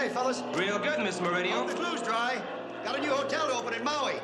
today, fellas? Real good, Miss Meridian. All the clues dry. Got a new hotel to open in Maui.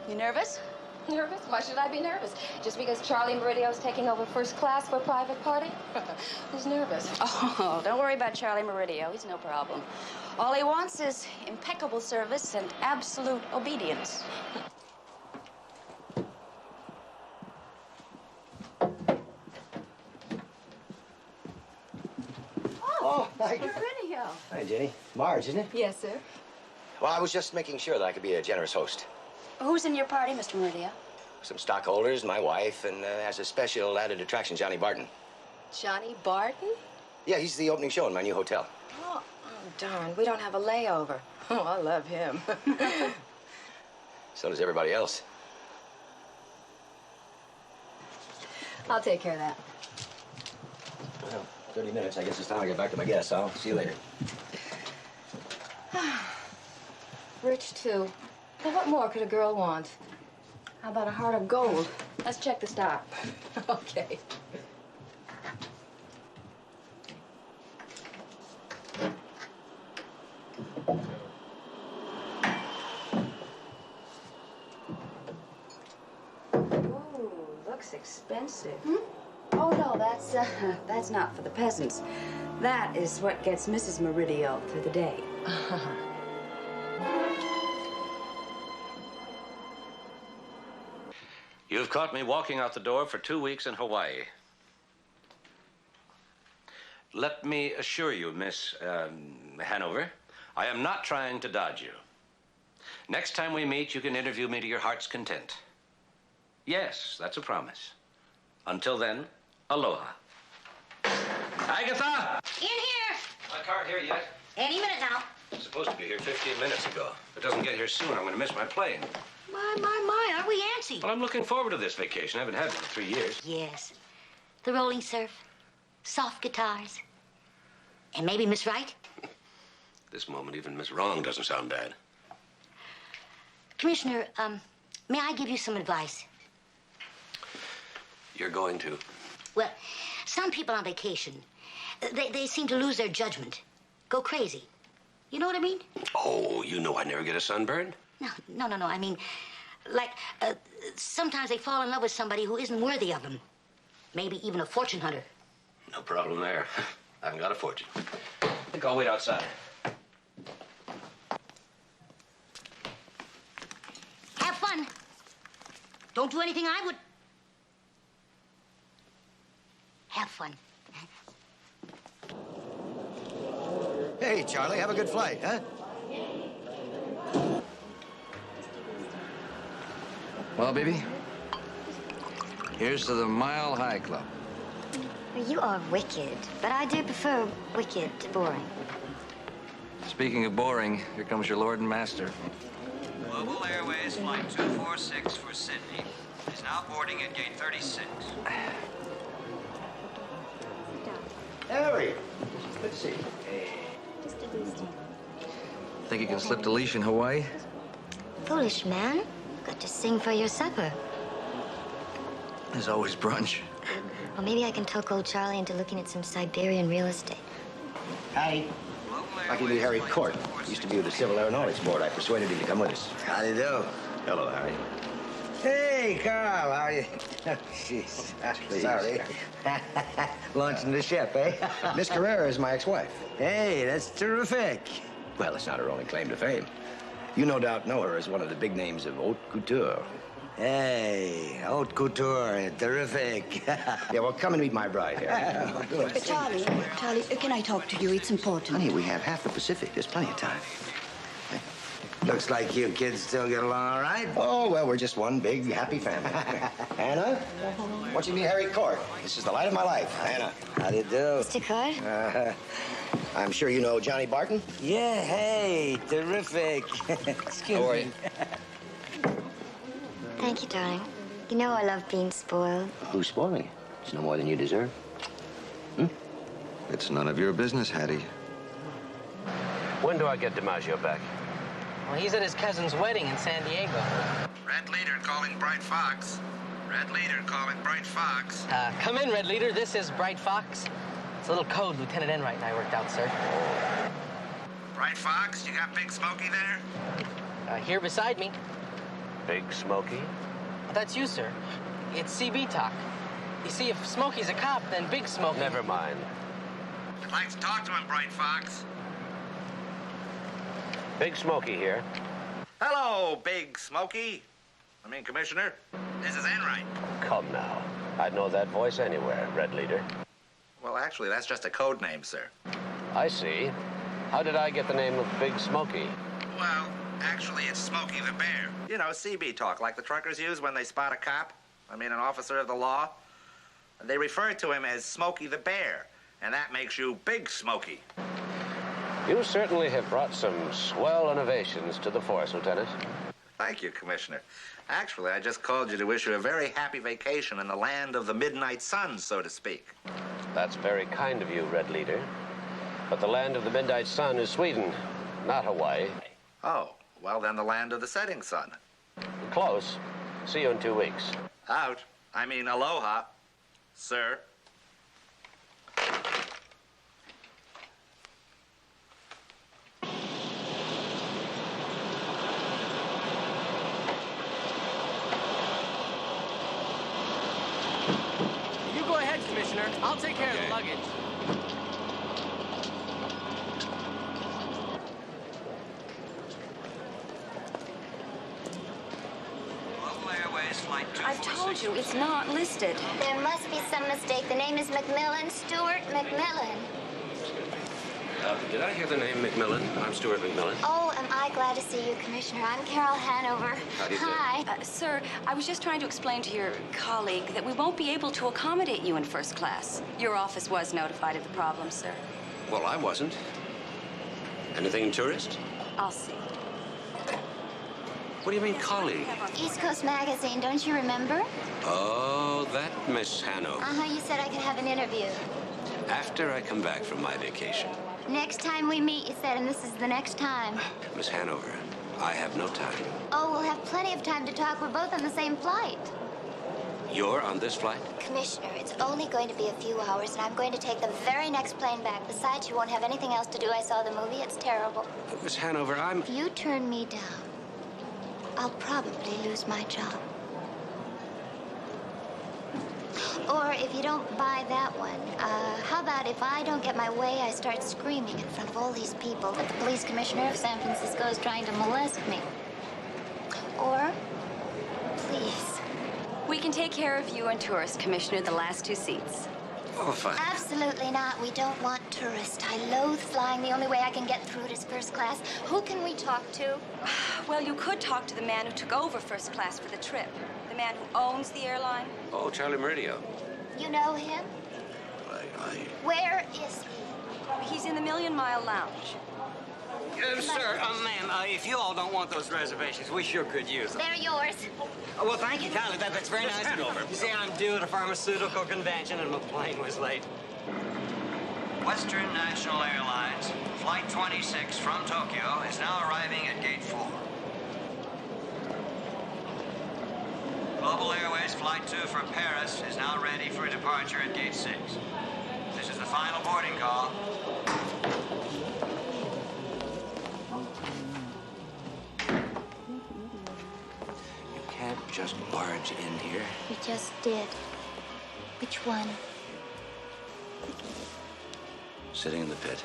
You nervous? Nervous? Why should I be nervous? Just because Charlie Meridio's taking over first class for a private party? Who's nervous? Oh, don't worry about Charlie Meridio. He's no problem. All he wants is impeccable service and absolute obedience. Oh, hi. Meridio. Hi, Jenny. Marge, isn't it? Yes, sir. Well, I was just making sure that I could be a generous host. Who's in your party, Mr. Meridio? Some stockholders, my wife, and as a special added attraction, Johnny Barton. Johnny Barton? Yeah, he's the opening show in my new hotel. Oh, darn. We don't have a layover. Oh, I love him. So does everybody else. I'll take care of that. Well, 30 minutes. I guess it's time to get back to my guests. I'll see you later. Rich, too. Well, what more could a girl want? How about a heart of gold? Let's check the stock. Okay. Ooh, looks expensive. Hmm? Oh, no, that's not for the peasants. That is what gets Mrs. Meridio through the day. You've caught me walking out the door for 2 weeks in Hawaii. Let me assure you, Miss Hanover, I am not trying to dodge you. Next time we meet, you can interview me to your heart's content. Yes, that's a promise. Until then, aloha. Agatha! In here. My car here yet? Any minute now. It's supposed to be here 15 minutes ago. If it doesn't get here soon, I'm going to miss my plane. My, aren't we antsy? Well, I'm looking forward to this vacation. I haven't had one in 3 years. Yes. The rolling surf, soft guitars, and maybe Miss Right. This moment, even Miss Wrong doesn't sound bad. Commissioner, may I give you some advice? You're going to. Well, some people on vacation, they seem to lose their judgment, go crazy. You know what I mean? Oh, you know I never get a sunburn? No. I mean, like, sometimes they fall in love with somebody who isn't worthy of them. Maybe even a fortune hunter. No problem there. I haven't got a fortune. I think I'll wait outside. Have fun. Don't do anything I would. Have fun. Hey, Charlie, have a good flight, huh? Well, baby, here's to the Mile High Club. You are wicked, but I do prefer wicked to boring. Speaking of boring, here comes your lord and master. Global Airways Flight 246 for Sydney is now boarding at gate 36. Harry, good to see you. Just a beastie. Think you can slip the leash in Hawaii? Foolish man. Got to sing for your supper. There's always brunch. Well, maybe I can talk old Charlie into looking at some Siberian real estate. Patty. Global Like you knew Harry Court. Used to be with the Civil Aeronautics Board. I persuaded him to come with us. How do you do? Hello, Harry. Hey, Carl, how are you? Jeez, sorry. Launching the ship, eh? Miss Carrera is my ex-wife. Hey, that's terrific. Well, it's not her only claim to fame. You no doubt know her as one of the big names of haute couture. Hey, haute couture, terrific. Yeah, well, come and meet my bride, Harry. Charlie, can I talk to you? It's important. Honey, we have half the Pacific. There's plenty of time. Looks like you kids still get along all right. Oh, well, we're just one big, happy family. Anna, won't you meet Harry Court? This is the light of my life. Anna. How do you do? Mr. Court? I'm sure you know Johnny Barton. Yeah, hey, terrific. Excuse How are me. you? Thank you, darling. You know I love being spoiled. Who's spoiling you? It's no more than you deserve. It's none of your business, Hattie. When do I get DiMaggio back? Well, he's at his cousin's wedding in San Diego. Red Leader calling Bright Fox. Red Leader calling Bright Fox. Come in, Red Leader. This is Bright Fox. It's a little code Lieutenant Enright and I worked out, sir. Bright Fox, you got Big Smokey there? Here beside me. Big Smokey? That's you, sir. It's CB talk. You see, if Smokey's a cop, then Big Smokey... Never mind. I'd like to talk to him, Bright Fox. Big Smokey here. Hello, Big Smokey. Commissioner. This is Enright. Come now. I'd know that voice anywhere, Red Leader. Well, actually, that's just a code name, sir. I see. How did I get the name of Big Smokey? Well, actually, it's Smokey the Bear. You know, CB talk, like the truckers use when they spot a cop. An officer of the law. They refer to him as Smokey the Bear, and that makes you Big Smokey. You certainly have brought some swell innovations to the force, Lieutenant. Thank you, Commissioner. Actually, I just called you to wish you a very happy vacation in the land of the midnight sun, so to speak. That's very kind of you, Red Leader. But the land of the midnight sun is Sweden, not Hawaii. Oh, well, then the land of the setting sun. Close. See you in 2 weeks. Out. Aloha, sir. You go ahead, Commissioner. I'll take care of the luggage. Global Airways Flight 246. I've told you, it's not listed. There must be some mistake. The name is McMillan, Stuart McMillan. Did I hear the name McMillan? I'm Stuart McMillan. Oh, am I glad to see you, Commissioner. I'm Carol Hanover. How do you do? Hi. Sir, I was just trying to explain to your colleague that we won't be able to accommodate you in first class. Your office was notified of the problem, sir. Well, I wasn't. Anything tourist? I'll see. What do you mean, colleague? East Coast Magazine, don't you remember? Oh, that Miss Hanover. You said I could have an interview. After I come back from my vacation. Next time we meet, you said, and this is the next time. Miss Hanover, I have no time. Oh, we'll have plenty of time to talk. We're both on the same flight. You're on this flight? Commissioner, it's only going to be a few hours, and I'm going to take the very next plane back. Besides, you won't have anything else to do. I saw the movie. It's terrible. Miss Hanover, If you turn me down, I'll probably lose my job. Or if you don't buy that one, how about if I don't get my way, I start screaming in front of all these people that the police commissioner of San Francisco is trying to molest me? Or, please. We can take care of you and tourist, Commissioner, the last 2 seats. Oh, fine. Absolutely not. We don't want tourists. I loathe flying. The only way I can get through it is first class. Who can we talk to? Well, you could talk to the man who took over first class for the trip. The man who owns the airline. Oh, Charlie Meridio. You know him? Where is he? He's in the Million Mile Lounge. Sir, ma'am, if you all don't want those reservations, we sure could use them. They're yours. Well, thank you, Kylie. That's very nice of you. You see, I'm due at a pharmaceutical convention and my plane was late. Western National Airlines, Flight 26 from Tokyo is now arriving at Gate 4. Global Airways Flight 2 from Paris is now ready for departure at Gate 6. This is the final boarding call. just barge in here? We just did. Which one? Sitting in the pit.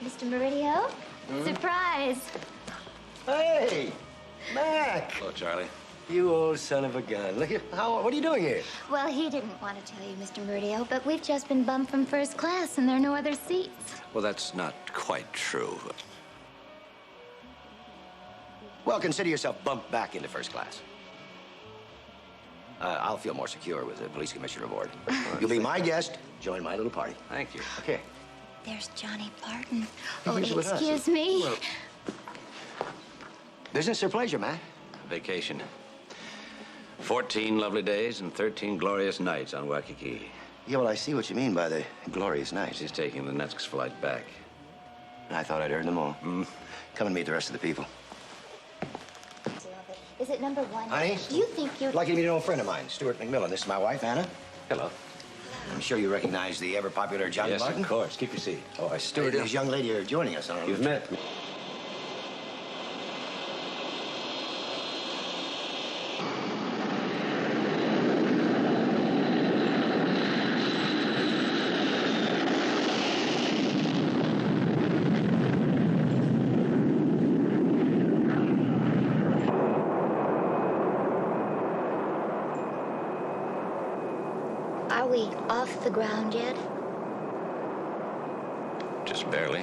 Mr. Meridio? Surprise! Hey, Mac! Hello, Charlie. You old son of a gun. Look at what are you doing here? Well, he didn't want to tell you, Mr. Meridio, but we've just been bumped from first class and there are no other seats. Well, that's not quite true. Well, consider yourself bumped back into first class. I'll feel more secure with the police commissioner aboard. You'll be my guest. Join my little party. Thank you. Okay. There's Johnny Barton. He Oh, lives with us. excuse me. Well, business or pleasure, Mac? Vacation. 14 lovely days and 13 glorious nights on Waikiki. Yeah, well, I see what you mean by the glorious nights. She's taking the next flight back. I thought I'd earned them all. Come and meet the rest of the people. Is it number one? Honey? Do you think you'd... I'd like you to meet an old friend of mine, Stuart McMillan. This is my wife, Anna. Hello. I'm sure you recognize the ever-popular Johnny Yes, Barton. of course. Keep your seat. Oh, Stuart and his young lady are joining us on a You've met me. Are we off the ground yet? Just barely.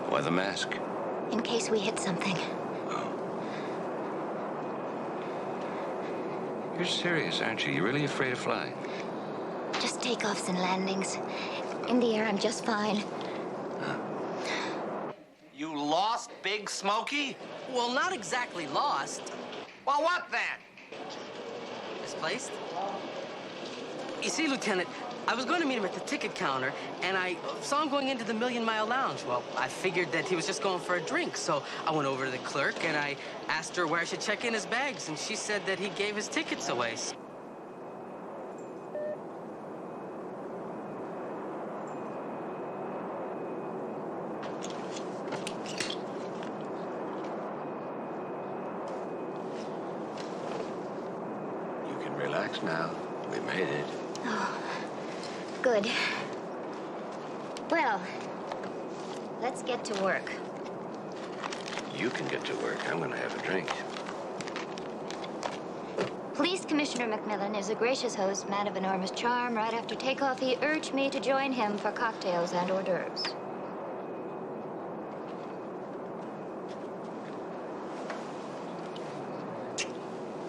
Why the mask? In case we hit something. You're serious, aren't you? You're really afraid of flying? Just takeoffs and landings. In the air, I'm just fine. You lost Big Smokey? Well, not exactly lost. Well, what then? Misplaced? You see, Lieutenant, I was going to meet him at the ticket counter, and I saw him going into the Million Mile Lounge. Well, I figured that he was just going for a drink, so I went over to the clerk, and I asked her where I should check in his bags, and she said that he gave his tickets away. You can relax now. We made it. Oh, good. Well, let's get to work. You can get to work. I'm going to have a drink. Police Commissioner McMillan is a gracious host, man of enormous charm. Right after takeoff, he urged me to join him for cocktails and hors d'oeuvres.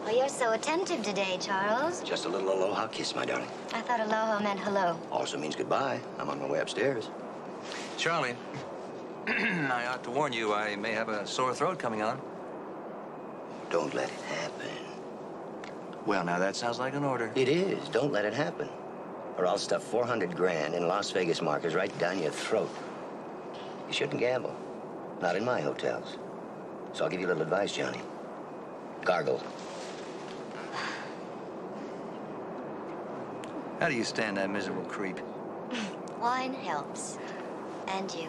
Well, you're so attentive today, Charles. Just a little aloha kiss, my darling. I thought aloha meant hello. Also means goodbye. I'm on my way upstairs. Charlie, I ought to warn you, I may have a sore throat coming on. Don't let it happen. Well, now that sounds like an order. It is. Don't let it happen. Or I'll stuff 400 grand in Las Vegas markers right down your throat. You shouldn't gamble. Not in my hotels. So I'll give you a little advice, Johnny. Gargle. How do you stand that miserable creep? Wine helps. And you.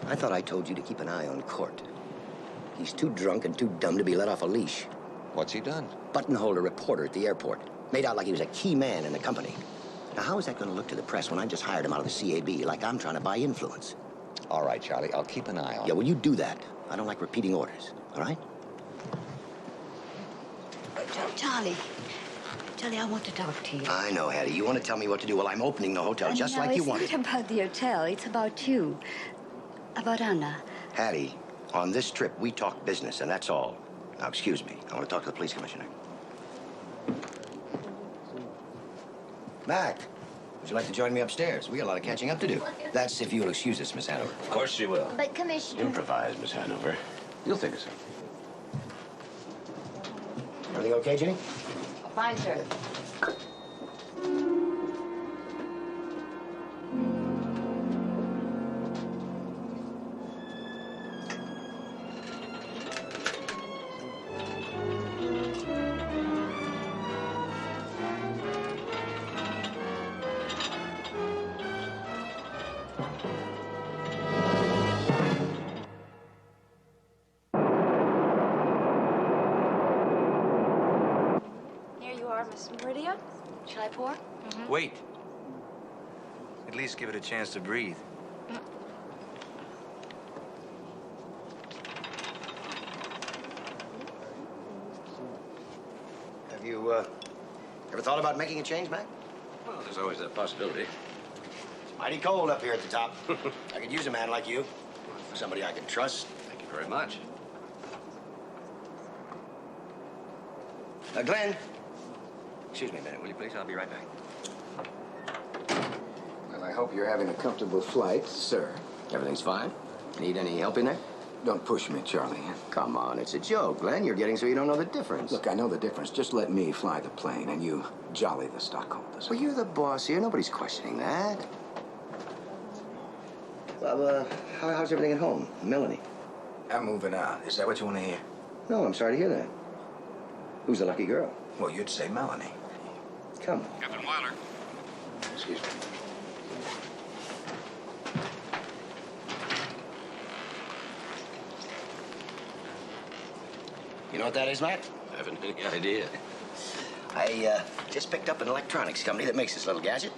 I thought I told you to keep an eye on Court. He's too drunk and too dumb to be let off a leash. What's he done? Buttonholed a reporter at the airport. Made out like he was a key man in the company. Now, how is that going to look to the press when I just hired him out of the CAB, like I'm trying to buy influence? All right, Charlie, I'll keep an eye on Yeah, well, you do that. I don't like repeating orders, all right? Charlie, I want to talk to you. I know, Hattie. You want to tell me what to do? Well, I'm opening the hotel just like you wanted. It's not about the hotel. It's about you. About Anna. Hattie, on this trip, we talk business, and that's all. Now, excuse me. I want to talk to the police commissioner. Mac, would you like to join me upstairs? We got a lot of catching up to do. That's if you'll excuse us, Miss Hanover. Of course she will. But, Commissioner... Improvise, Miss Hanover. You'll think of something. Everything okay, Jenny? Fine, sir. are, Miss Meridio. Shall I pour? Wait. At least give it a chance to breathe. Have you, ever thought about making a change, Mac? Well, there's always that possibility. It's mighty cold up here at the top. I could use a man like you. Somebody I can trust. Thank you very much. Glenn. Excuse me a minute, will you please? I'll be right back. Well, I hope you're having a comfortable flight, sir. Everything's fine? Need any help in there? Don't push me, Charlie. Come on, it's a joke, Glenn. You're getting so you don't know the difference. Look, I know the difference. Just let me fly the plane, and you jolly the stockholders. Well, you're the boss here. Nobody's questioning that. Well, how's everything at home? Melanie? I'm moving out. Is that what you want to hear? No, I'm sorry to hear that. Who's the lucky girl? Well, you'd say Melanie. Come. Captain Weiler. Excuse me. You know what that is, Mac? I haven't any idea. I just picked up an electronics company that makes this little gadget.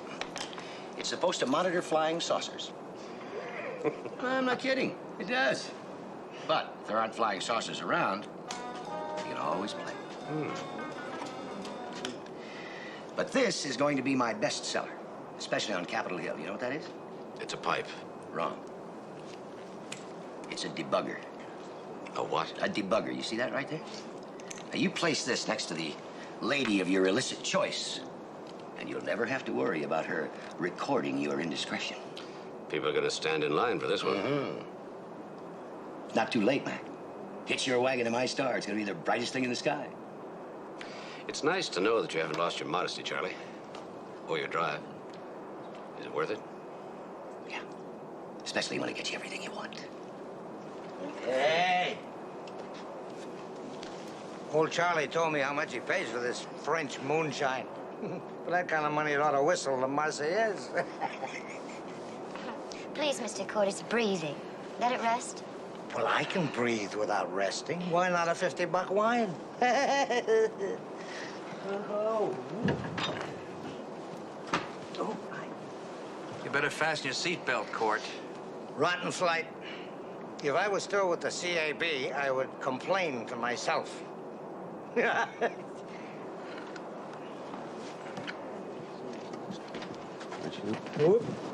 It's supposed to monitor flying saucers. I'm not kidding. It does. But if there aren't flying saucers around, you can always play. But this is going to be my bestseller, especially on Capitol Hill. You know what that is? It's a pipe. Wrong. It's a debugger. A what? A debugger. You see that right there? Now, you place this next to the lady of your illicit choice, and you'll never have to worry about her recording your indiscretion. People are going to stand in line for this one. Not too late, Mac. Hitch your wagon to my star. It's going to be the brightest thing in the sky. It's nice to know that you haven't lost your modesty, Charlie. Or your drive. Is it worth it? Yeah. Especially when it gets you everything you want. Hey! Old Charlie told me how much he pays for this French moonshine. For that kind of money, it ought to whistle the Marseillaise. Please, Mr. Curtis, breathing. Let it rest. Well, I can breathe without resting. Why not a $50 wine? Oh. You better fasten your seatbelt, Court. Rotten flight. If I was still with the CAB, I would complain to myself.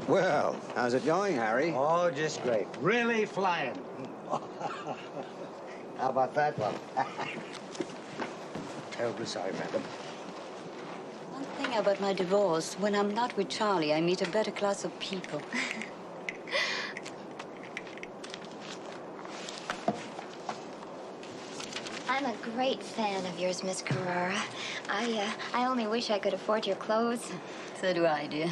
Well, how's it going, Harry? Oh, just great. Really flying. How about that one? Terribly sorry, madam. One thing about my divorce, when I'm not with Charlie, I meet a better class of people. I'm a great fan of yours, Miss Carrera. I only wish I could afford your clothes. So do I, dear.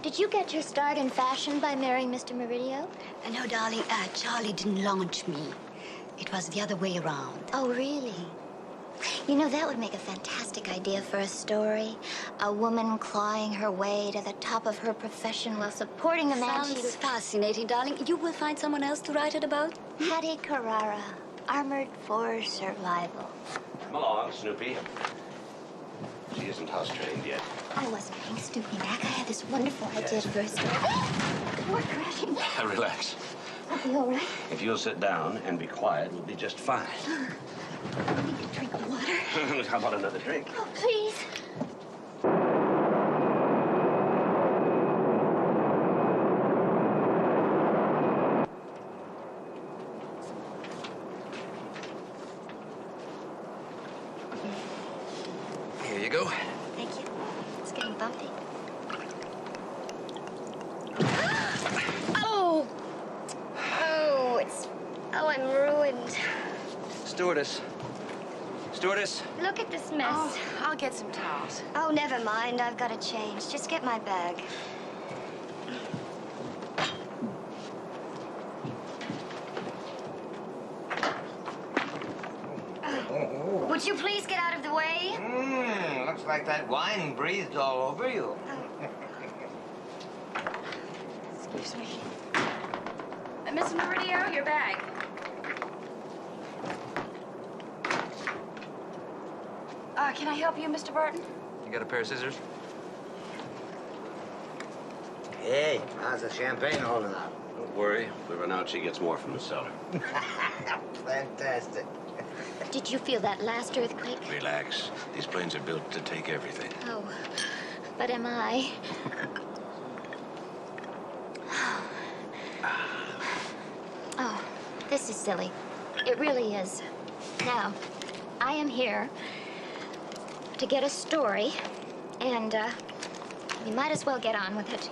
Did you get your start in fashion by marrying Mr. Meridio? No, darling, Charlie didn't launch me. It was the other way around. Oh, really? You know, that would make a fantastic idea for a story. A woman clawing her way to the top of her profession while supporting a man Sounds fascinating, darling. You will find someone else to write it about? Hattie Carrara, armored for survival. Come along, Snoopy. She isn't house-trained yet. I wasn't being stupid, Mac. I had this wonderful idea for a story. We're crashing. Relax. I'll be all right. If you'll sit down and be quiet, we'll be just fine. I need a drink of water. How about another drink? Oh, please. Here you go. Thank you. It's getting bumpy. Oh! Oh, I'm ruined. Stewardess. Stewardess. Look at this mess. Oh, I'll get some towels. Oh, never mind. I've got to change. Just get my bag. Would you please get out of the way? Looks like that wine breathed all over you. Excuse me. Mr. Meridio, your bag. Can I help you, Mr. Burton? You got a pair of scissors? Hey, how's the champagne holding up? Don't worry. If we run out, she gets more from the cellar. Fantastic. Did you feel that last earthquake? Relax. These planes are built to take everything. Oh, but am I? Oh, this is silly. It really is. Now, I am here to get a story, and we might as well get on with it.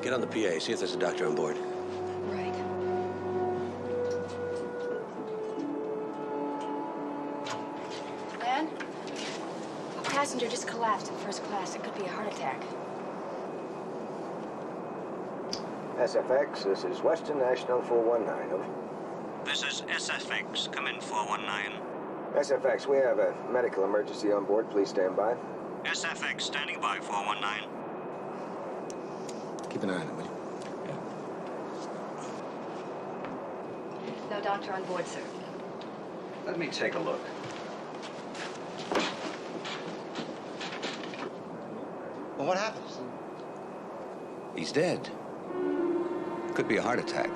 Get on the PA, see if there's a doctor on board. Right. Len? A passenger just collapsed in first class. It could be a heart attack. SFX, this is Western National 419, over. This is SFX. Come in, 419. SFX, we have a medical emergency on board. Please stand by. SFX, standing by, 419. Keep an eye on it, will you? No doctor on board, sir. Let me take a look. Well, what happens? He's dead. Could be a heart attack.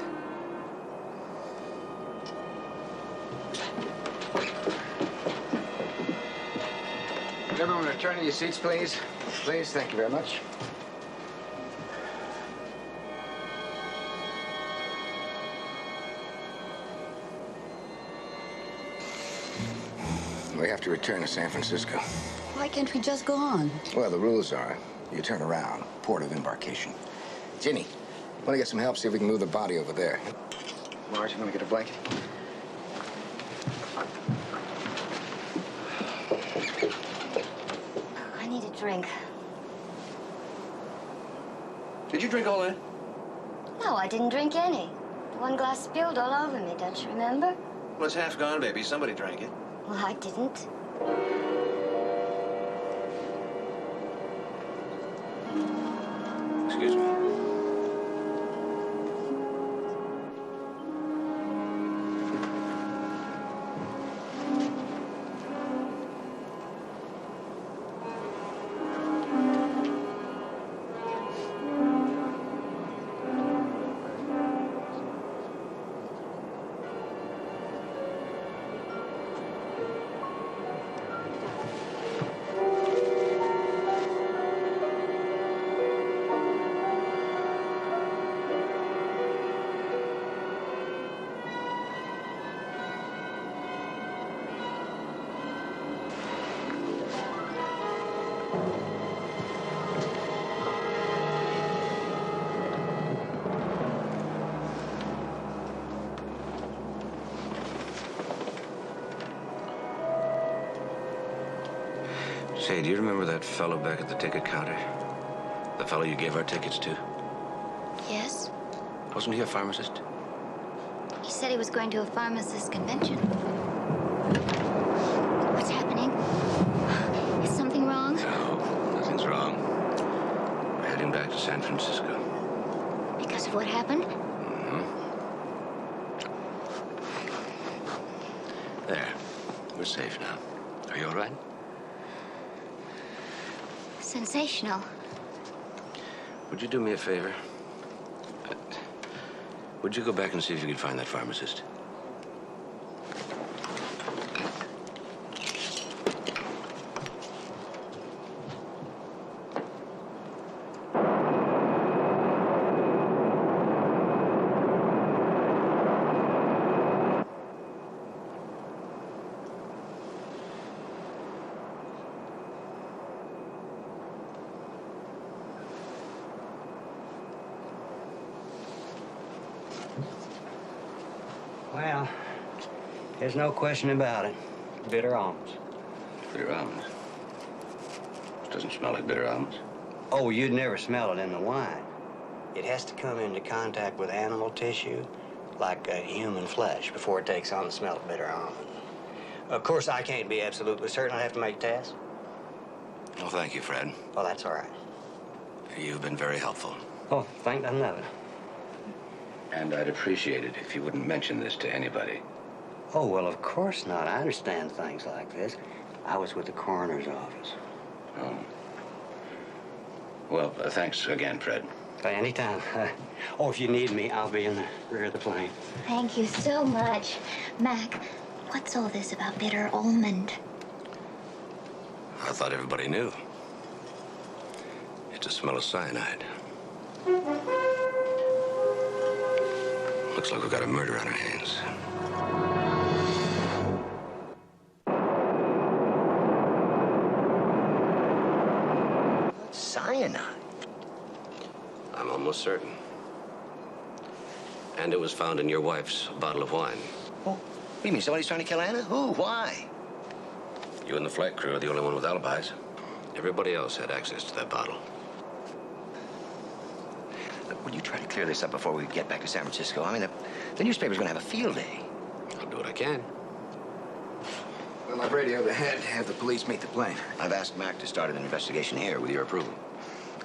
Would everyone return to your seats, please? Please, thank you very much. We have to return to San Francisco. Why can't we just go on? Well, the rules are you turn around, port of embarkation. Ginny, want to get some help? See if we can move the body over there. Marge, you want to get a blanket? I need a drink. Did you drink all that? No, I didn't drink any. One glass spilled all over me, don't you remember? Well, it's half gone, baby. Somebody drank it. Well, I didn't. Excuse me. Say, do you remember that fellow back at the ticket counter? The fellow you gave our tickets to? Yes? Wasn't he a pharmacist? He said he was going to a pharmacist convention. What's happening? Is something wrong? No, nothing's wrong. We're heading back to San Francisco. Because of what happened? Mm-hmm. There. We're safe now. Are you all right? Sensational. Would you do me a favor? Would you go back and see if you could find that pharmacist? Well, there's no question about it. Bitter almonds. Bitter almonds? This doesn't smell like bitter almonds. Oh, you'd never smell it in the wine. It has to come into contact with animal tissue, like human flesh, before it takes on the smell of bitter almond. Of course, I can't be absolutely certain. I have to make tests. Well, thank you, Fred. Well, that's all right. You've been very helpful. Oh, thank another. And I'd appreciate it if you wouldn't mention this to anybody. Oh, well, of course not. I understand things like this. I was with the coroner's office. Oh. Well, thanks again, Fred. Anytime. Oh, if you need me, I'll be in the rear of the plane. Thank you so much. Mac, what's all this about bitter almond? I thought everybody knew. It's a smell of cyanide. Looks like we've got a murder on our hands. Cyanide? I'm almost certain. And it was found in your wife's bottle of wine. Oh, you mean somebody's trying to kill Anna? Who? Why? You and the flight crew are the only one with alibis. Everybody else had access to that bottle. Look, will you try to clear this up before we get back to San Francisco? I mean, the newspaper's going to have a field day. I'll do what I can. Well, I've radioed ahead to have the police meet the plane. I've asked Mac to start an investigation here with your approval.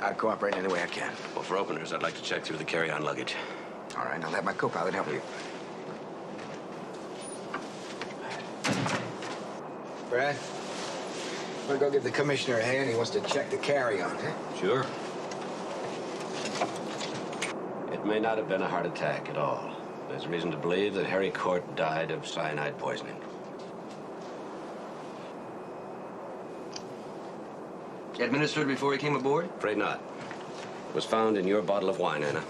I'll cooperate in any way I can. Well, for openers, I'd like to check through the carry-on luggage. All right, I'll have my co-pilot help you. Brad, we'll go give the commissioner a hand. He wants to check the carry-on, huh? Sure. It may not have been a heart attack at all. There's reason to believe that Harry Court died of cyanide poisoning. Administered before he came aboard? Afraid not. It was found in your bottle of wine, Anna.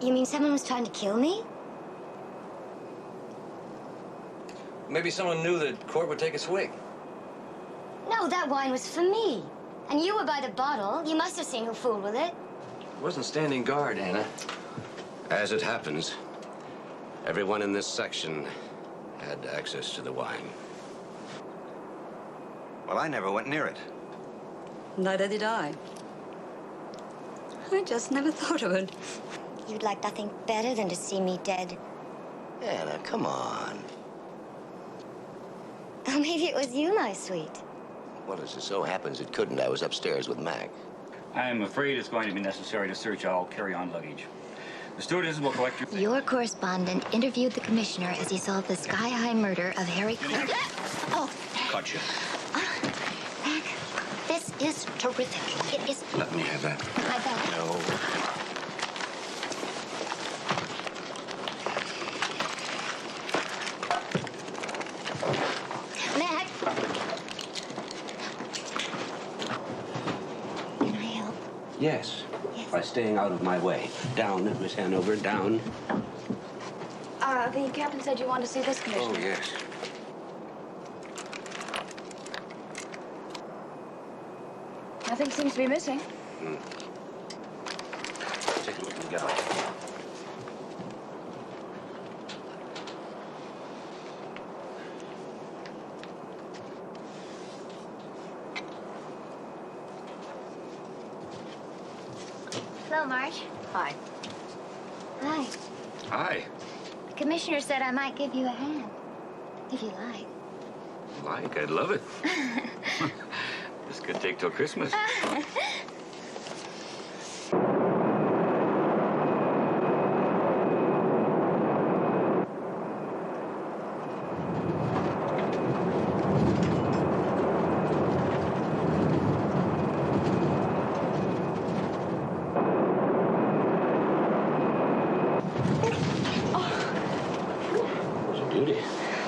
You mean someone was trying to kill me? Maybe someone knew that Court would take a swig. No, that wine was for me. And you were by the bottle. You must have seen who fooled with it. It wasn't standing guard, Anna. As it happens, everyone in this section had access to the wine. Well, I never went near it. Neither did I. I just never thought of it. You'd like nothing better than to see me dead. Anna, come on. Oh, maybe it was you, my sweet. Well, as it so happens, it couldn't. I was upstairs with Mac. I'm afraid it's going to be necessary to search all carry-on luggage. The stewardess will collect your... Your correspondent interviewed the commissioner as he solved the sky-high murder of Harry Court. Oh, Gotcha. Mac, this is terrific. It is... Let me have that. My bad. No. Mac! Can I help? Yes. By staying out of my way. Down, Miss Hanover, down. The captain said you wanted to see this commissioner. Oh, yes. Nothing seems to be missing. Take a look and get out. Hello, Marge. Hi. Hi. Hi. The commissioner said I might give you a hand. If you like. Like, I'd love it. This could take till Christmas.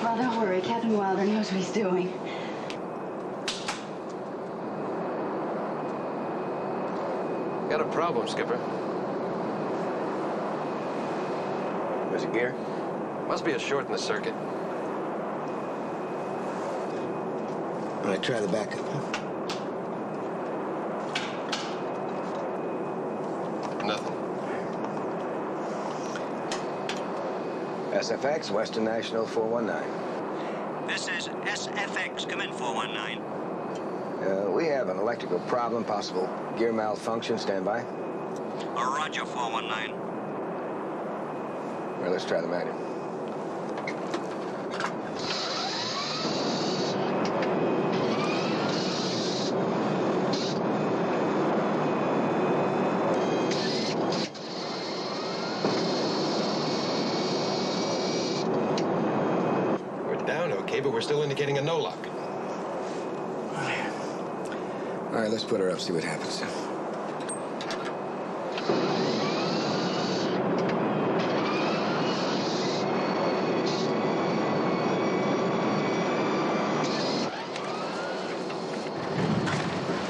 Well, don't worry. Captain Wilder knows what he's doing. Got a problem, Skipper. Was it gear? Must be a short in the circuit. All right, try the backup. Nothing. SFX, Western National 419. This is SFX. Come in, 419. We have an electrical problem, possible gear malfunction. Stand by. Roger, 419. Well, let's try the manual. Down okay, but we're still indicating a no lock. All right, let's put her up, see what happens.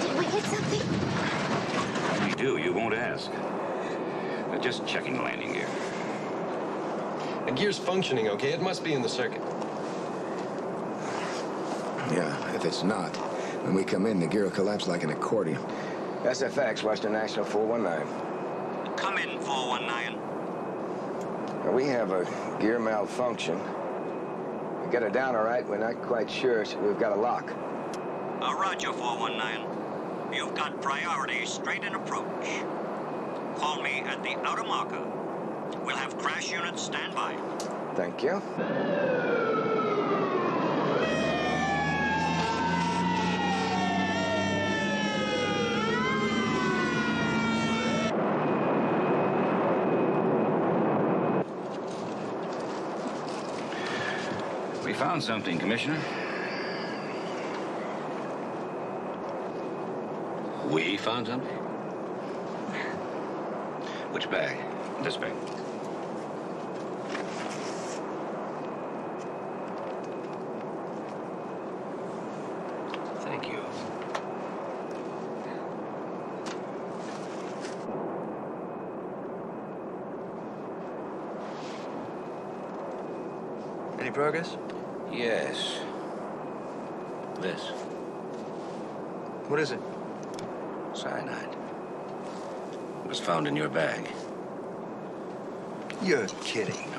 Did we hit something? If you do, you won't ask. Just checking the landing gear. The gear's functioning okay. It must be in the circuit. Yeah, if it's not, when we come in, the gear will collapse like an accordion. SFX, Western National 419. Come in, 419. Now, we have a gear malfunction. We got her down all right. We're not quite sure. We've got a lock. Roger, 419. You've got priority straight in approach. Call me at the outer marker. We'll have crash units stand by. Thank you. We found something, Commissioner. We found something? Which bag? This bag. Thank you. Any progress? Yes. This. What is it? Cyanide. It was found in your bag. You're kidding.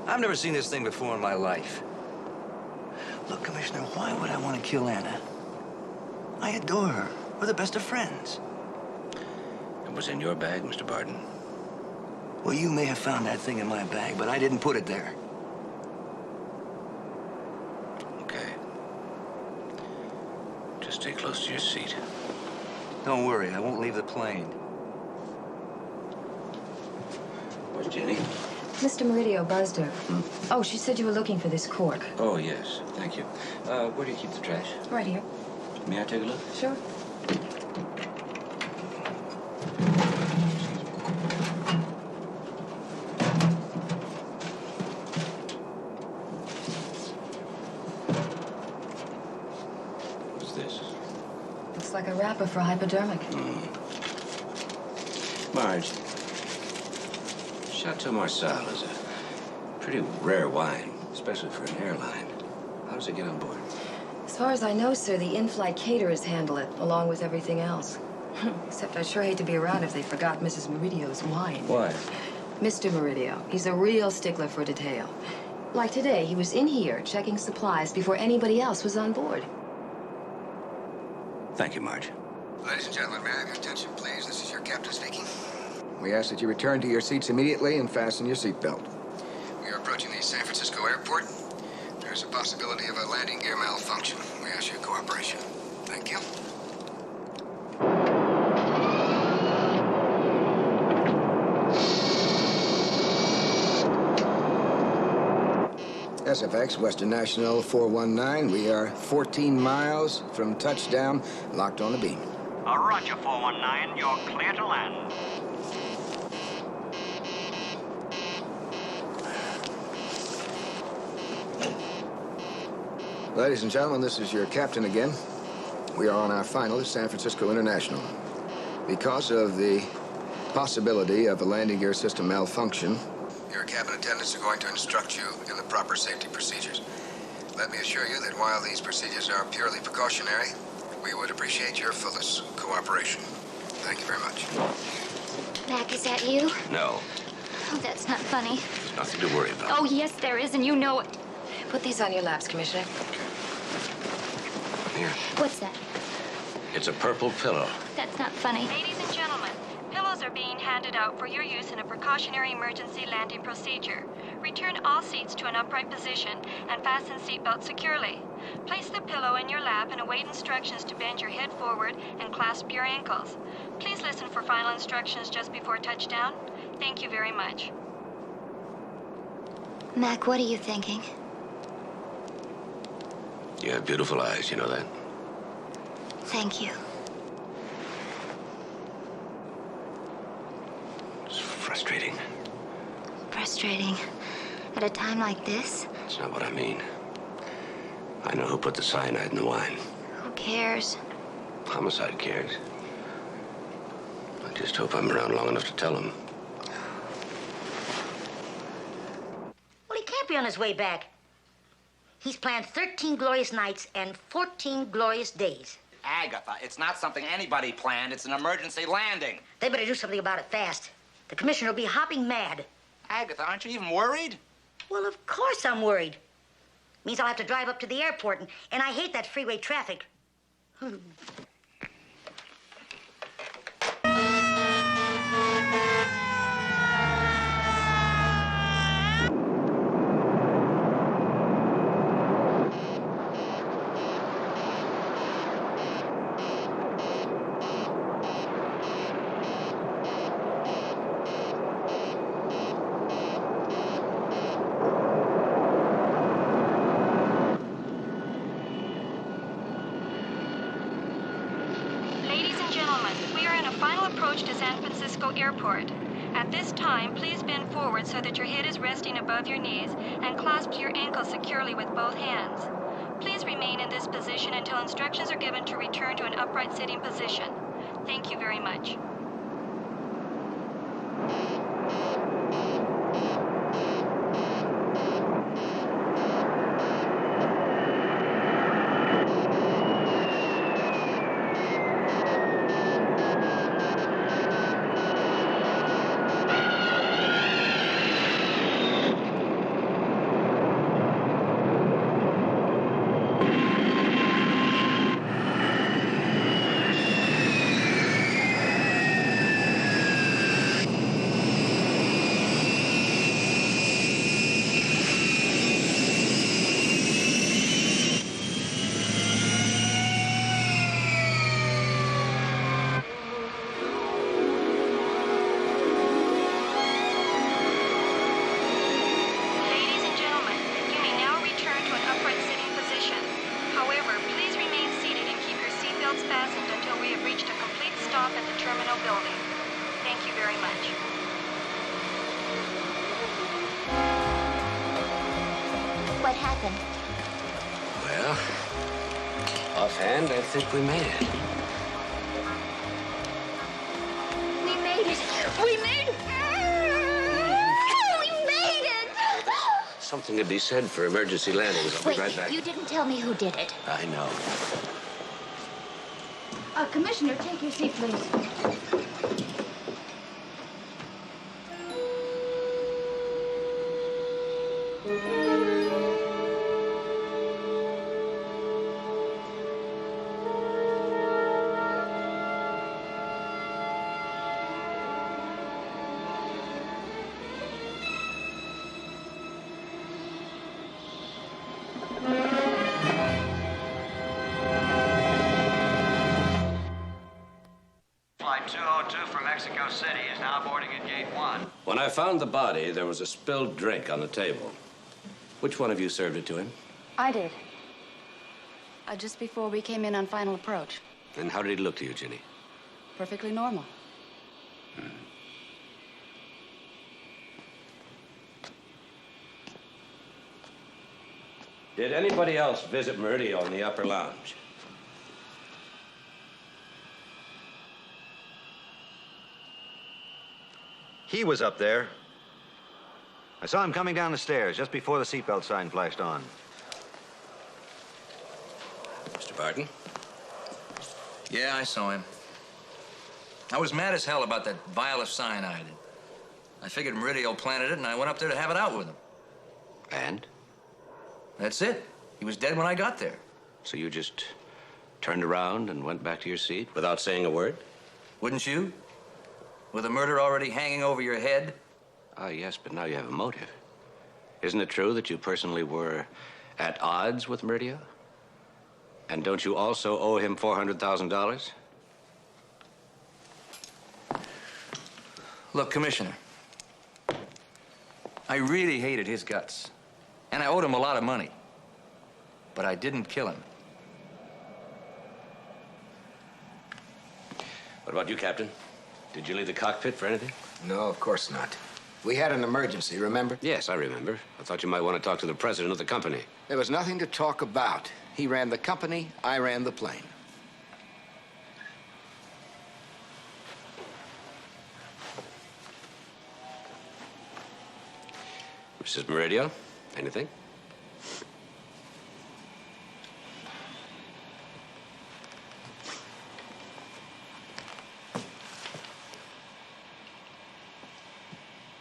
I've never seen this thing before in my life. Look, Commissioner, why would I want to kill Anna? I adore her. We're the best of friends. It was in your bag, Mr. Barton. Well, you may have found that thing in my bag, but I didn't put it there. Okay. Just stay close to your seat. Don't worry, I won't leave the plane. Where's Jenny? Mr. Meridio buzzed her. Oh, she said you were looking for this cork. Oh, yes. Thank you. Where do you keep the trash? Right here. May I take a look? Sure. What's this? Looks like a wrapper for hypodermic. Marge, Chateau Marcel is a pretty rare wine, especially for an airline. How does it get on board? As far as I know, sir, the in-flight caterers handle it, along with everything else. Except I'd sure hate to be around if they forgot Mrs. Meridio's wine. Why? Mr. Meridio, he's a real stickler for detail. Like today, he was in here checking supplies before anybody else was on board. Thank you, Marge. Ladies and gentlemen, may I have your attention, please? This is your captain speaking. We ask that you return to your seats immediately and fasten your seatbelt. We are approaching the San Francisco airport. There's a possibility of a landing gear malfunction. We ask your cooperation. Thank you. SFX, Western National 419. We are 14 miles from touchdown, locked on the beam. Roger, 419. You're clear to land. Ladies and gentlemen, this is your captain again. We are on our final at San Francisco International. Because of the possibility of a landing gear system malfunction, your cabin attendants are going to instruct you in the proper safety procedures. Let me assure you that while these procedures are purely precautionary, we would appreciate your fullest cooperation. Thank you very much. Mac, is that you? No, Oh, that's not funny. there's nothing to worry about. Oh, yes, there is, and you know it. Put these on your laps, Commissioner. Here, What's that? It's a purple pillow. That's not funny. Ladies and gentlemen, pillows are being handed out for your use in a precautionary emergency landing procedure. Return all seats to an upright position and fasten seatbelts securely. Place the pillow in your lap and await instructions to bend your head forward and clasp your ankles. Please listen for final instructions just before touchdown. Thank you very much. Mac, what are you thinking? You have beautiful eyes, you know that? Thank you. It's frustrating. Frustrating. At a time like this? That's not what I mean. I know who put the cyanide in the wine. Who cares? Homicide cares. I just hope I'm around long enough to tell him. Well, he can't be on his way back. He's planned 13 glorious nights and 14 glorious days. Agatha, it's not something anybody planned. It's an emergency landing. They better do something about it fast. The commissioner will be hopping mad. Agatha, aren't you even worried? Well, of course I'm worried. Means I'll have to drive up to the airport, and I hate that freeway traffic. Airport. At this time, please bend forward so that your head is resting above your knees and clasp your ankles securely with both hands. Please remain in this position until instructions are given to return to an upright sitting position. Thank you very much. What happened? Well, offhand, I think we made it. We made it. We made it. We made it. Something to be said for emergency landings. I'll be right back. You didn't tell me who did it. I know. Commissioner, take your seat, please. Flight 202 from Mexico City is now boarding at Gate 1. When I found the body, there was a spilled drink on the table. Which one of you served it to him? I did. Just before we came in on final approach. And how did he look to you, Ginny? Perfectly normal. Did anybody else visit Meridio in the upper lounge? He was up there. I saw him coming down the stairs just before the seatbelt sign flashed on. Mr. Barton? Yeah, I saw him. I was mad as hell about that vial of cyanide. I figured Meridio planted it, and I went up there to have it out with him. And? That's it. He was dead when I got there. So you just turned around and went back to your seat? Without saying a word? Wouldn't you? With the murder already hanging over your head? Ah, yes, but now you have a motive. Isn't it true that you personally were at odds with Meridio? And don't you also owe him $400,000? Look, Commissioner, I really hated his guts, and I owed him a lot of money, but I didn't kill him. What about you, Captain? Did you leave the cockpit for anything? No, of course not. We had an emergency, remember? Yes, I remember. I thought you might want to talk to the president of the company. There was nothing to talk about. He ran the company, I ran the plane. Mrs. Meridio, anything?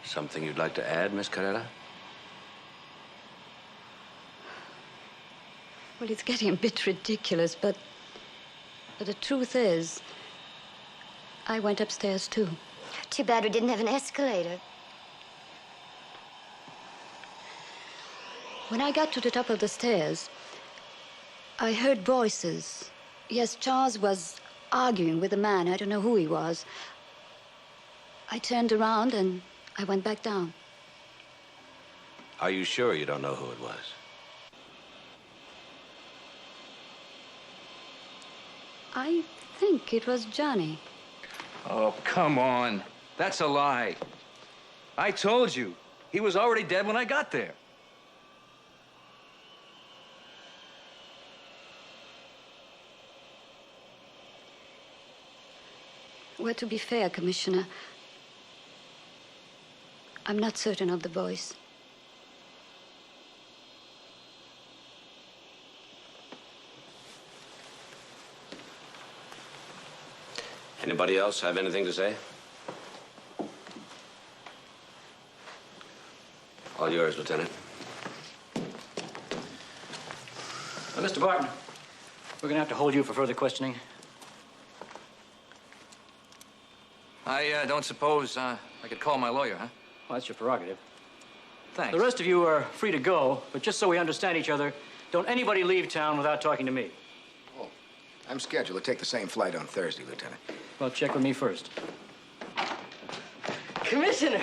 Something you'd like to add, Miss Carrera? Well, it's getting a bit ridiculous, but the truth is, I went upstairs too. Too bad we didn't have an escalator. When I got to the top of the stairs, I heard voices. Yes, Charles was arguing with a man. I don't know who he was. I turned around and I went back down. Are you sure you don't know who it was? I think it was Johnny. Oh, come on. That's a lie. I told you. He was already dead when I got there. Well, to be fair, Commissioner, I'm not certain of the voice. Anybody else have anything to say? All yours, Lieutenant. Mr. Barton, we're going to have to hold you for further questioning. I don't suppose I could call my lawyer, huh? Well, that's your prerogative. Thanks. The rest of you are free to go, but just so we understand each other, don't anybody leave town without talking to me. Oh, I'm scheduled to take the same flight on Thursday, Lieutenant. Well, check with me first. Commissioner!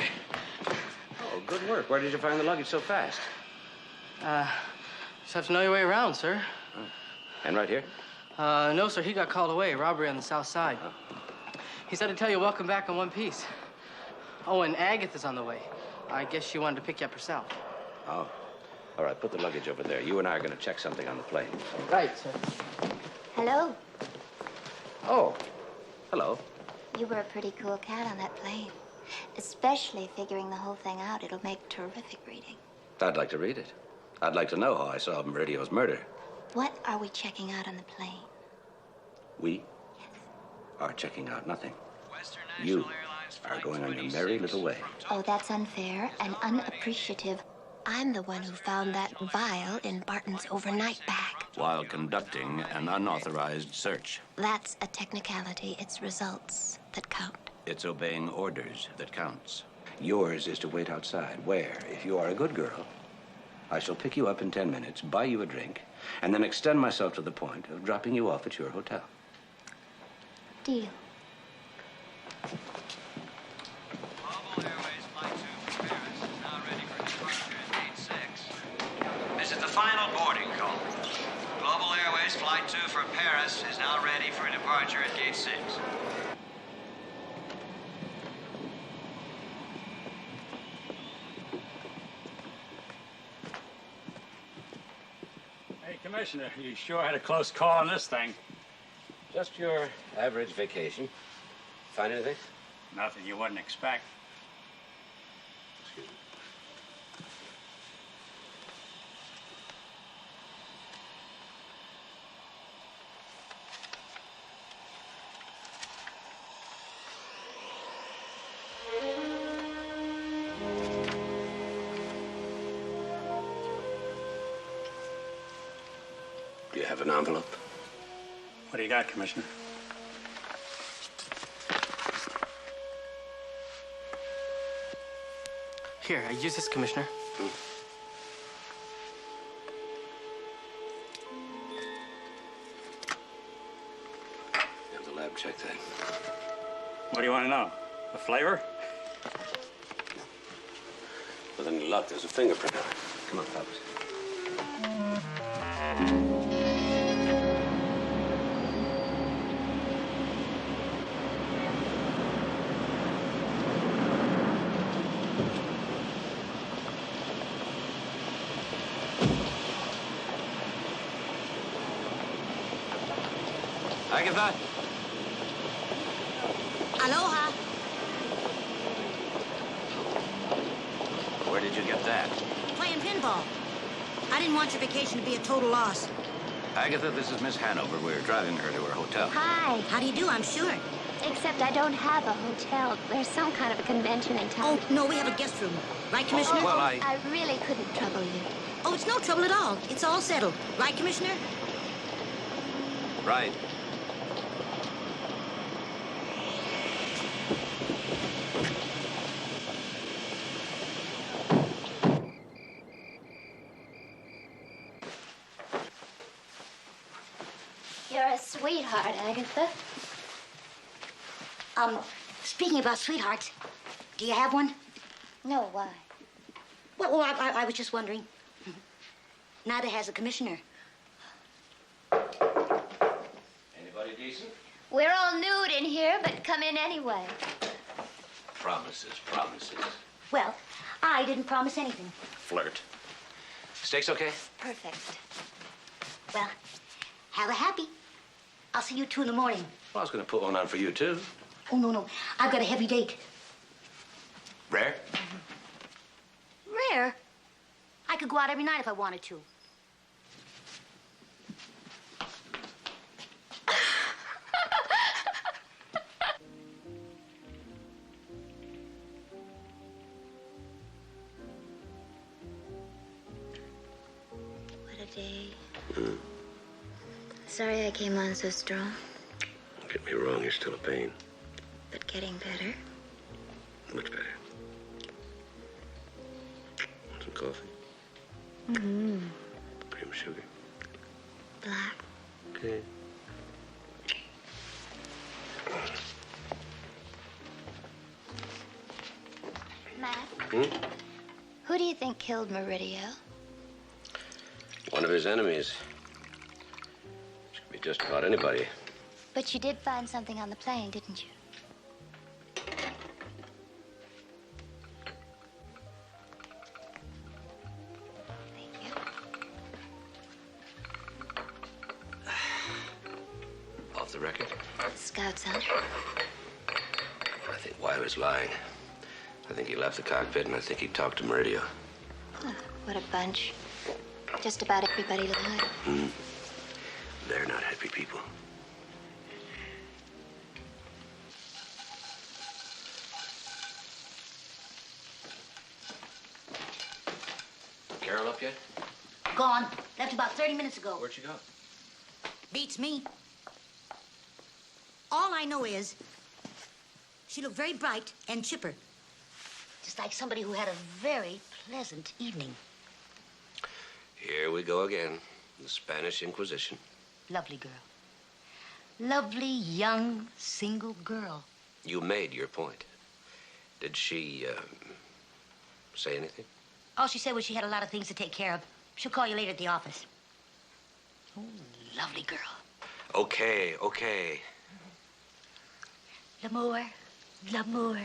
Oh, good work. Where did you find the luggage so fast? Just have to know your way around, sir. Oh. And right here? No, sir. He got called away. Robbery on the south side. Oh. He said to tell you welcome back in one piece. Oh, and Agatha's on the way. I guess she wanted to pick you up herself. Oh. All right, put the luggage over there. You and I are going to check something on the plane. Right, sir. Hello. Oh. Hello. You were a pretty cool cat on that plane. Especially figuring the whole thing out. It'll make terrific reading. I'd like to read it. I'd like to know how I solved Meridio's murder. What are we checking out on the plane? We are checking out nothing. You are going on your merry little way. Oh, that's unfair and unappreciative. I'm the one who found that vial in Barton's overnight bag. While conducting an unauthorized search. That's a technicality. It's results that count. It's obeying orders that counts. Yours is to wait outside, where, if you are a good girl, I shall pick you up in 10 minutes, buy you a drink, and then extend myself to the point of dropping you off at your hotel. Deal. This is the final boarding call. Global Airways Flight 2 for Paris is now ready for departure at Gate 6. Hey, Commissioner, you sure had a close call on this thing. Just your average vacation. Find anything? Nothing you wouldn't expect. Excuse me. Do you have an envelope? What do you got, Commissioner? Here, use this, Commissioner. Have the lab check that. What do you want to know? The flavor? With any luck, there's a fingerprint on it. Come on, fellas. Agatha? Aloha. Where did you get that? Playing pinball. I didn't want your vacation to be a total loss. Agatha, this is Miss Hanover. We're driving her to her hotel. Hi. How do you do? I'm sure. Except I don't have a hotel. There's some kind of a convention in town. Oh, no, we have a guest room. Right, Commissioner? well, I really couldn't trouble you. Oh, it's no trouble at all. It's all settled. Right, Commissioner? Right. You're a sweetheart, Agatha. Speaking about sweethearts, do you have one? No, why? Well, I was just wondering. Neither has the Commissioner. Anybody decent? We're all nude in here, but come in anyway. Promises, promises. Well, I didn't promise anything. Flirt. Steaks okay? Perfect. Well, have a happy. I'll see you 2 in the morning. Well, I was going to put one on for you, too. Oh, no. I've got a heavy date. Rare? Rare? I could go out every night if I wanted to. What a day. Sorry I came on so strong, Don't get me wrong, you're still a pain. but getting better. Much better. Want some coffee? Mm-hmm. Cream sugar? Black. Okay. Matt, Hmm? who do you think killed Meridio? One of his enemies. Which could be just about anybody. But you did find something on the plane, didn't you? Off the record? Scouts on. I think Wiley's lying. I think he left the cockpit, and I think he talked to Meridio. Oh, what a bunch. Just about everybody lied. Hmm? They're not happy people. Carol up yet? Gone. Left about 30 minutes ago. Where'd she go? Beats me. All I know is she looked very bright and chipper. Just like somebody who had a very pleasant evening. Here we go again. The Spanish Inquisition. Lovely girl. Lovely, young, single girl. You made your point. Did she, say anything? All she said was she had a lot of things to take care of. She'll call you later at the office. Oh, lovely girl. Okay, okay. L'amour, l'amour.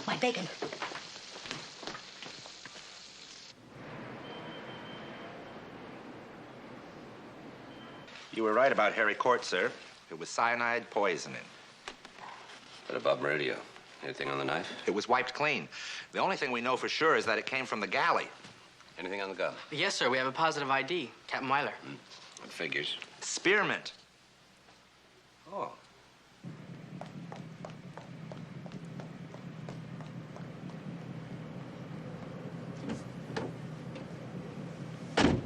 My bacon. You were right about Harry Court, sir. It was cyanide poisoning. What about Meridio? Anything on the knife? It was wiped clean. The only thing we know for sure is that it came from the galley. Anything on the gun? Yes, sir. We have a positive ID. Captain Weiler. What figures? Spearmint. Oh.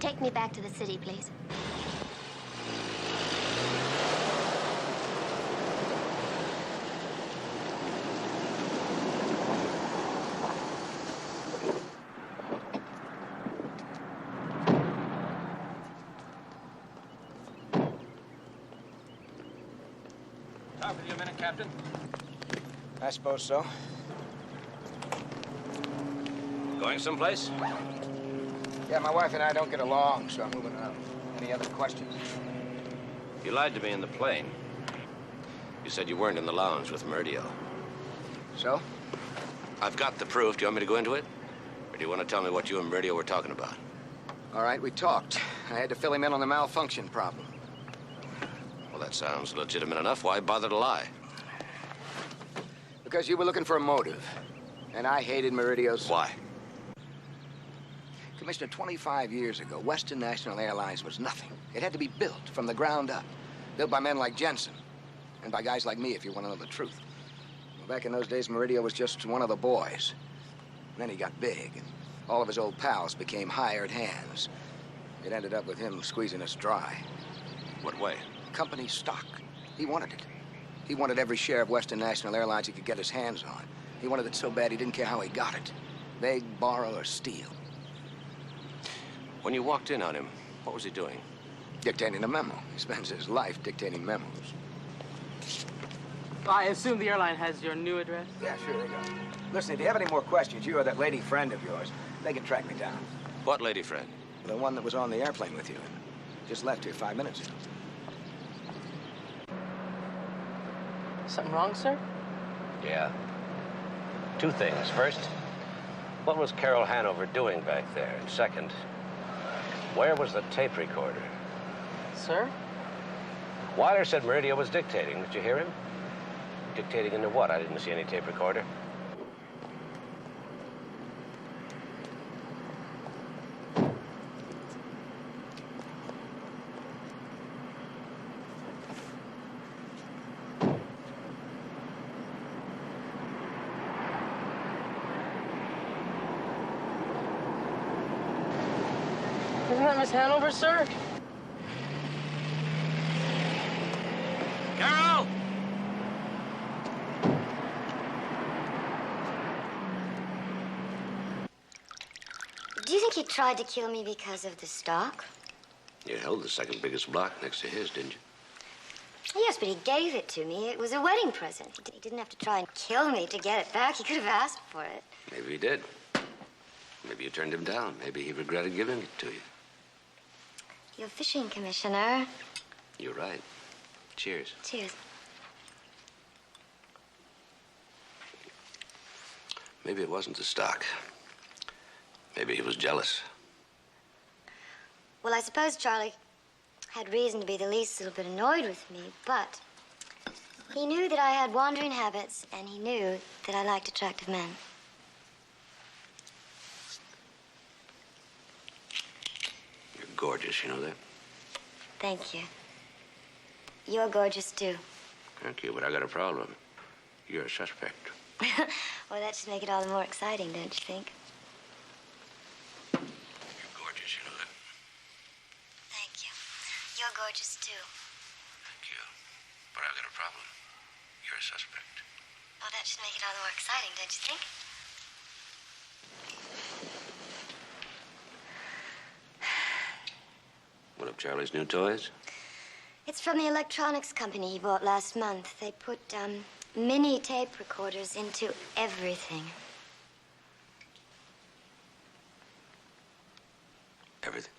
Take me back to the city, please. Talk with you a minute, Captain. I suppose so. Going someplace? Yeah, my wife and I don't get along, so I'm moving on. Any other questions? You lied to me in the plane. You said you weren't in the lounge with Meridio. So? I've got the proof. Do you want me to go into it? Or do you want to tell me what you and Meridio were talking about? All right, we talked. I had to fill him in on the malfunction problem. Well, that sounds legitimate enough. Why bother to lie? Because you were looking for a motive. And I hated Meridio's... Why? Commissioner, 25 years ago, Western National Airlines was nothing. It had to be built from the ground up. Built by men like Jensen. And by guys like me, if you want to know the truth. Well, back in those days, Meridio was just one of the boys. And then he got big, and all of his old pals became hired hands. It ended up with him squeezing us dry. What way? Company stock. He wanted it. He wanted every share of Western National Airlines he could get his hands on. He wanted it so bad he didn't care how he got it. Beg, borrow, or steal. When you walked in on him, what was he doing? Dictating a memo. He spends his life dictating memos. I assume the airline has your new address? Yeah, sure, they do. Listen, if you have any more questions, you or that lady friend of yours, they can track me down. What lady friend? The one that was on the airplane with you. Just left here 5 minutes ago. Something wrong, sir? Yeah. Two things. First, what was Carol Hanover doing back there? And second, where was the tape recorder? Sir? Weiler said Meridio was dictating. Did you hear him? Dictating into what? I didn't see any tape recorder. Isn't that Miss Hanover, sir? Carol! Do you think he tried to kill me because of the stock? You held the second biggest block next to his, didn't you? Yes, but he gave it to me. It was a wedding present. He didn't have to try and kill me to get it back. He could have asked for it. Maybe he did. Maybe you turned him down. Maybe he regretted giving it to you. You're fishing, Commissioner. You're right. Cheers. Cheers. Maybe it wasn't the stock. Maybe he was jealous. Well, I suppose Charlie had reason to be the least little bit annoyed with me, but he knew that I had wandering habits, and he knew that I liked attractive men. You're gorgeous, you know that? Thank you. You're gorgeous, too. Thank you, but I got a problem. You're a suspect. Well, that should make it all the more exciting, don't you think? You're gorgeous, you know that? Thank you. You're gorgeous, too. Thank you. But I've got a problem. You're a suspect. Well, that should make it all the more exciting, don't you think? One of Charlie's new toys? It's from the electronics company he bought last month. They put, mini tape recorders into everything. Everything?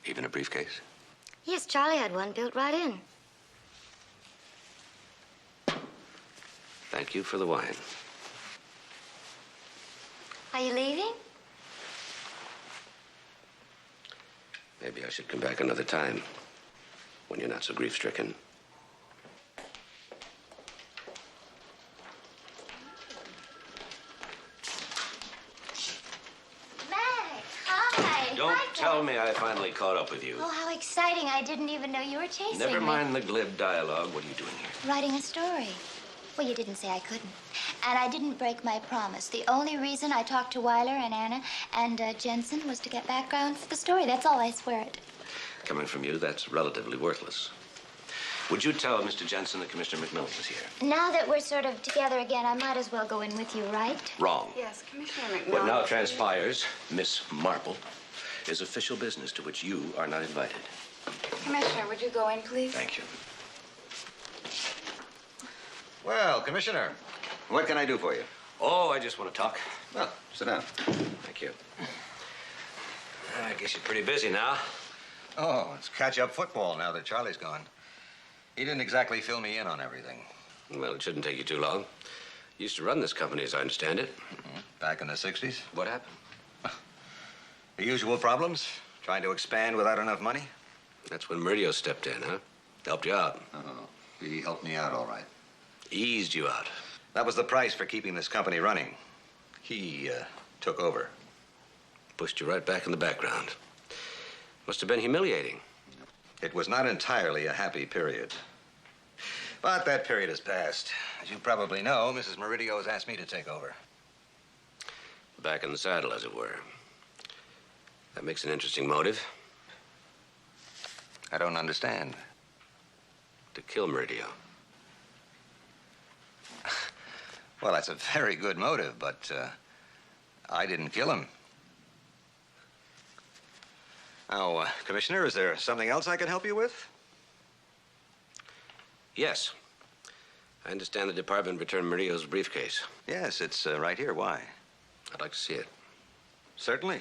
Even a briefcase? Yes, Charlie had one built right in. Thank you for the wine. Are you leaving? Maybe I should come back another time when you're not so grief-stricken. Max, hi. Don't Hi, tell me I finally caught up with you. Oh, how exciting. I didn't even know you were chasing me. Never mind the glib dialogue. What are you doing here? Writing a story. Well, you didn't say I couldn't. And I didn't break my promise. The only reason I talked to Weiler and Anna and Jensen was to get background for the story. That's all, I swear it. Coming from you, that's relatively worthless. Would you tell Mr. Jensen that Commissioner McMillan is here? Now that we're sort of together again, I might as well go in with you, right? Wrong. Yes, Commissioner McMillan. What now transpires, Miss Marple, is official business to which you are not invited. Commissioner, would you go in, please? Thank you. Well, Commissioner, what can I do for you? Oh, I just want to talk. Well, sit down. Thank you. I guess you're pretty busy now. Oh, it's catch-up football now that Charlie's gone. He didn't exactly fill me in on everything. Well, it shouldn't take you too long. You used to run this company, as I understand it. Back in the 60s. What happened? The usual problems. Trying to expand without enough money. That's when Meridio stepped in, huh? Helped you out. Oh, he helped me out all right. Eased you out. That was the price for keeping this company running. He took over. Pushed you right back in the background. Must have been humiliating. It was not entirely a happy period. But that period has passed. As you probably know, Mrs. Meridio has asked me to take over. Back in the saddle, as it were. That makes an interesting motive. I don't understand. To kill Meridio. Well, that's a very good motive, but I didn't kill him. Now, Commissioner, is there something else I can help you with? Yes. I understand the department returned Meridio's briefcase. Yes, it's right here. Why? I'd like to see it. Certainly.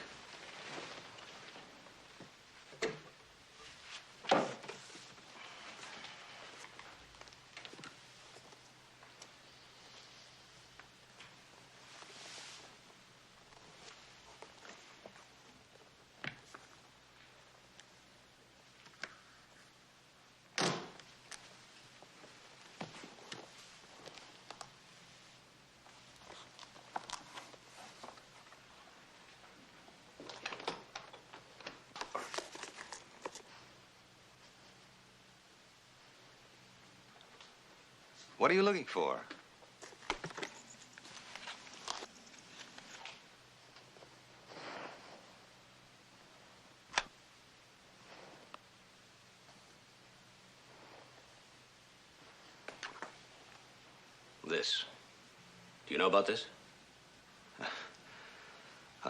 What are you looking for? This. Do you know about this? Well,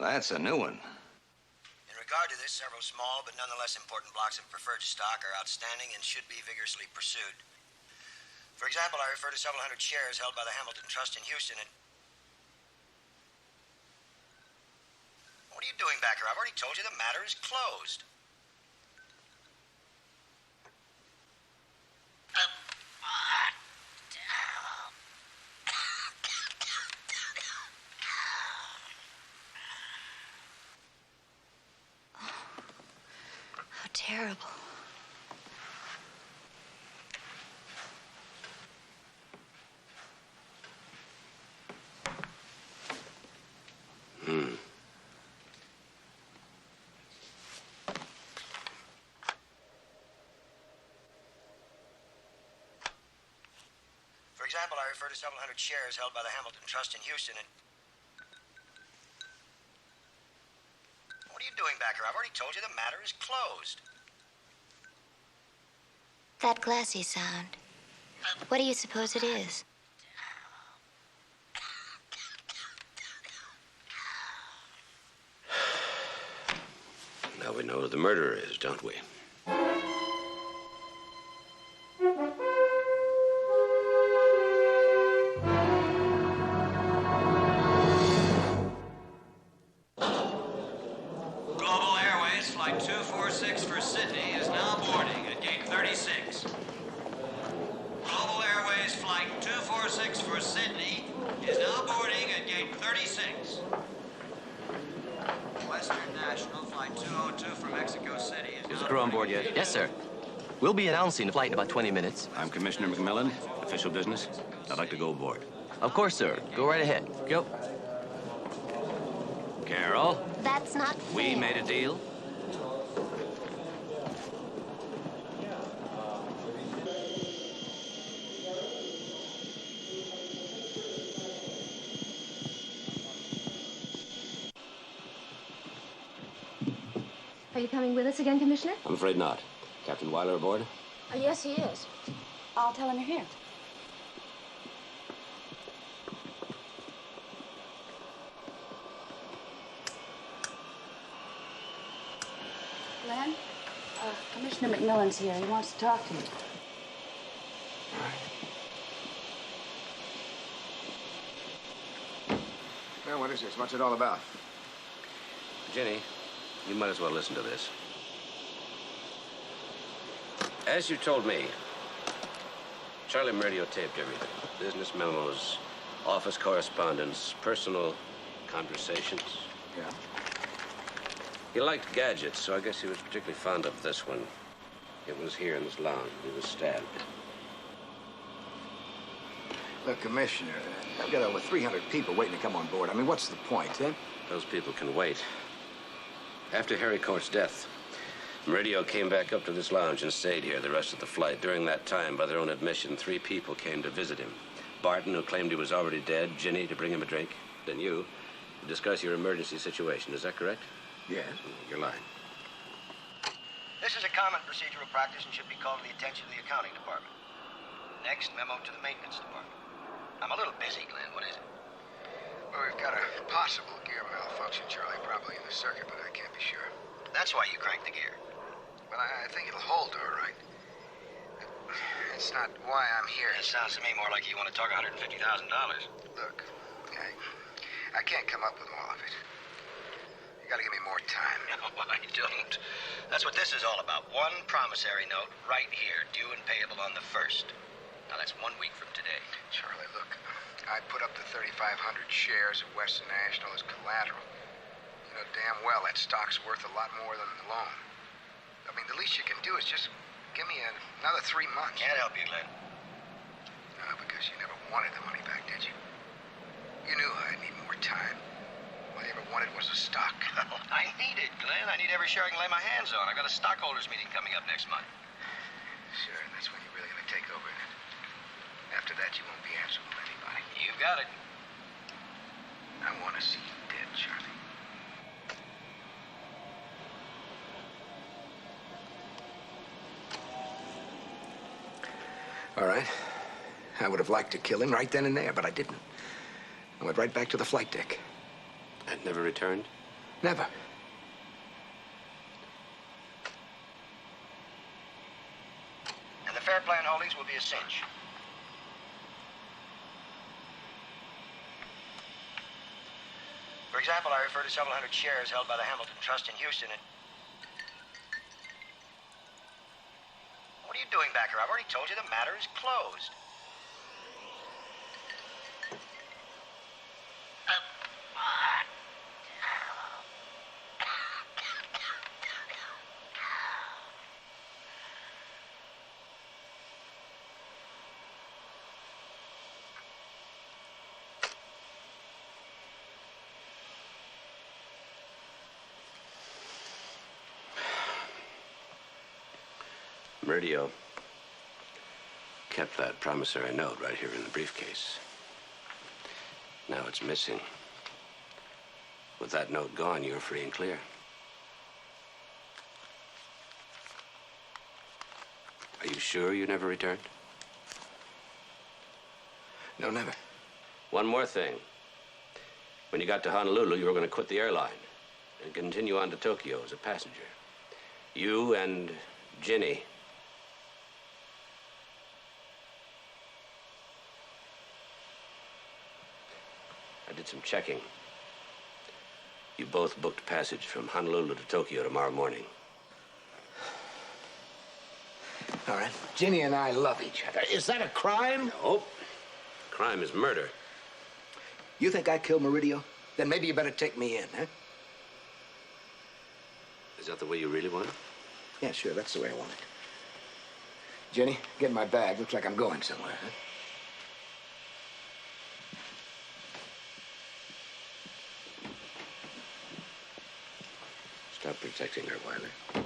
that's a new one. In regard to this, several small but nonetheless important blocks of preferred stock are outstanding and should be vigorously pursued. For example, I refer to several hundred shares held by the Hamilton Trust in Houston and... What are you doing back here? I've already told you the matter is closed. How terrible. For example, I refer to several hundred shares held by the Hamilton Trust in Houston and... What are you doing back here? I've already told you the matter is closed. That glassy sound. What do you suppose it is? Now we know who the murderer is, don't we? Global Airways Flight 246 for Sydney is now boarding at gate 36. Global Airways Flight 246 for Sydney is now boarding at gate 36. Western National Flight 202 for Mexico City Is the crew on board yet? Yes, sir. We'll be announcing the flight in about 20 minutes. I'm Commissioner McMillan. Official business. I'd like to go aboard. Of course, sir. Go right ahead. Go. Carol, That's not we fair. made a deal. Are you coming with us again, Commissioner? I'm afraid not. Captain Weiler aboard? Yes, he is. I'll tell him you're here. Glenn, Commissioner McMillan's here. He wants to talk to you. Well, what is this? What's it all about? Jenny, you might as well listen to this. As you told me, Charlie Meridio taped everything. Business memos, office correspondence, personal conversations. Yeah? He liked gadgets, so I guess he was particularly fond of this one. It was here in this lounge. He was stabbed. Look, Commissioner, I've got over 300 people waiting to come on board. I mean, what's the point, eh? Those people can wait. After Harry Court's death, Meridio came back up to this lounge and stayed here the rest of the flight. During that time, by their own admission, 3 people came to visit him. Barton, who claimed he was already dead, Ginny, to bring him a drink, then you, to discuss your emergency situation. Is that correct? Yes. You're lying. This is a common procedural practice and should be called to the attention of the accounting department. Next, memo to the maintenance department. I'm a little busy, Glenn. What is it? Well, we've got a possible gear malfunction, Charlie, probably in the circuit, but I can't be sure. That's why you cranked the gear. Well, I think it'll hold all right. It's not why I'm here. It sounds to me more like you want to talk $150,000. Look, I can't come up with all of it. You gotta give me more time. No, I don't. That's what this is all about. One promissory note right here, due and payable on the 1st. Now, that's 1 week from today. Charlie, look, I put up the 3,500 shares of Western National as collateral. You know damn well that stock's worth a lot more than the loan. I mean, the least you can do is just give me another 3 months. Can't help you, Glenn. No, because you never wanted the money back, did you? You knew I'd need more time. All you ever wanted was a stock. I need it, Glenn. I need every share I can lay my hands on. I've got a stockholders meeting coming up next month. Sure, and that's when you're really gonna take over. After that, you won't be answering to anybody. You've got it. I want to see you dead, Charlie. All right. I would have liked to kill him right then and there, but I didn't. I went right back to the flight deck. And never returned? Never. And the Fair Plan holdings will be a cinch. For example, I refer to several hundred shares held by the Hamilton Trust in Houston and... What are you doing back here? I've already told you the matter is closed. Meridio kept that promissory note right here in the briefcase. Now it's missing. With that note gone, you're free and clear. Are you sure you never returned? No, never. One more thing. When you got to Honolulu, you were going to quit the airline and continue on to Tokyo as a passenger. You and Ginny. I did some checking. You both booked passage from Honolulu to Tokyo tomorrow morning. All right. Ginny and I love each other. Is that a crime? No. Crime is murder. You think I killed Meridio? Then maybe you better take me in, huh? Is that the way you really want it? Yeah, sure. That's the way I want it. Ginny, get my bag. Looks like I'm going somewhere, huh? Stop protecting her, Weiler.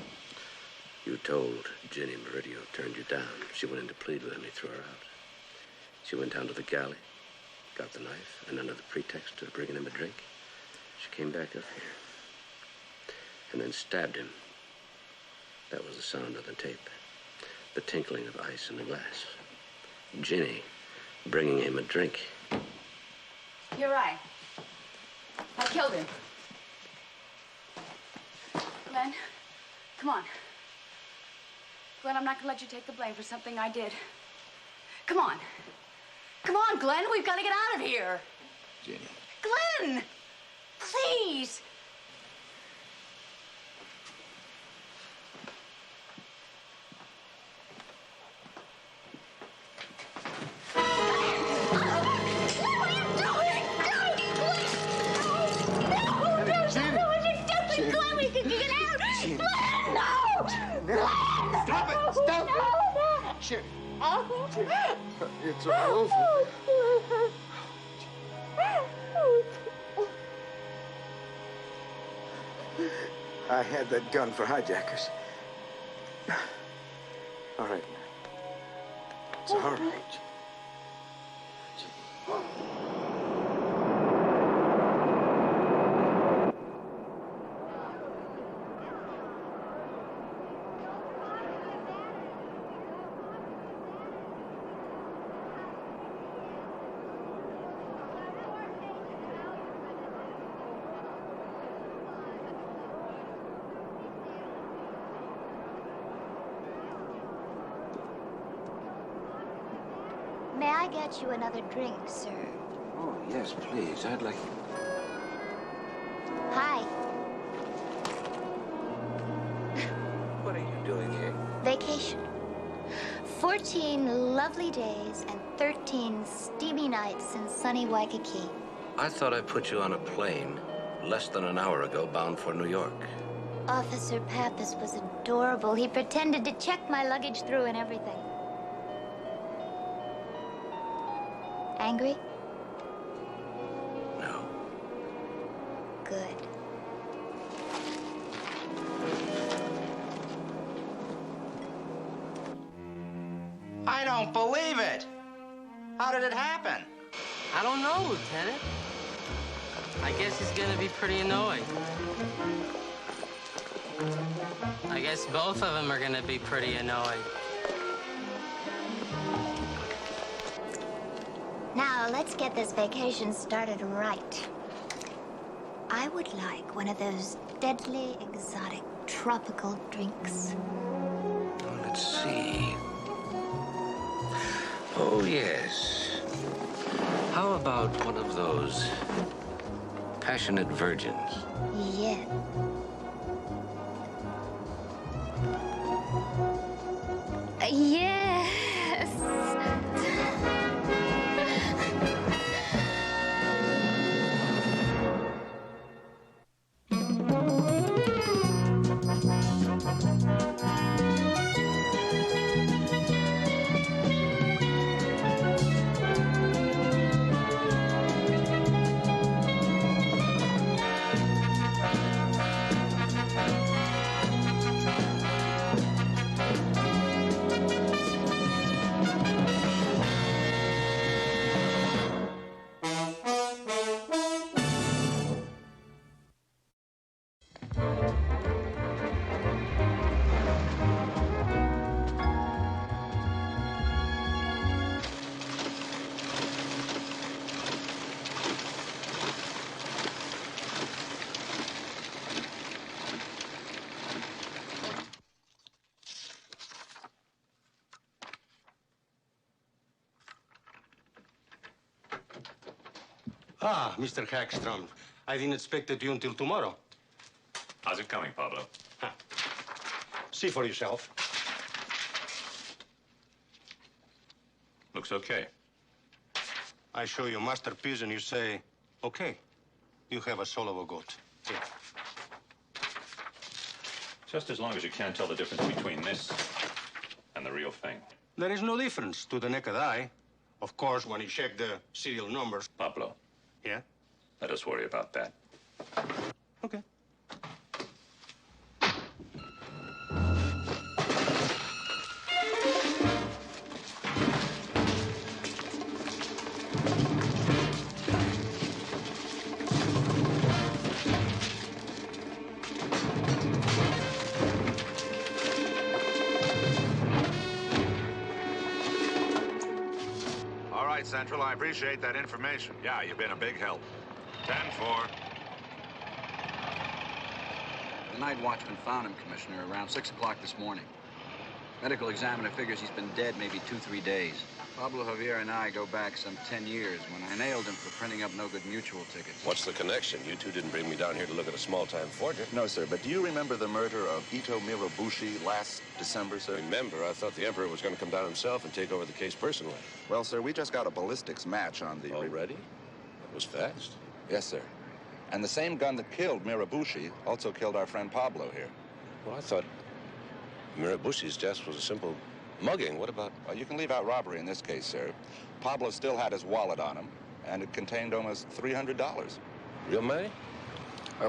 You told Ginny Meridio turned you down. She went in to plead with him. He threw her out. She went down to the galley, got the knife, and under the pretext of bringing him a drink, she came back up here and then stabbed him That was the sound of the tape. The tinkling of ice in the glass. Ginny bringing him a drink. You're right. I killed him. Glenn, come on. Glenn, I'm not gonna let you take the blame for something I did. Come on. Come on, Glenn, we've got to get out of here. Ginny. Glenn! Please! Stop it! Stop it! Shit. It's all over. I had that gun for hijackers. All right. It's all right. May I get you another drink, sir? Oh, yes, please. I'd like... Hi. What are you doing here? Vacation. 14 lovely days and 13 steamy nights in sunny Waikiki. I thought I put you on a plane less than an hour ago bound for New York. Officer Pappas was adorable. He pretended to check my luggage through and everything. Angry? No. Good. I don't believe it. How did it happen? I don't know, Lieutenant. I guess he's gonna be pretty annoyed. I guess both of them are gonna be pretty annoyed. Now, let's get this vacation started right. I would like one of those deadly, exotic, tropical drinks. Oh, let's see. Oh, yes. How about one of those passionate virgins? Yeah. Yes. Ah, Mr. Hackstrom. I didn't expect you until tomorrow. How's it coming, Pablo? Huh. See for yourself. Looks okay. I show you a masterpiece and you say, okay, you have a soul of a goat. Here. Just as long as you can't tell the difference between this and the real thing. There is no difference to the naked eye. Of course, when you check the serial numbers. Pablo. Yeah? Let us worry about that. Okay. Central. I appreciate that information. Yeah, you've been a big help. 10-4. The night watchman found him, Commissioner, around 6 o'clock this morning. Medical examiner figures he's been dead maybe 2-3 days. Pablo Javier and I go back some 10 years when I nailed him for printing up no good mutual tickets. What's the connection? You two didn't bring me down here to look at a small-time forger. No, sir, but do you remember the murder of Ito Mirabushi last December, sir? Remember, I thought the Emperor was going to come down himself and take over the case personally. Well, sir, we just got a ballistics match on the... Already? That was fast. Yes, sir. And the same gun that killed Mirabushi also killed our friend Pablo here. Well, I thought Mirabushi's death was a simple mugging. What about... Well, you can leave out robbery in this case, sir. Pablo still had his wallet on him, and it contained almost $300. Real money?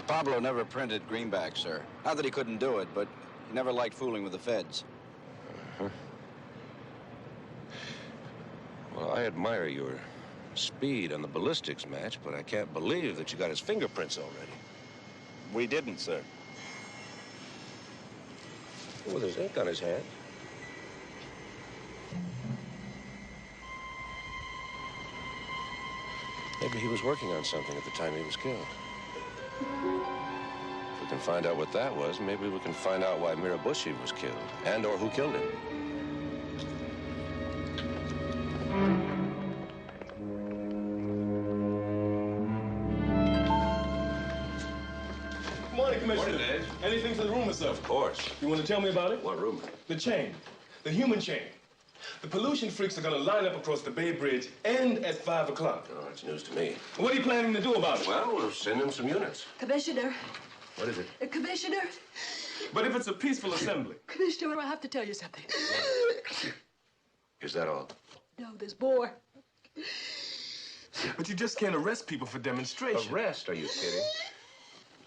Pablo never printed greenbacks, sir. Not that he couldn't do it, but he never liked fooling with the feds. Uh-huh. Well, I admire your speed on the ballistics match, but I can't believe that you got his fingerprints already. We didn't, sir. Well, there's ink on his hand. Maybe he was working on something at the time he was killed. If we can find out what that was, maybe we can find out why Mirabushi was killed, and or who killed him. Good morning, Commissioner. Morning, Dave. Anything for the rumor, sir? Of course. You want to tell me about it? What rumor? The chain. The human chain. The pollution freaks are going to line up across the Bay Bridge and at 5 o'clock. Oh, that's news to me. What are you planning to do about it? Well, we'll send him some units. Commissioner. What is it? Commissioner. But if it's a peaceful assembly. Commissioner, I have to tell you something. Is that all? No, there's more. But you just can't arrest people for demonstration. Arrest? Are you kidding?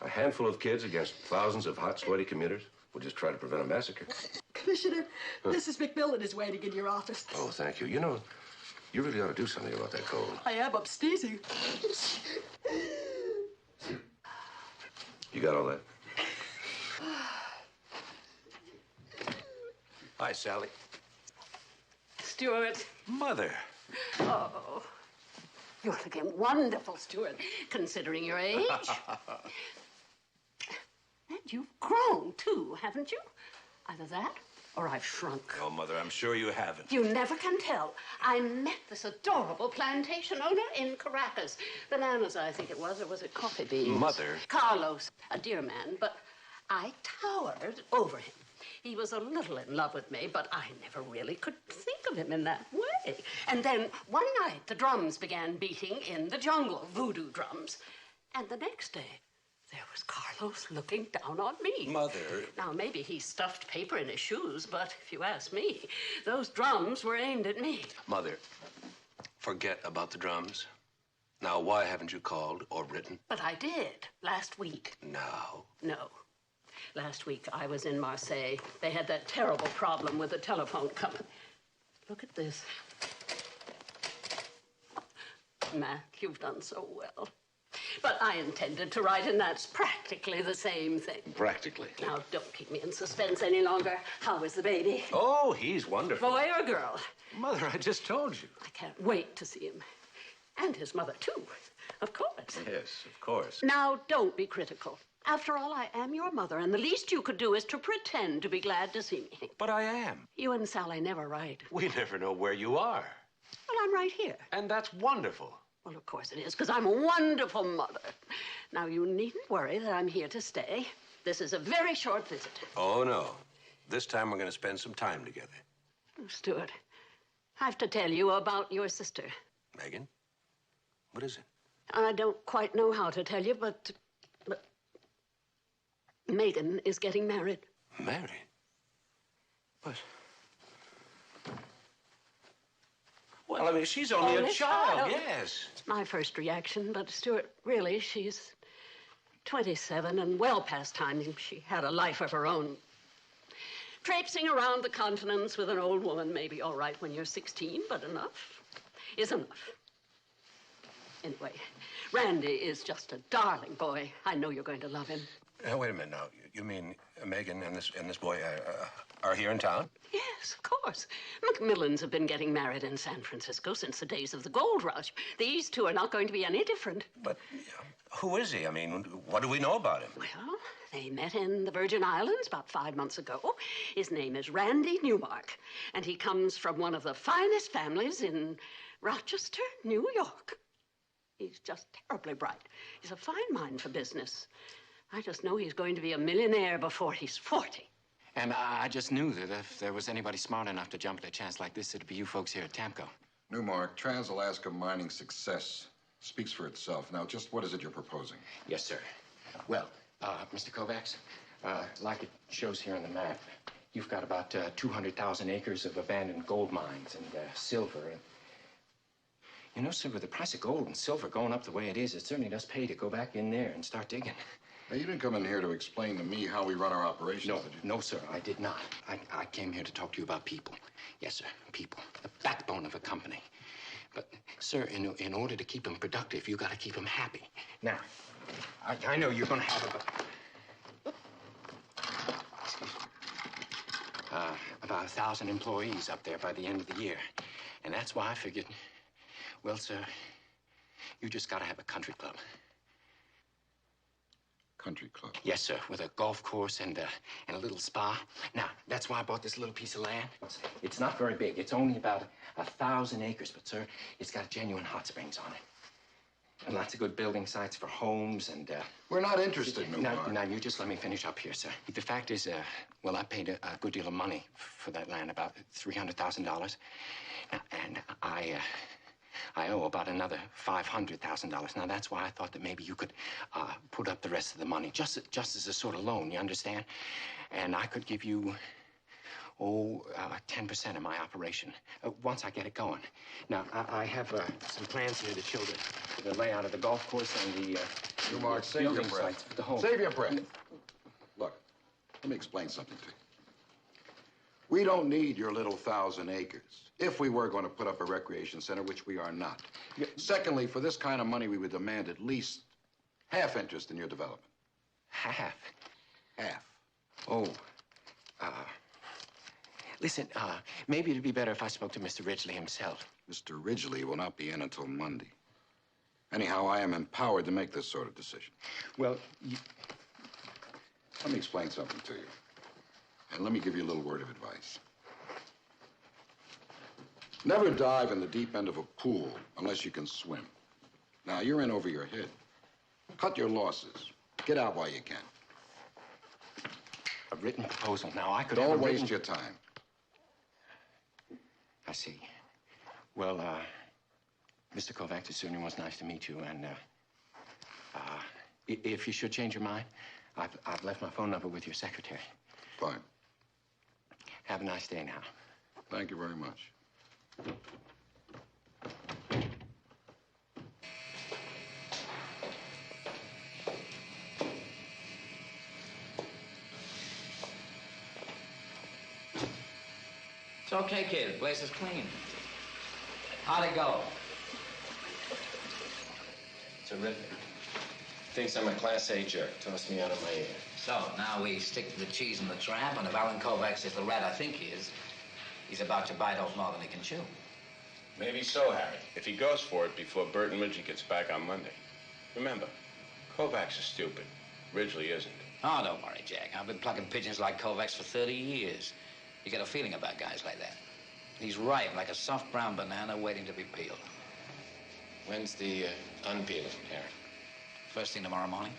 A handful of kids against thousands of hot, sweaty commuters? We'll just try to prevent a massacre. Commissioner, Mrs. McMillan is waiting in your office. Oh, thank you. You know, you really ought to do something about that cold. I am upstaging. You got all that? Hi, Sally. Stuart. Mother. Oh, you're looking wonderful, Stuart, considering your age. And you've grown, too, haven't you? Either that, or I've shrunk. Oh, Mother, I'm sure you haven't. You never can tell. I met this adorable plantation owner in Caracas. Bananas, I think it was, or was it coffee beans? Mother. Carlos, a dear man, but I towered over him. He was a little in love with me, but I never really could think of him in that way. And then one night, the drums began beating in the jungle, voodoo drums. And the next day, there was Carlos looking down on me. Mother. Now, maybe he stuffed paper in his shoes, but if you ask me, those drums were aimed at me. Mother, forget about the drums. Now, why haven't you called or written? But I did, last week. Now. No. Last week, I was in Marseille. They had that terrible problem with the telephone company. Look at this. Mac, you've done so well. But I intended to write, and that's practically the same thing. Practically. Now, don't keep me in suspense any longer. How is the baby? Oh, he's wonderful. Boy or girl? Mother, I just told you. I can't wait to see him. And his mother, too. Of course. Yes, of course. Now, don't be critical. After all, I am your mother, and the least you could do is to pretend to be glad to see me. But I am. You and Sally never write. We never know where you are. Well, I'm right here. And that's wonderful. Well, of course it is, because I'm a wonderful mother. Now, you needn't worry that I'm here to stay. This is a very short visit. Oh, no. This time we're going to spend some time together. Oh, Stuart, I have to tell you about your sister. Megan? What is it? I don't quite know how to tell you, but Megan is getting married. Married? But... Well, I mean, she's only a child, yes. It's my first reaction, but Stuart, really, she's 27 and well past time. She had a life of her own. Traipsing around the continents with an old woman may be all right when you're 16, but enough is enough. Anyway, Randy is just a darling boy. I know you're going to love him. Wait a minute now. You mean Megan and this boy are here in town? Yes. Yes, of course. McMillans have been getting married in San Francisco since the days of the gold rush. These two are not going to be any different. But who is he? I mean, what do we know about him? Well, they met in the Virgin Islands about 5 months ago. His name is Randy Newmark, and he comes from one of the finest families in Rochester, New York. He's just terribly bright. He's a fine mind for business. I just know he's going to be a millionaire before he's 40. And I just knew that if there was anybody smart enough to jump at a chance like this, it'd be you folks here at Tamco. Newmark, Trans-Alaska mining success speaks for itself. Now, just what is it you're proposing? Yes, sir. Well, Mr. Kovacs, like it shows here on the map, you've got about 200,000 acres of abandoned gold mines and silver. You know, sir, with the price of gold and silver going up the way it is, it certainly does pay to go back in there and start digging. Now, you didn't come in here to explain to me how we run our operations, No, did you? no, sir, I did not. I came here to talk to you about people. Yes, sir, people. The backbone of a company. But, sir, in order to keep them productive, you got to keep them happy. Now, I know you're going to have about 1,000 employees up there by the end of the year. And that's why I figured, well, sir, you just got to have a country club. Country club? Yes, sir, with a golf course and a little spa. Now, that's why I bought this little piece of land. It's not very big. It's only about 1,000 acres, but, sir, it's got genuine hot springs on it. And lots of good building sites for homes and, We're not interested, Newmark. Now, you just let me finish up here, sir. The fact is, well, I paid a good deal of money for that land, about $300,000. And I owe about another $500,000. Now, that's why I thought that maybe you could put up the rest of the money, just as a sort of loan, you understand? And I could give you, 10% of my operation once I get it going. Now, I have some plans here that show the layout of the golf course and the Newmark, save your building breath. sites for the home. Save your breath. Look, let me explain something to you. We don't need your little 1,000 acres if we were going to put up a recreation center, which we are not. Secondly, for this kind of money, we would demand at least half interest in your development. Half? Half. Oh, listen, maybe it'd be better if I spoke to Mr. Ridgely himself. Mr. Ridgely will not be in until Monday. Anyhow, I am empowered to make this sort of decision. Well, let me explain something to you. And let me give you a little word of advice. Never dive in the deep end of a pool unless you can swim. Now, you're in over your head. Cut your losses. Get out while you can. A written proposal. Now, I could Don't waste your time. I see. Well, Mr. Kovacs, it certainly was nice to meet you, and if you should change your mind, I've left my phone number with your secretary. Fine. Have a nice day now. Thank you very much. It's okay, kid. The place is clean. How'd it go? Terrific. Thinks I'm a Class A jerk. Tossed me out of my ear. So, now we stick to the cheese and the tramp, and if Alan Kovacs is the rat I think he is, he's about to bite off more than he can chew. Maybe so, Harry. If he goes for it before Bert and Ridgely gets back on Monday. Remember, Kovacs is stupid. Ridgely isn't. Oh, don't worry, Jack. I've been plucking pigeons like Kovacs for 30 years. You get a feeling about guys like that. He's ripe like a soft brown banana waiting to be peeled. When's the unpeeling, Harry? First thing tomorrow morning.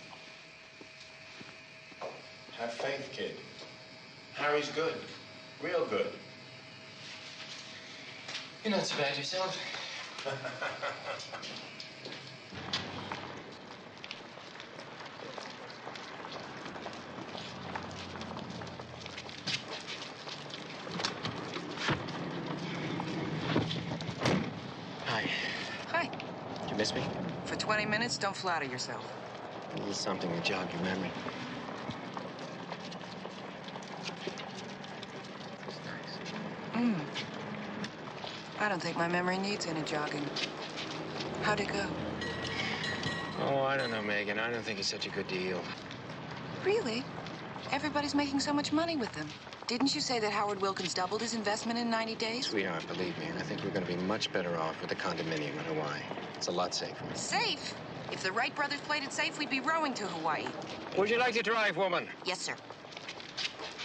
Have faith, kid. Harry's good. Real good. You're not so bad yourself. Hi. Hi. Did you miss me? For 20 minutes, don't flatter yourself. A little something to jog your memory. I don't think my memory needs any jogging. How'd it go? Oh, I don't know, Megan. I don't think it's such a good deal. Really? Everybody's making so much money with them. Didn't you say that Howard Wilkins doubled his investment in 90 days? Sweetheart, believe me, I think we're going to be much better off with a condominium in Hawaii. It's a lot safer. Safe? If the Wright brothers played it safe, we'd be rowing to Hawaii. Would you like to drive, woman? Yes, sir.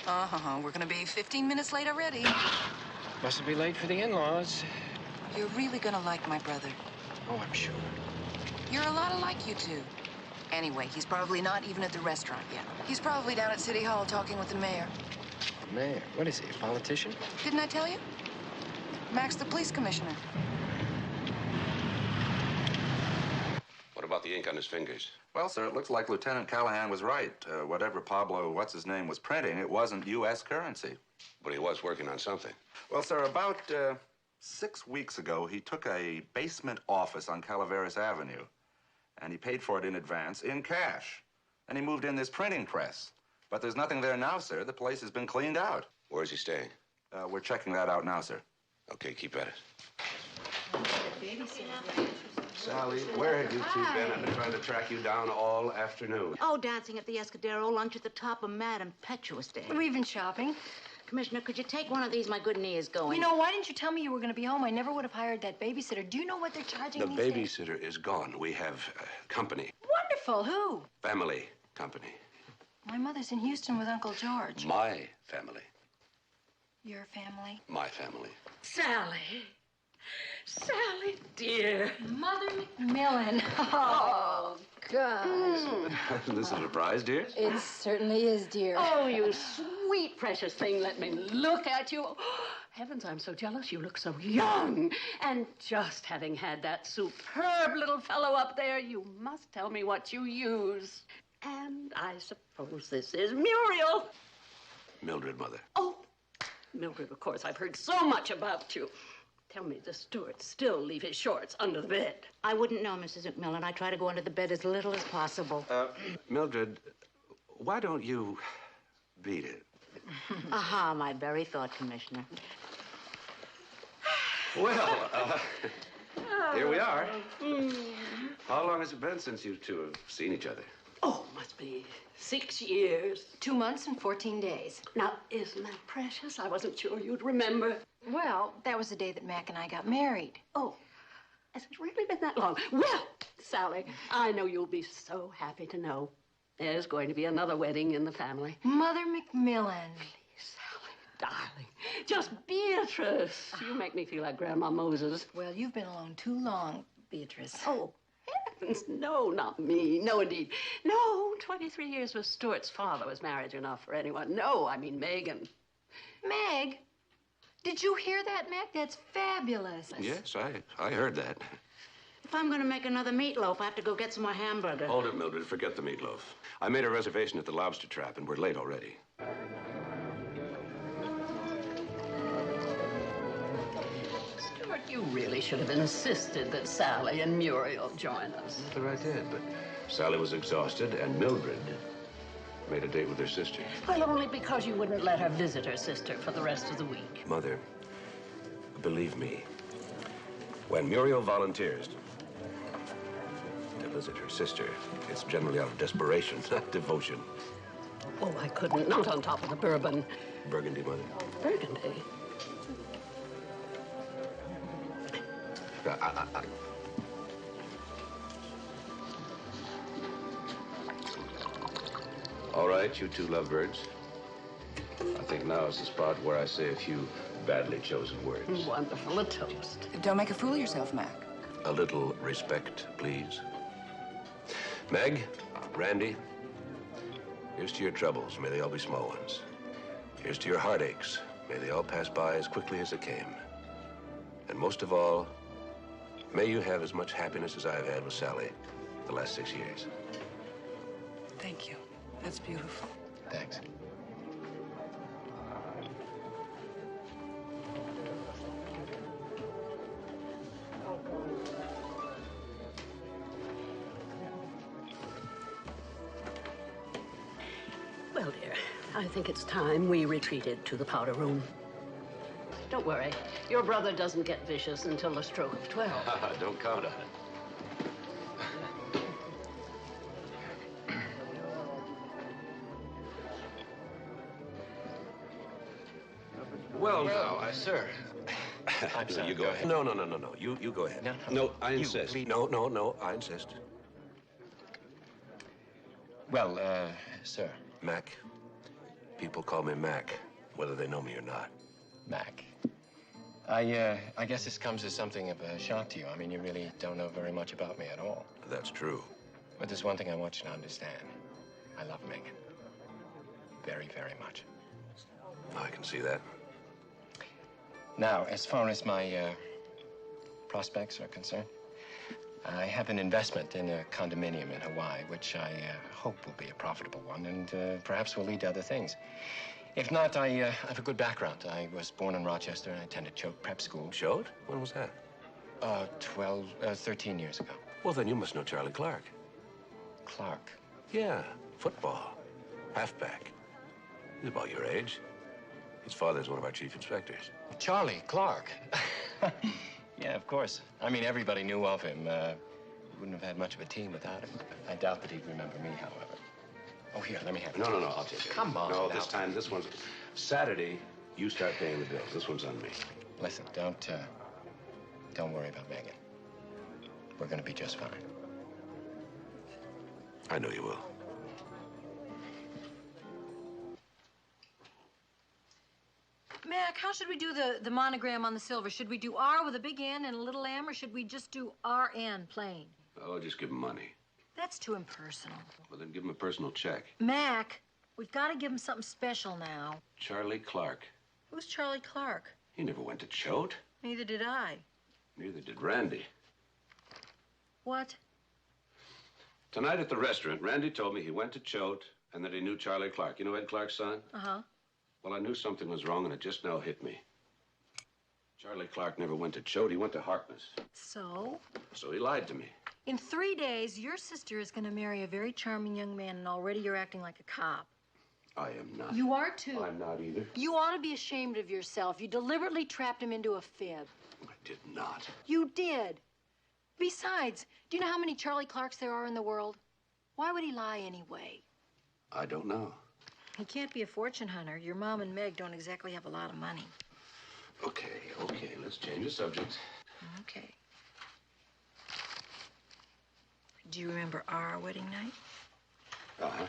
We're gonna be 15 minutes late already. Mustn't be late for the in-laws. You're really gonna like my brother. Oh, I'm sure. You're a lot alike, you two. Anyway, he's probably not even at the restaurant yet. He's probably down at City Hall talking with the mayor. Mayor? What is he, a politician? Didn't I tell you? Mac's the police commissioner. What about the ink on his fingers? Well, sir, it looks like Lieutenant Callahan was right. Whatever Pablo, what's-his-name, was printing, it wasn't U.S. currency. But he was working on something. Well, sir, about 6 weeks ago, he took a basement office on Calaveras Avenue, and he paid for it in advance in cash. And he moved in this printing press. But there's nothing there now, sir. The place has been cleaned out. Where is he staying? We're checking that out now, sir. Okay, keep at it. Sally, where have you two been? I've been trying to track you down all afternoon. Oh, dancing at the Escudero, lunch at the top of Mad Impetuous Day. We've been shopping. Commissioner, could you take one of these? My good knee is going. You know, why didn't you tell me you were going to be home? I never would have hired that babysitter. Do you know what they're charging The these days? babysitter is gone. We have company. Wonderful. Who? Family company. My mother's in Houston with Uncle George. My family. Your family? My family. Sally. Sally, dear. Mother McMillan. Oh, gosh. This is a surprise, dear? It certainly is, dear. Oh, you sweet, precious thing. Let me look at you. Heavens, I'm so jealous. You look so young. And just having had that superb little fellow up there, you must tell me what you use. And I suppose this is Muriel. Mildred, Mother. Oh, Mildred, of course. I've heard so much about you. Tell me, the Stewarts still leave his shorts under the bed? I wouldn't know, Mrs. McMillan. I try to go under the bed as little as possible. Mildred, why don't you beat it? Aha, my very thought, Commissioner. Well, here we are. How long has it been since you two have seen each other? Oh, must be 6 years. 2 months and 14 days. Now, isn't that precious? I wasn't sure you'd remember. Well, that was the day that Mac and I got married. Oh, has it really been that long? Well, Sally, I know you'll be so happy to know there's going to be another wedding in the family. Mother McMillan. Please, Sally, darling. Just Beatrice. You make me feel like Grandma Moses. Well, you've been alone too long, Beatrice. Oh, heavens, no, not me. No, indeed. No, 23 years with Stuart's father was marriage enough for anyone. No, I mean Megan. Meg? Did you hear that, Mac? That's fabulous. Yes, I heard that. If I'm going to make another meatloaf, I have to go get some more hamburger. Hold it, Mildred. Forget the meatloaf. I made a reservation at the Lobster Trap, and we're late already. Stuart, you really should have insisted that Sally and Muriel join us. Mother, I did, but Sally was exhausted, and Mildred made a date with her sister. Well, only because you wouldn't let her visit her sister for the rest of the week. Mother, believe me, when Muriel volunteers to visit her sister, it's generally out of desperation, not devotion. Oh, I couldn't. Not on top of the bourbon. Burgundy, Mother. Burgundy? All right, you two lovebirds. I think now is the spot where I say a few badly chosen words. Wonderful. A toast. Don't make a fool of yourself, Mac. A little respect, please. Meg, Randy, here's to your troubles. May they all be small ones. Here's to your heartaches. May they all pass by as quickly as they came. And most of all, may you have as much happiness as I've had with Sally the last 6 years. Thank you. That's beautiful. Thanks. Well, dear, I think it's time we retreated to the powder room. Don't worry. Your brother doesn't get vicious until the stroke of 12. Don't count on it. Well, now, sir. I'm sorry. You go ahead. No. You go ahead. No, I insist. No, I insist. Well, sir. Mac. People call me Mac, whether they know me or not. Mac. I guess this comes as something of a shock to you. I mean, you really don't know very much about me at all. That's true. But there's one thing I want you to understand. I love Megan. Very, very much. I can see that. Now, as far as my prospects are concerned, I have an investment in a condominium in Hawaii, which I hope will be a profitable one and perhaps will lead to other things. If not, I have a good background. I was born in Rochester and I attended Choate Prep School. Choate? When was that? 13 years ago. Well, then you must know Charlie Clark. Clark? Yeah, football. Halfback. He's about your age. His father's one of our chief inspectors. Charlie Clark? Yeah, of course. I mean, everybody knew of him. We wouldn't have had much of a team without him. I doubt that he'd remember me, however. Oh, here, let me have it. No, I'll take it. Come on. No, now. this time, this one's... Saturday, you start paying the bills. This one's on me. Listen, don't worry about Megan. We're gonna be just fine. I know you will. Mac, how should we do the monogram on the silver? Should we do R with a big N and a little M, or should we just do RN plain? Oh, just give him money. That's too impersonal. Well, then give him a personal check. Mac, we've got to give him something special now. Charlie Clark. Who's Charlie Clark? He never went to Choate. Neither did I. Neither did Randy. What? Tonight at the restaurant, Randy told me he went to Choate and that he knew Charlie Clark. You know Ed Clark's son? Uh-huh. Well, I knew something was wrong, and it just now hit me. Charlie Clark never went to Choate. He went to Harkness. So? So he lied to me. In 3 days, your sister is going to marry a very charming young man, and already you're acting like a cop. I am not. You are, too. I'm not either. You ought to be ashamed of yourself. You deliberately trapped him into a fib. I did not. You did. Besides, do you know how many Charlie Clarks there are in the world? Why would he lie anyway? I don't know. He can't be a fortune hunter. Your mom and Meg don't exactly have a lot of money. Okay, let's change the subject. Okay. Do you remember our wedding night? Uh-huh.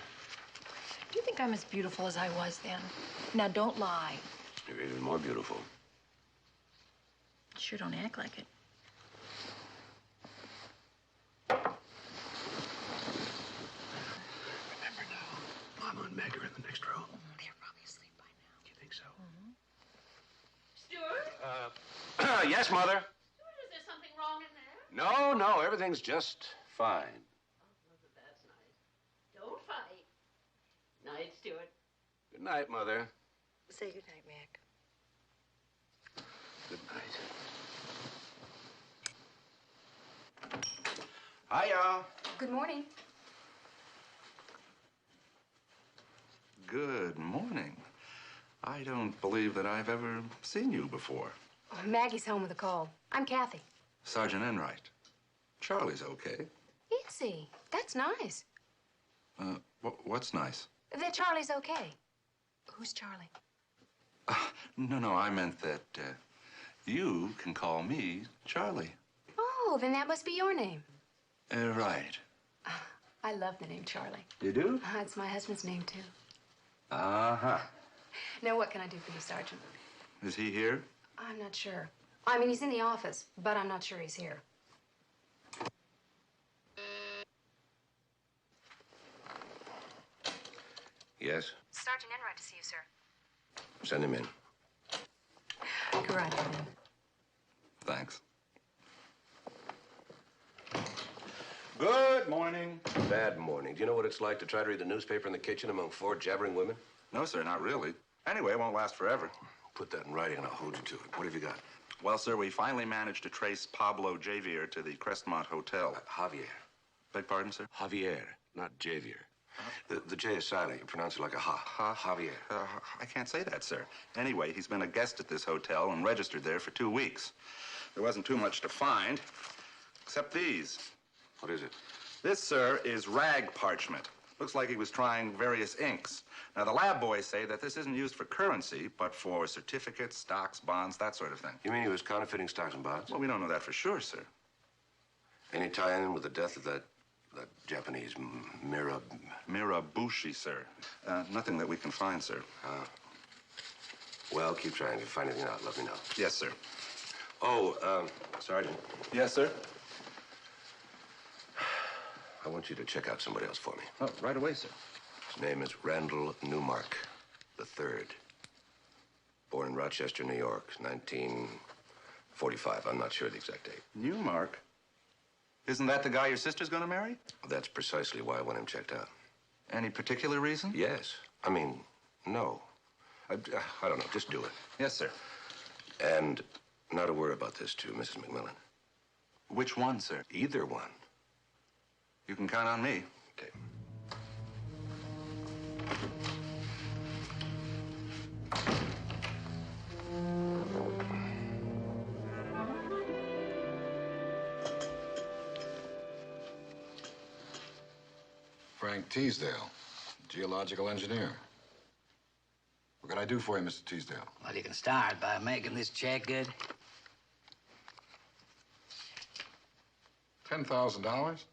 Do you think I'm as beautiful as I was then? Now, don't lie. You're even more beautiful. Sure don't act like it. Remember now, Mama and Meg are in the next room. They're probably asleep by now. You think so? Stuart? Yes, Mother? Stuart, is there something wrong in there? No, everything's just fine. That's nice. Don't fight. Night, Stuart. Good night, Mother. Say good night, Mac. Good night. Hiya. Good morning. Good morning. I don't believe that I've ever seen you before. Oh, Maggie's home with a call. I'm Kathy. Sergeant Enright. Charlie's okay. Is he? That's nice. What's nice? That Charlie's okay. Who's Charlie? No, I meant that you can call me Charlie. Oh, then that must be your name. Right. I love the name Charlie. You do? It's my husband's name, too. Uh-huh. Now, what can I do for you, Sergeant? Is he here? I'm not sure. I mean, he's in the office, but I'm not sure he's here. Yes? Sergeant Enright to see you, sir. Send him in. Go right ahead. Thanks. Good morning. Bad morning. Do you know what it's like to try to read the newspaper in the kitchen among 4 jabbering women? No, sir, not really. Anyway, it won't last forever. Put that in writing and I'll hold you to it. What have you got? Well, sir, we finally managed to trace Pablo Javier to the Crestmont Hotel. Javier. Beg pardon, sir? Javier, not Javier. The J is silent. You pronounce it like a ha. Javier. I can't say that, sir. Anyway, he's been a guest at this hotel and registered there for 2 weeks. There wasn't too much to find, except these. What is it? This, sir, is rag parchment. Looks like he was trying various inks. Now, the lab boys say that this isn't used for currency, but for certificates, stocks, bonds, that sort of thing. You mean he was counterfeiting stocks and bonds? Well, we don't know that for sure, sir. Any tie-in with the death of that Japanese Mirabushi, sir. Nothing that we can find, sir. Well, keep trying. If you find anything out, let me know. Yes, sir. Oh, Sergeant. Yes, sir? I want you to check out somebody else for me. Oh, right away, sir. His name is Randall Newmark III. Born in Rochester, New York, 1945. I'm not sure the exact date. Newmark? Isn't that the guy your sister's gonna marry? That's precisely why I want him checked out. Any particular reason? Yes. I mean, no. I don't know. Just do it. Yes, sir. And not a word about this to Mrs. McMillan. Which one, sir? Either one. You can count on me. Okay. Frank Teasdale, geological engineer. What can I do for you, Mr. Teasdale? Well, you can start by making this check good. $10,000? Is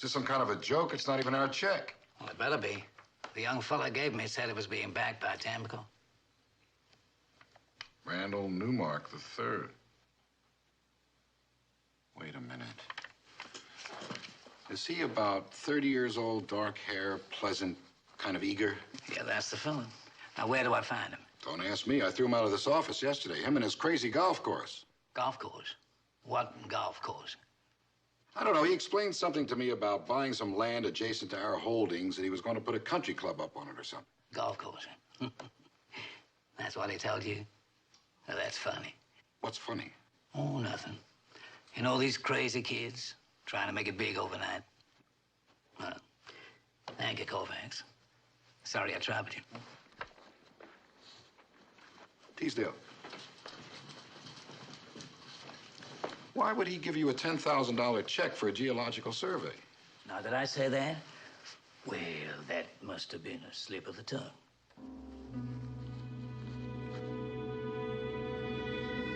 this some kind of a joke? It's not even our check. Well, it better be. The young fella gave me said it was being backed by Tampico. Randall Newmark III. Wait a minute. Is he about 30 years old, dark hair, pleasant, kind of eager? Yeah, that's the fella. Now, where do I find him? Don't ask me. I threw him out of this office yesterday. Him and his crazy golf course. Golf course? What golf course? I don't know. He explained something to me about buying some land adjacent to our holdings, and he was going to put a country club up on it or something. Golf course. That's what he told you? Well, that's funny. What's funny? Oh, nothing. You know, these crazy kids trying to make it big overnight. Well, thank you, Kovacs. Sorry I troubled you. Teasdale. Why would he give you a $10,000 check for a geological survey? Now, did I say that? Well, that must have been a slip of the tongue.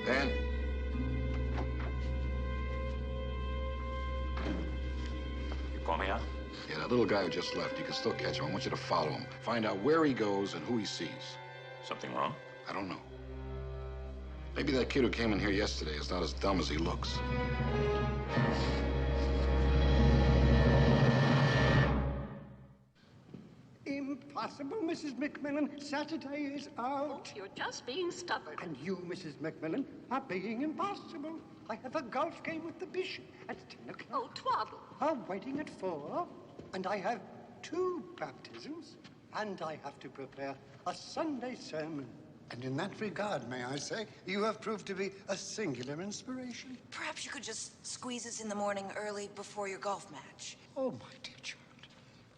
Dan? You call me out? Yeah, that little guy who just left, you can still catch him. I want you to follow him. Find out where he goes and who he sees. Something wrong? I don't know. Maybe that kid who came in here yesterday is not as dumb as he looks. Impossible, Mrs. McMillan. Saturday is out. Oh, you're just being stubborn. And you, Mrs. McMillan, are being impossible. I have a golf game with the bishop at 10 o'clock. Oh, twaddle. A wedding at 4. And I have 2 baptisms. And I have to prepare a Sunday sermon. And in that regard, may I say, you have proved to be a singular inspiration. Perhaps you could just squeeze us in the morning early before your golf match. Oh, my dear child.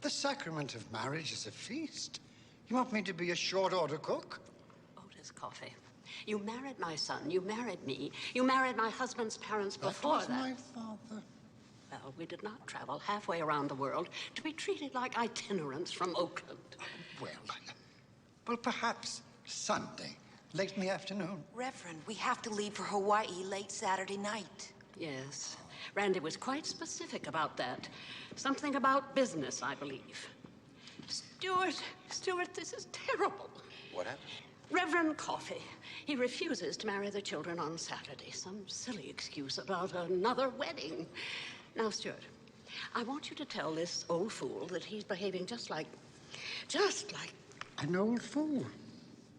The sacrament of marriage is a feast. You want me to be a short-order cook? Otis Coffey, you married my son, you married me, you married my husband's parents before that. That was my father. Well, we did not travel halfway around the world to be treated like itinerants from Oakland. Well, perhaps Sunday, late in the afternoon. Reverend, we have to leave for Hawaii late Saturday night. Yes, Randy was quite specific about that. Something about business, I believe. Stuart, this is terrible. What happened? Reverend Coffey. He refuses to marry the children on Saturday. Some silly excuse about another wedding. Now, Stuart, I want you to tell this old fool that he's behaving just like... An old fool?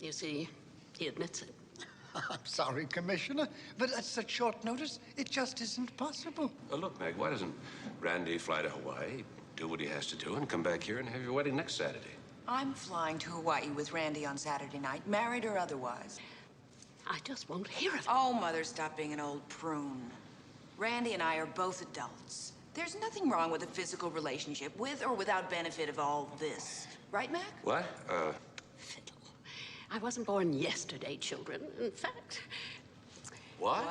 You see, he admits it. I'm sorry, Commissioner, but at such short notice, it just isn't possible. Look, Meg, why doesn't Randy fly to Hawaii, do what he has to do, and come back here and have your wedding next Saturday? I'm flying to Hawaii with Randy on Saturday night, married or otherwise. I just won't hear of it. Oh, Mother, stop being an old prune. Randy and I are both adults. There's nothing wrong with a physical relationship, with or without benefit of all this. Right, Mac? What? Fiddle. I wasn't born yesterday, children. In fact... What?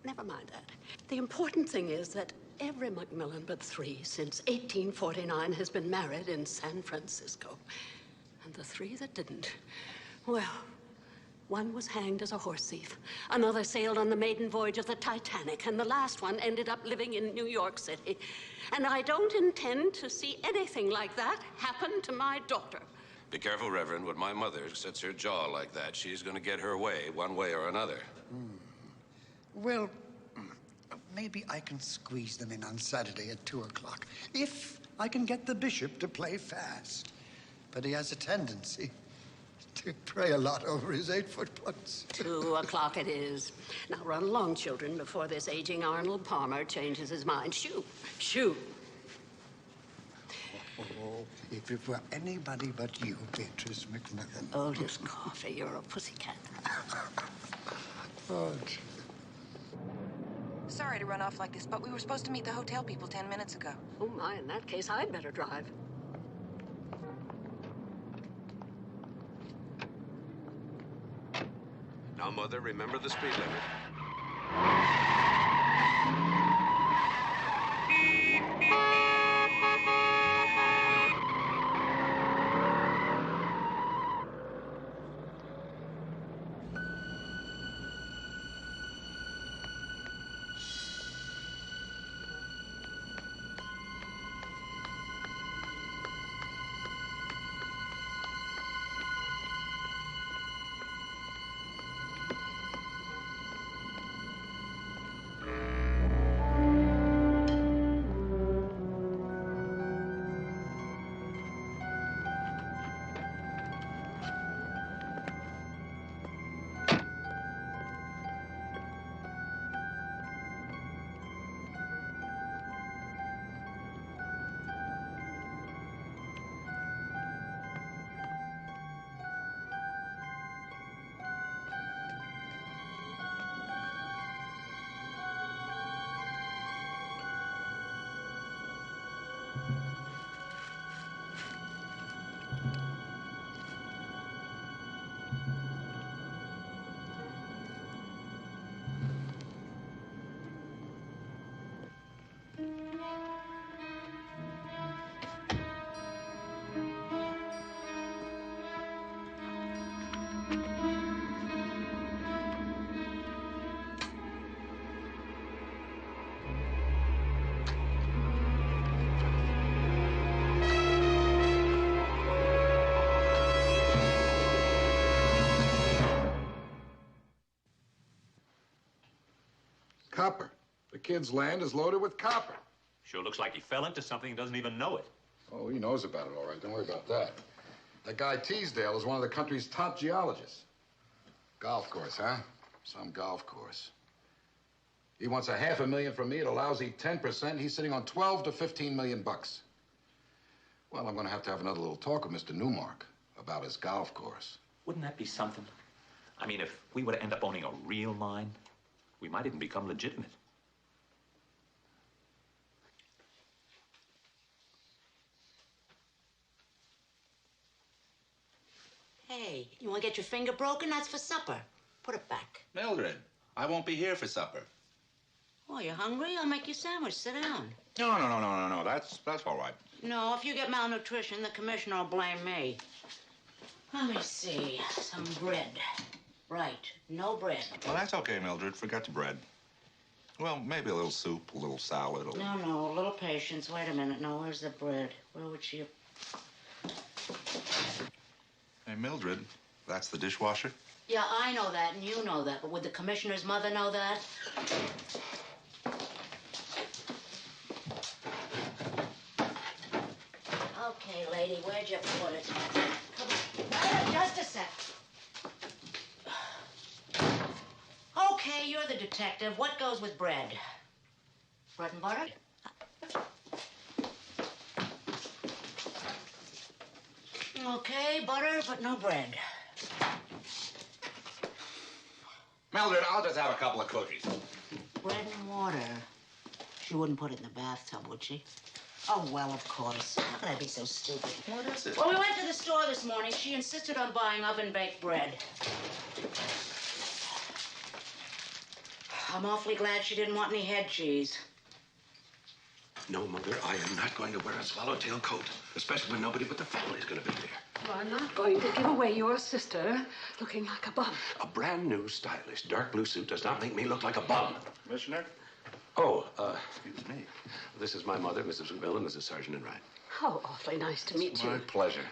Never mind that. The important thing is that every McMillan but 3 since 1849 has been married in San Francisco. And the 3 that didn't, well, one was hanged as a horse thief, another sailed on the maiden voyage of the Titanic, and the last one ended up living in New York City. And I don't intend to see anything like that happen to my daughter. Be careful, Reverend. When my mother sets her jaw like that, she's going to get her way, one way or another. Well, maybe I can squeeze them in on Saturday at 2 o'clock, if I can get the bishop to play fast. But he has a tendency to pray a lot over his 8-foot putts. 2 o'clock it is. Now run along, children, before this aging Arnold Palmer changes his mind. Shoo, shoo. Oh, if it were anybody but you, Beatrice McMillan. Oldest coffee, you're a pussycat. Oh, Sorry to run off like this, but we were supposed to meet the hotel people 10 minutes ago. Oh, my, in that case, I'd better drive. Now, Mother, remember the speed limit. Copper. The kid's land is loaded with copper. Sure looks like he fell into something and doesn't even know it. Oh, he knows about it, all right. Don't worry about that. That guy Teasdale is one of the country's top geologists. Golf course, huh? Some golf course. He wants $500,000 from me at a lousy 10%. He's sitting on 12 to 15 million bucks. Well, I'm going to have another little talk with Mr. Newmark about his golf course. Wouldn't that be something? I mean, if we were to end up owning a real mine, we might even become legitimate. Hey, you want to get your finger broken? That's for supper. Put it back. Mildred, I won't be here for supper. Oh, you hungry? I'll make you a sandwich. Sit down. No. That's all right. No, if you get malnutrition, the commissioner will blame me. Let me see. Some bread. Right. No bread. Well, that's okay, Mildred. Forget the bread. Well, maybe a little soup, a little salad. No, a little patience. Wait a minute. No, where's the bread? Where would she have... Hey, Mildred, that's the dishwasher? Yeah, I know that, and you know that, but would the commissioner's mother know that? Okay, lady, where'd you put it? Come on. Just a sec. Okay, you're the detective. What goes with bread? Bread and butter? Okay, butter, but no bread. Mildred, I'll just have a couple of cookies. Bread and water. She wouldn't put it in the bathtub, would she? Oh, well, of course. How could I be so stupid? What is it? Well, we went to the store this morning. She insisted on buying oven-baked bread. I'm awfully glad she didn't want any head cheese. No, Mother, I am not going to wear a swallowtail coat, especially when nobody but the family is going to be there. You are not going to give away your sister looking like a bum. A brand new, stylish, dark blue suit does not make me look like a bum. Commissioner? Oh, excuse me. This is my mother, Mrs. McMillan. This is Sergeant Enright. How awfully nice to meet you. My pleasure.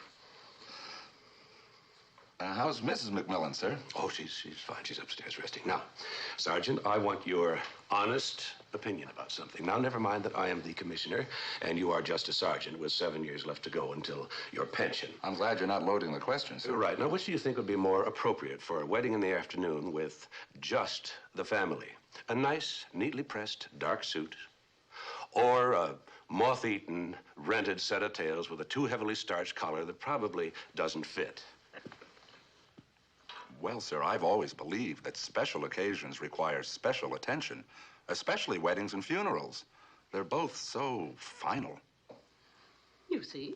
How's Mrs. McMillan, sir? Oh, she's fine. She's upstairs resting. Now, Sergeant, I want your honest opinion about something. Now, never mind that I am the commissioner, and you are just a sergeant with 7 years left to go until your pension. I'm glad you're not loading the questions, sir. Right. Now, which do you think would be more appropriate for a wedding in the afternoon with just the family? A nice, neatly pressed, dark suit, or a moth-eaten, rented set of tails with a too heavily starched collar that probably doesn't fit? Well, sir, I've always believed that special occasions require special attention, especially weddings and funerals. They're both so final. You see?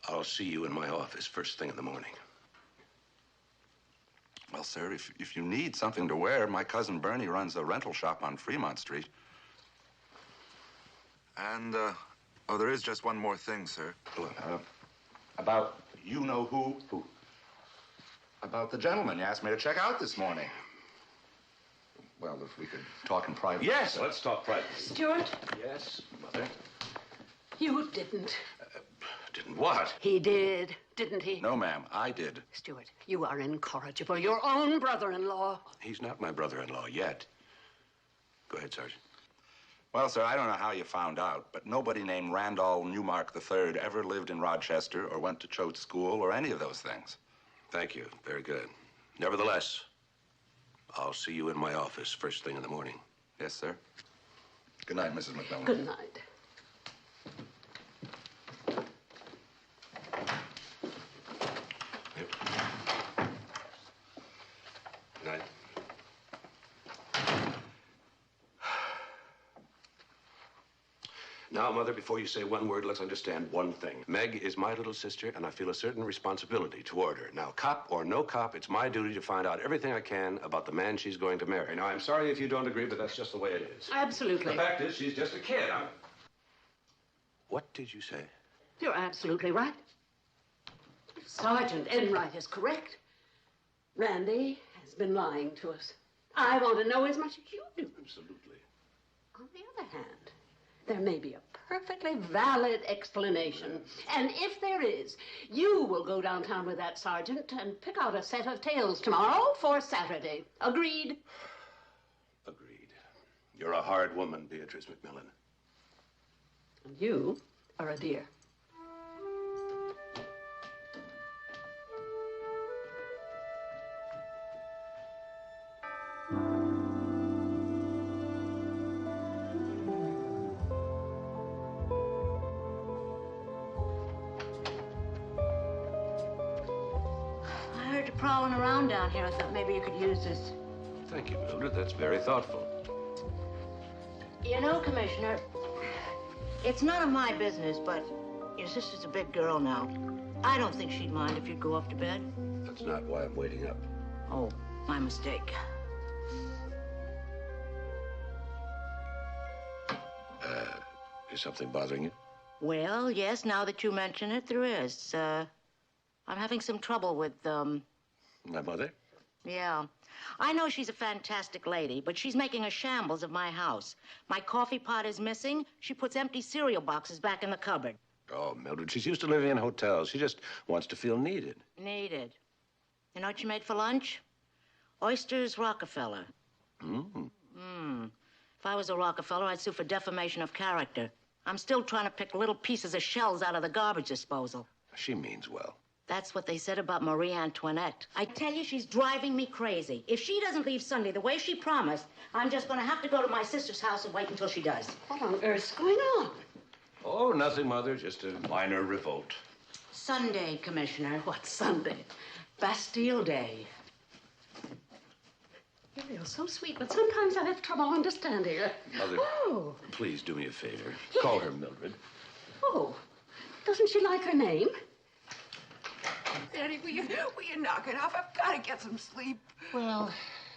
I'll see you in my office first thing in the morning. Well, sir, if you need something to wear, my cousin Bernie runs a rental shop on Fremont Street. And, oh, there is just one more thing, sir. About you-know-who? Who? About the gentleman you asked me to check out this morning. Well, if we could talk in private. Yes, let's talk privately. Stuart? Yes, Mother. You didn't. Didn't what? He did, didn't he? No, ma'am, I did. Stuart, you are incorrigible. Your own brother-in-law. He's not my brother-in-law yet. Go ahead, Sergeant. Well, sir, I don't know how you found out, but nobody named Randall Newmark III ever lived in Rochester or went to Choate School or any of those things. Thank you. Very good. Nevertheless, I'll see you in my office first thing in the morning. Yes, sir. Good night, Mrs. McMillan. Good night. Yep. Good night. Now, Mother, before you say one word, let's understand one thing. Meg is my little sister, and I feel a certain responsibility toward her. Now, cop or no cop, it's my duty to find out everything I can about the man she's going to marry. Now, I'm sorry if you don't agree, but that's just the way it is. Absolutely. The fact is, she's just a kid. What did you say? You're absolutely right. Sergeant Enright is correct. Randy has been lying to us. I want to know as much as you do. Absolutely. On the other hand, there may be a perfectly valid explanation. And if there is, you will go downtown with that sergeant and pick out a set of tails tomorrow for Saturday. Agreed? Agreed. You're a hard woman, Beatrice McMillan. And you are a dear. Prowling around down here, I thought maybe you could use this. Thank you, Mildred. That's very thoughtful. You know, Commissioner, it's none of my business, but your sister's a big girl now. I don't think she'd mind if you'd go up to bed. That's not why I'm waiting up. Oh, my mistake. Is something bothering you? Well, yes, now that you mention it, there is. I'm having some trouble with, My mother? Yeah. I know she's a fantastic lady, but she's making a shambles of my house. My coffee pot is missing. She puts empty cereal boxes back in the cupboard. Oh, Mildred, she's used to living in hotels. She just wants to feel needed. Needed. You know what she made for lunch? Oysters Rockefeller. If I was a Rockefeller, I'd sue for defamation of character. I'm still trying to pick little pieces of shells out of the garbage disposal. She means well. That's what they said about Marie Antoinette. I tell you, she's driving me crazy. If she doesn't leave Sunday the way she promised, I'm just going to have to go to my sister's house and wait until she does. What on earth's going on? Oh, nothing, Mother. Just a minor revolt. Sunday, Commissioner. What Sunday? Bastille Day. You're so sweet, but sometimes I have trouble understanding her. Mother, Oh. please do me a favor. Call her Mildred. Oh. Doesn't she like her name? Daddy, will you knock it off? I've got to get some sleep. Well,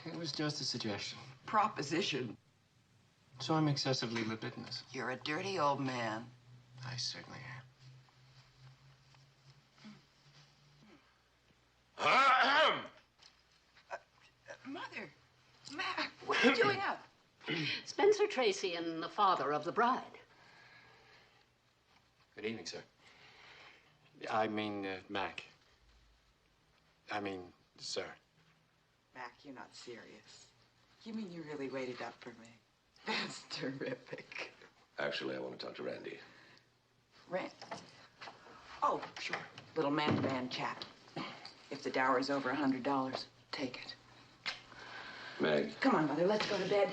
it was just a suggestion. Proposition. So I'm excessively libidinous. You're a dirty old man. I certainly am. Mother, Mac, what are you doing up? Spencer Tracy and the father of the bride. Good evening, sir. I mean, Mac. I mean, sir. Mac, you're not serious. You mean you really waited up for me? That's terrific. Actually, I want to talk to Randy. Rent? Oh, sure. Little man-to-man chat. If the dower is over $100, take it. Meg. Come on, Mother, let's go to bed.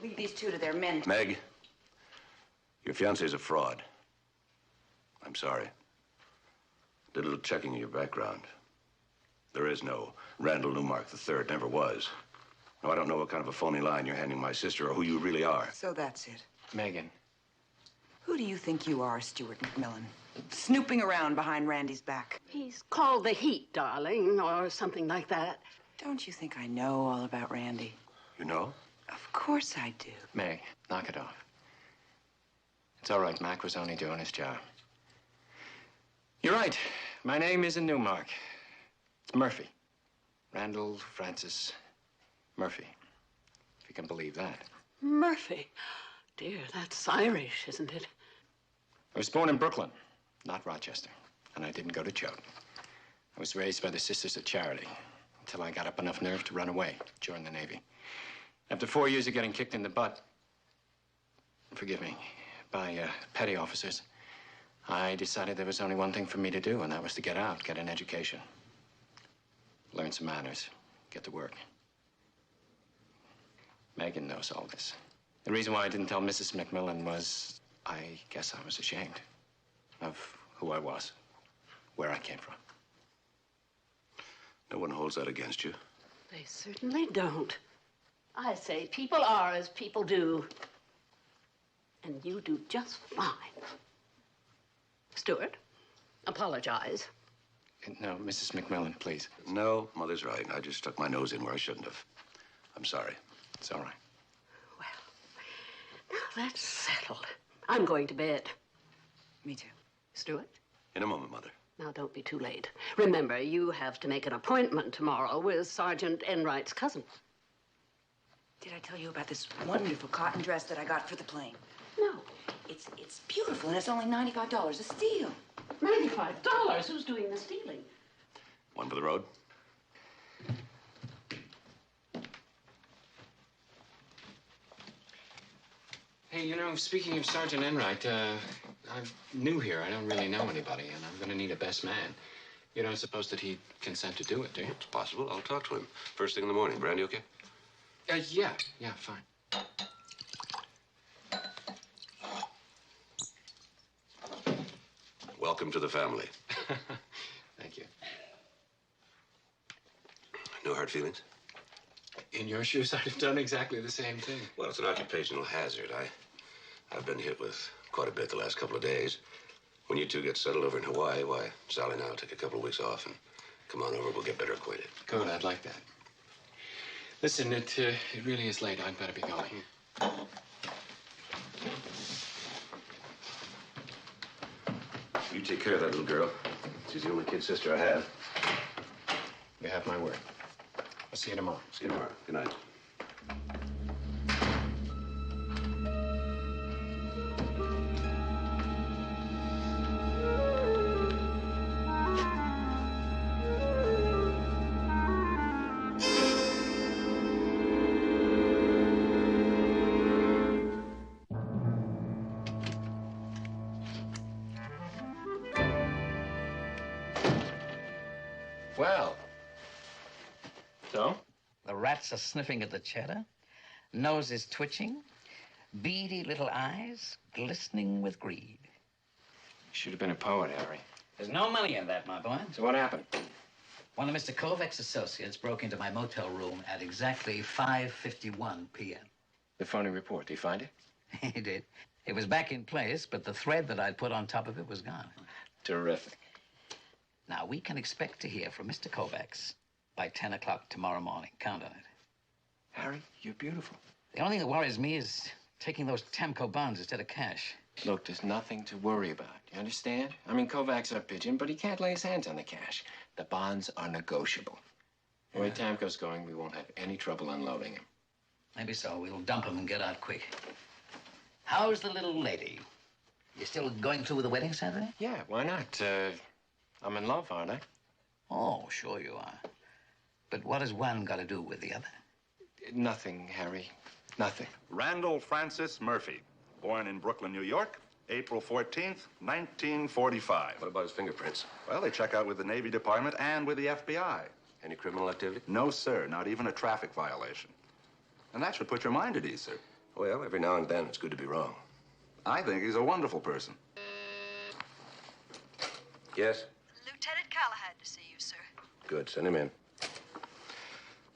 Leave these two to their men. Meg, your fiance's a fraud. I'm sorry. Did a little checking of your background. There is no Randall Newmark III, never was. No, I don't know what kind of a phony line you're handing my sister or who you really are. So that's it. Megan. Who do you think you are, Stuart McMillan? Snooping around behind Randy's back. He's called the Heat, darling, or something like that. Don't you think I know all about Randy? You know? Of course I do. Meg, knock it off. It's all right. Mac was only doing his job. You're right. My name isn't Newmark. It's Murphy. Randall Francis Murphy. If you can believe that. Murphy. Dear, that's Irish, isn't it? I was born in Brooklyn, not Rochester. And I didn't go to Chowton. I was raised by the Sisters of Charity until I got up enough nerve to run away, join the Navy. After 4 years of getting kicked in the butt, forgive me, by petty officers, I decided there was only one thing for me to do, and that was to get out, get an education. Learn some manners, get to work. Megan knows all this. The reason why I didn't tell Mrs. McMillan was, I guess I was ashamed of who I was, where I came from. No one holds that against you. They certainly don't. I say people are as people do. And you do just fine. Stuart, apologize. No, Mrs. McMillan, please. No, Mother's right. I just stuck my nose in where I shouldn't have. I'm sorry. It's all right. Now that's settled. I'm going to bed. Me too. Stuart? In a moment, Mother. Now, don't be too late. Remember, you have to make an appointment tomorrow with Sergeant Enright's cousin. Did I tell you about this wonderful cotton dress that I got for the plane? No. It's beautiful, and it's only $95 a steal. $95? Who's doing the stealing? One for the road. Hey, you know, speaking of Sergeant Enright, I'm new here. I don't really know anybody, and I'm going to need a best man. You don't suppose that he'd consent to do it, do you? It's possible. I'll talk to him. First thing in the morning. Brandy, okay? Yeah, fine. Welcome to the family. Thank you. No hard feelings? In your shoes, I'd have done exactly the same thing. Well, it's an occupational hazard. I've been hit with quite a bit the last couple of days. When you two get settled over in Hawaii, why, Sally and I'll take a couple of weeks off and come on over. We'll get better acquainted. Good, I'd like that. Listen, it really is late. I'd better be going. You take care of that little girl. She's the only kid sister I have. You have my word. I'll see you tomorrow. See you tomorrow. Good night. Well. So? The rats are sniffing at the cheddar. Nose is twitching. Beady little eyes glistening with greed. You should have been a poet, Harry. There's no money in that, my boy. So what happened? One of Mr. Kovacs' associates broke into my motel room at exactly 5:51 p.m. The phony report, did you find it? He did. It was back in place, but the thread that I'd put on top of it was gone. Terrific. Now, we can expect to hear from Mr. Kovacs by 10 o'clock tomorrow morning. Count on it. Harry, you're beautiful. The only thing that worries me is taking those Tamco bonds instead of cash. Look, there's nothing to worry about. You understand? I mean, Kovacs our pigeon, but he can't lay his hands on the cash. The bonds are negotiable. The way Tamco's going, we won't have any trouble unloading him. Maybe so. We'll dump him and get out quick. How's the little lady? You still going through with the wedding Saturday? Yeah, why not? I'm in love, aren't I? Oh, sure you are. But what has one got to do with the other? Nothing, Harry. Nothing. Randall Francis Murphy, born in Brooklyn, New York, April 14th, 1945. What about his fingerprints? Well, they check out with the Navy Department and with the FBI. Any criminal activity? No, sir. Not even a traffic violation. And that should put your mind at ease, sir. Well, every now and then it's good to be wrong. I think he's a wonderful person. Yes? Lieutenant Callahan to see you, sir. Good. Send him in.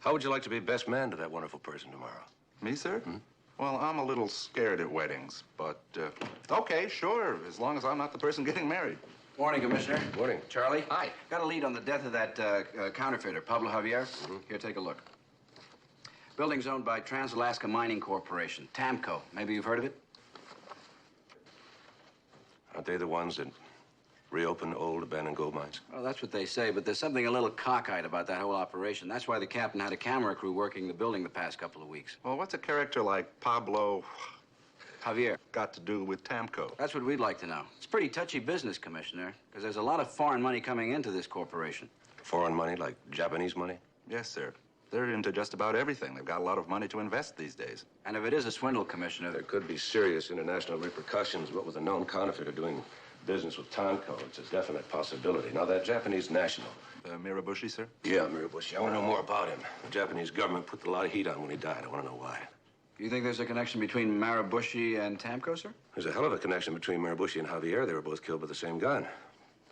How would you like to be best man to that wonderful person tomorrow? Me, sir? Well, I'm a little scared at weddings, but, okay, sure, as long as I'm not the person getting married. Morning, Commissioner. Morning. Charlie? Hi. Got a lead on the death of that counterfeiter, Pablo Javier. Here, take a look. Building's owned by Trans-Alaska Mining Corporation, TAMCO. Maybe you've heard of it? Aren't they the ones that reopen old abandoned gold mines? Well, that's what they say, but there's something a little cockeyed about that whole operation. That's why the captain had a camera crew working the building the past couple of weeks. Well, what's a character like Pablo Javier got to do with TAMCO? That's what we'd like to know. It's pretty touchy business, Commissioner, because there's a lot of foreign money coming into this corporation. Foreign money, like Japanese money? Yes, sir. They're into just about everything. They've got a lot of money to invest these days. And if it is a swindle, Commissioner... There could be serious international repercussions, but with a known counterfeiter doing business with TAMCO, it's a definite possibility. Now, that Japanese national... Mirabushi, sir? Yeah, Mirabushi. I want to know more about him. The Japanese government put a lot of heat on when he died. I want to know why. You think there's a connection between Mirabushi and TAMCO, sir? There's a hell of a connection between Mirabushi and Javier. They were both killed by the same gun.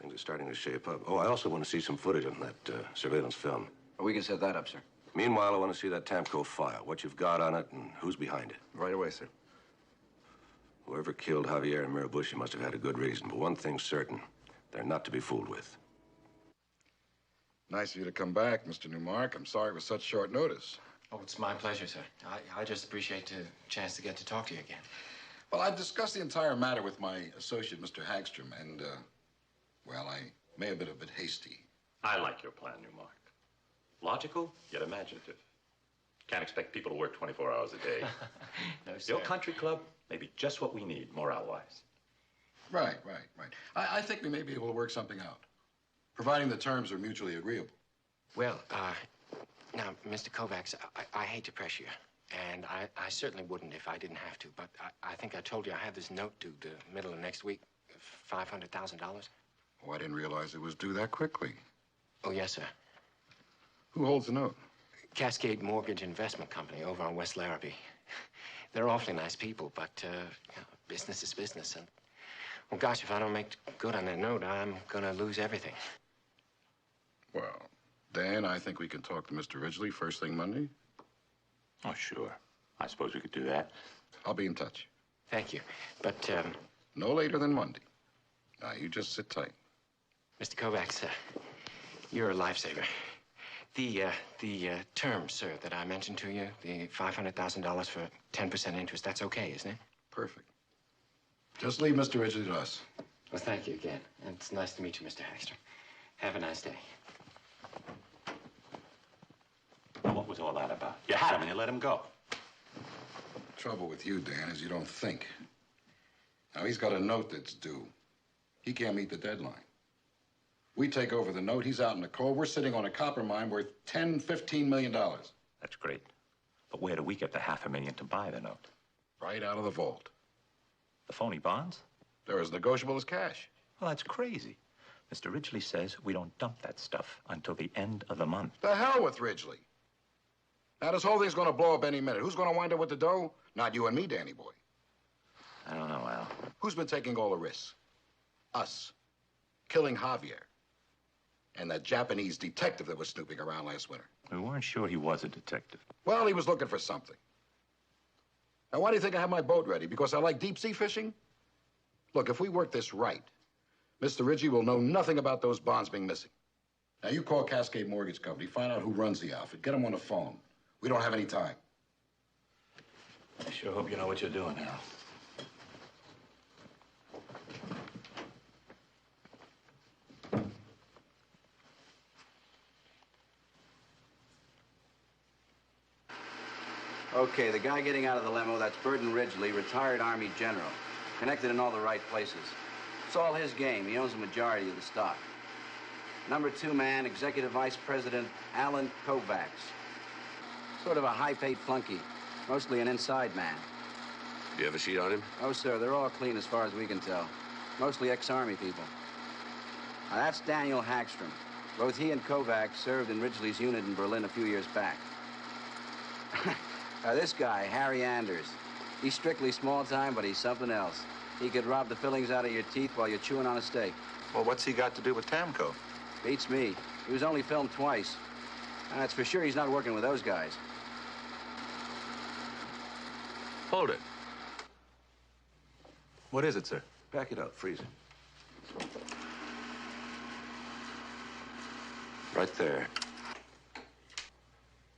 Things are starting to shape up. Oh, I also want to see some footage on that surveillance film. We can set that up, sir. Meanwhile, I want to see that TAMCO file, what you've got on it and who's behind it. Right away, sir. Whoever killed Javier and Mirabushi must have had a good reason, but one thing's certain, they're not to be fooled with. Nice of you to come back, Mr. Newmark. I'm sorry it was such short notice. Oh, it's my pleasure, sir. I just appreciate the chance to get to talk to you again. Well, I've discussed the entire matter with my associate, Mr. Hagstrom, and, well, I may have been a bit hasty. I like your plan, Newmark. Logical, yet imaginative. Can't expect people to work 24 hours a day. No, sir. Your country club may be just what we need, morale-wise. Right. I think we may be able to work something out, providing the terms are mutually agreeable. Well, now, Mr. Kovacs, I hate to pressure you, and I certainly wouldn't if I didn't have to, but I think I told you I have this note due the middle of next week, $500,000. Oh, I didn't realize it was due that quickly. Oh, yes, sir. Who holds the note? Cascade Mortgage Investment Company over on West Larrabee. They're awfully nice people, but you know, business is business. And, well, gosh, if I don't make good on that note, I'm going to lose everything. Well, Dan, I think we can talk to Mr. Ridgely first thing Monday. Oh, sure. I suppose we could do that. I'll be in touch. Thank you. But, no later than Monday. Now, you just sit tight. Mr. Kovacs, you're a lifesaver. The terms, sir, that I mentioned to you, the $500,000 for 10% interest, that's okay, isn't it? Perfect. Just leave Mr. Ridgely to us. Well, thank you again. And it's nice to meet you, Mr. Hagstrom. Have a nice day. Now, what was all that about? You had him and you let him go. The trouble with you, Dan, is you don't think. Now, he's got a note that's due. He can't meet the deadline. We take over the note, he's out in the cold. We're sitting on a copper mine worth $10–15 million. That's great. But where do we get the $500,000 to buy the note? Right out of the vault. The phony bonds? They're as negotiable as cash. Well, that's crazy. Mr. Ridgely says we don't dump that stuff until the end of the month. The hell with Ridgely. Now, this whole thing's gonna blow up any minute. Who's gonna wind up with the dough? Not you and me, Danny boy. I don't know, Al. Who's been taking all the risks? Us. Killing Javier. And that Japanese detective that was snooping around last winter. We weren't sure he was a detective. Well, he was looking for something. Now, why do you think I have my boat ready? Because I like deep-sea fishing? Look, if we work this right, Mr. Ridgely will know nothing about those bonds being missing. Now, you call Cascade Mortgage Company, find out who runs the outfit, get them on the phone. We don't have any time. I sure hope you know what you're doing, Harold. Okay, the guy getting out of the limo, that's Burton Ridgely, retired Army general. Connected in all the right places. It's all his game. He owns the majority of the stock. Number 2 man, Executive Vice President Alan Kovacs. Sort of a high-paid flunky. Mostly an inside man. Do you have a sheet on him? Oh, sir, they're all clean as far as we can tell. Mostly ex-Army people. Now, that's Daniel Hagstrom. Both he and Kovacs served in Ridgely's unit in Berlin a few years back. This guy, Harry Anders, he's strictly small time, but he's something else. He could rob the fillings out of your teeth while you're chewing on a steak. Well, what's he got to do with Tamco? Beats me. He was only filmed twice. And that's for sure he's not working with those guys. Hold it. What is it, sir? Back it up. Freeze it. Right there.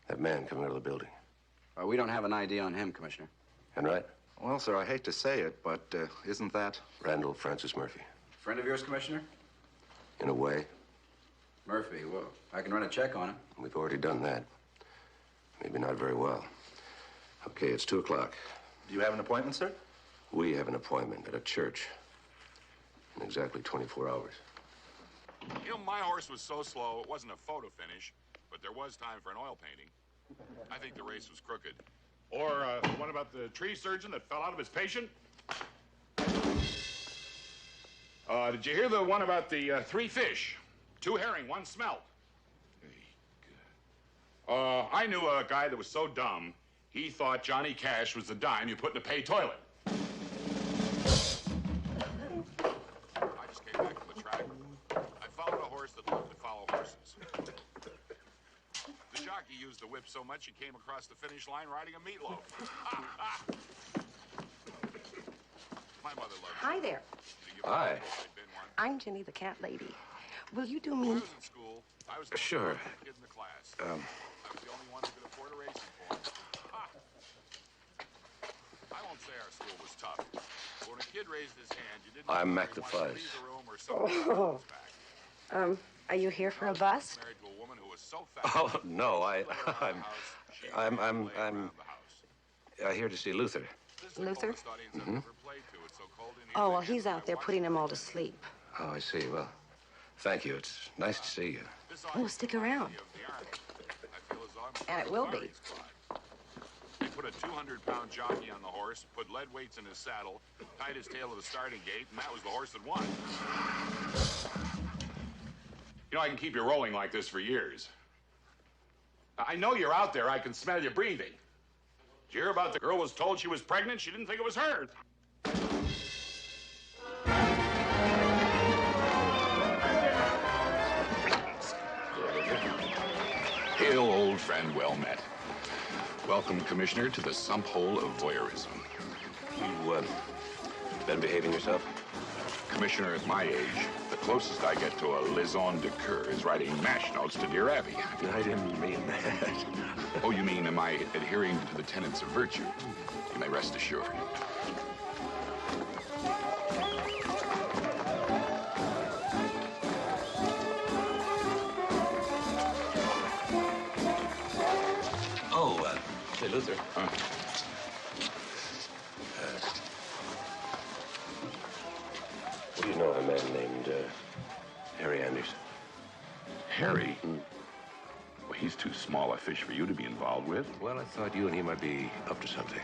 That man coming out of the building. We don't have an ID on him, Commissioner. And right? Well, sir, I hate to say it, but isn't that... Randall Francis Murphy. Friend of yours, Commissioner? In a way. Murphy, well, I can run a check on him. We've already done that. Maybe not very well. Okay, it's 2 o'clock. Do you have an appointment, sir? We have an appointment at a church in exactly 24 hours. You know, my horse was so slow, it wasn't a photo finish, but there was time for an oil painting. I think the race was crooked. Or what about the tree surgeon that fell out of his patient? Did you hear the one about the 3 fish? 2 herring, 1 smelt. I knew a guy that was so dumb, he thought Johnny Cash was the dime you put in a pay toilet. I just came back from the track. I followed a horse that loved to follow horses. The jockey used the whip so much he came across the finish line riding a meatloaf. My mother loved it. Hi there. Hi. I'm Jenny, the cat lady. Will you do me? When I was in school, I was the Sure. only kid in the class. I was the only one who could afford a racing form. I won't say our school was tough. But when a kid raised his hand, you didn't I'm know Mac whether the he wanted to Fuzz. leave the room or something else back. Are you here for a bus? Married to a woman who was so fat. Oh no, I'm here to see Luther. Luther? Mm-hmm. Oh, well, he's out there putting them all to sleep. Oh, I see. Well, thank you. It's nice to see you. Oh, stick around. And it will be. They put a 200-pound jockey on the horse, put lead weights in his saddle, tied his tail to the starting gate, and that was the horse that won. You know, I can keep you rolling like this for years. I know you're out there. I can smell you breathing. Did you hear about the girl was told she was pregnant? She didn't think it was hers. Hail, old friend, well met. Welcome, Commissioner, to the sump hole of voyeurism. You, been behaving yourself? Commissioner, at my age, the closest I get to a liaison de coeur is writing mash notes to Dear Abby. I didn't mean that. Oh, you mean, am I adhering to the tenets of virtue? You may rest assured. Say, Luther. What do you know of a man named Harry Anders? Harry? Well, he's too small a fish for you to be involved with. Well, I thought you and he might be up to something.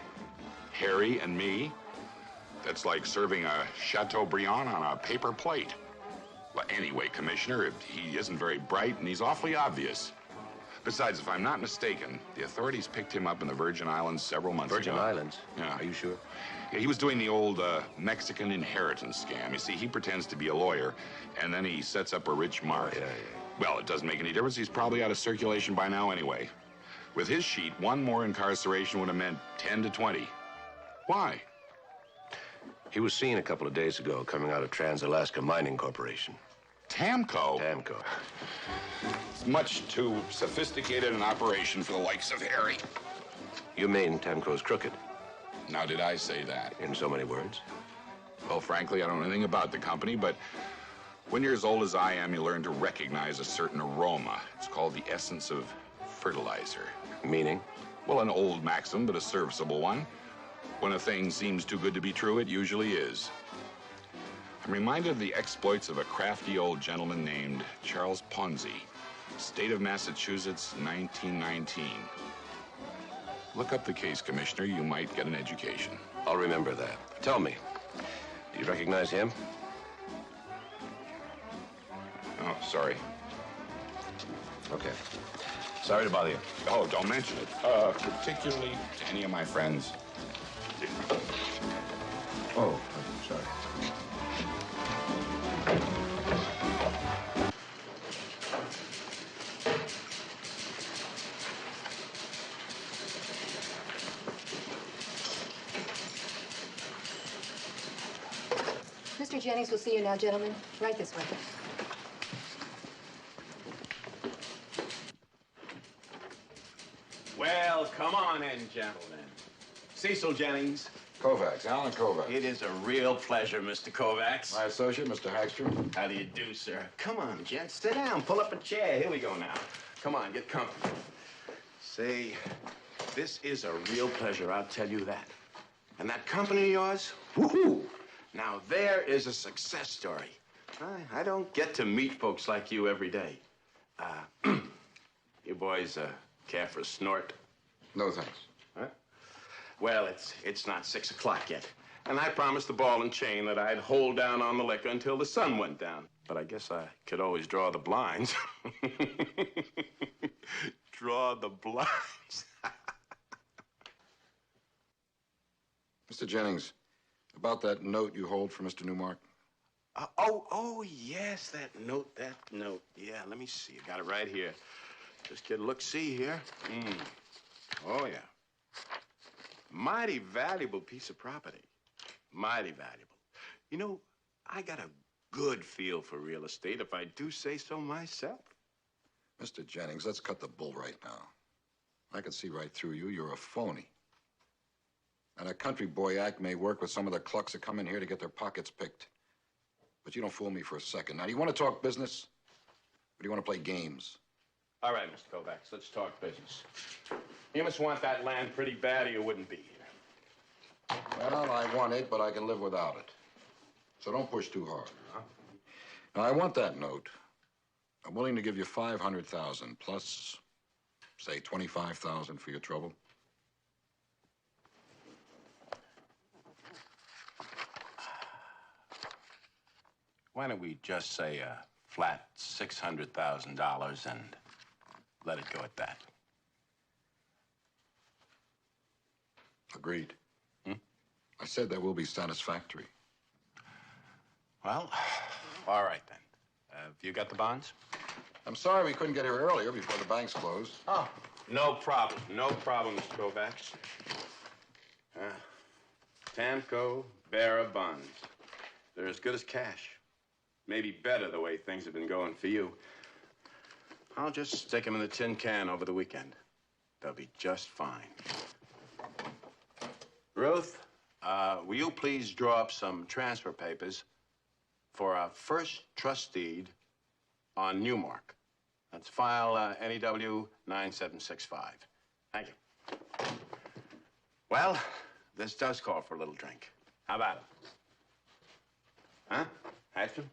Harry and me? That's like serving a Chateaubriand on a paper plate. Well, anyway, Commissioner, he isn't very bright and he's awfully obvious. Besides, if I'm not mistaken, the authorities picked him up in the Virgin Islands several months ago. Virgin Islands? Yeah. Are you sure? Yeah, he was doing the old Mexican inheritance scam. You see, he pretends to be a lawyer, and then he sets up a rich mart. Yeah. Well, it doesn't make any difference. He's probably out of circulation by now anyway. With his sheet, one more incarceration would have meant 10 to 20. Why? He was seen a couple of days ago coming out of Trans-Alaska Mining Corporation. Tamco? Tamco. It's much too sophisticated an operation for the likes of Harry. You mean Tamco's crooked? Now, did I say that? In so many words? Well, frankly, I don't know anything about the company, but when you're as old as I am, you learn to recognize a certain aroma. It's called the essence of fertilizer. Meaning? Well, an old maxim, but a serviceable one. When a thing seems too good to be true, it usually is. I'm reminded of the exploits of a crafty old gentleman named Charles Ponzi, state of Massachusetts, 1919. Look up the case, Commissioner. You might get an education. I'll remember that. Tell me, do you recognize him? Oh, sorry. Okay. Sorry to bother you. Oh, don't mention it. Particularly to any of my friends. Oh, sorry. Mr. Jennings will see you now, gentlemen. Right this way. Well, come on in, gentlemen. Cecil Jennings. Kovacs, Alan Kovacs. It is a real pleasure, Mr. Kovacs. My associate, Mr. Hagstrom. How do you do, sir? Come on, gents. Sit down. Pull up a chair. Here we go now. Come on, get comfortable. Say, this is a real pleasure, I'll tell you that. And that company of yours, woohoo! Now, there is a success story. I don't get to meet folks like you every day. You boys care for a snort? No, thanks. Huh? Well, it's not 6 o'clock yet. And I promised the ball and chain that I'd hold down on the liquor until the sun went down. But I guess I could always draw the blinds. Draw the blinds. Mr. Jennings, about that note you hold for Mr. Newmark. Oh, yes, that note. Yeah, let me see. I got it right here. Just get a look-see here. Oh, yeah. Mighty valuable piece of property. Mighty valuable. You know, I got a good feel for real estate, if I do say so myself. Mr. Jennings, let's cut the bull right now. I can see right through you. You're a phony. And a country boy act may work with some of the clucks that come in here to get their pockets picked. But you don't fool me for a second. Now, do you want to talk business? Or do you want to play games? All right, Mr. Kovacs, let's talk business. You must want that land pretty bad or you wouldn't be here. Well, I want it, but I can live without it. So don't push too hard. Now, I want that note. I'm willing to give you $500,000 plus, say, $25,000 for your trouble. Why don't we just say a flat $600,000 and let it go at that? Agreed. I said that will be satisfactory. Well, all right then. Have you got the bonds? I'm sorry we couldn't get here earlier before the banks closed. Oh, no problem. No problem, Mr. Kovacs. Tamco bearer bonds. They're as good as cash. Maybe better the way things have been going for you. I'll just stick them in the tin can over the weekend. They'll be just fine. Ruth, will you please draw up some transfer papers for our first trust deed on Newmark? That's file NEW 9765. Thank you. Well, this does call for a little drink. How about it? Huh? Hagstrom?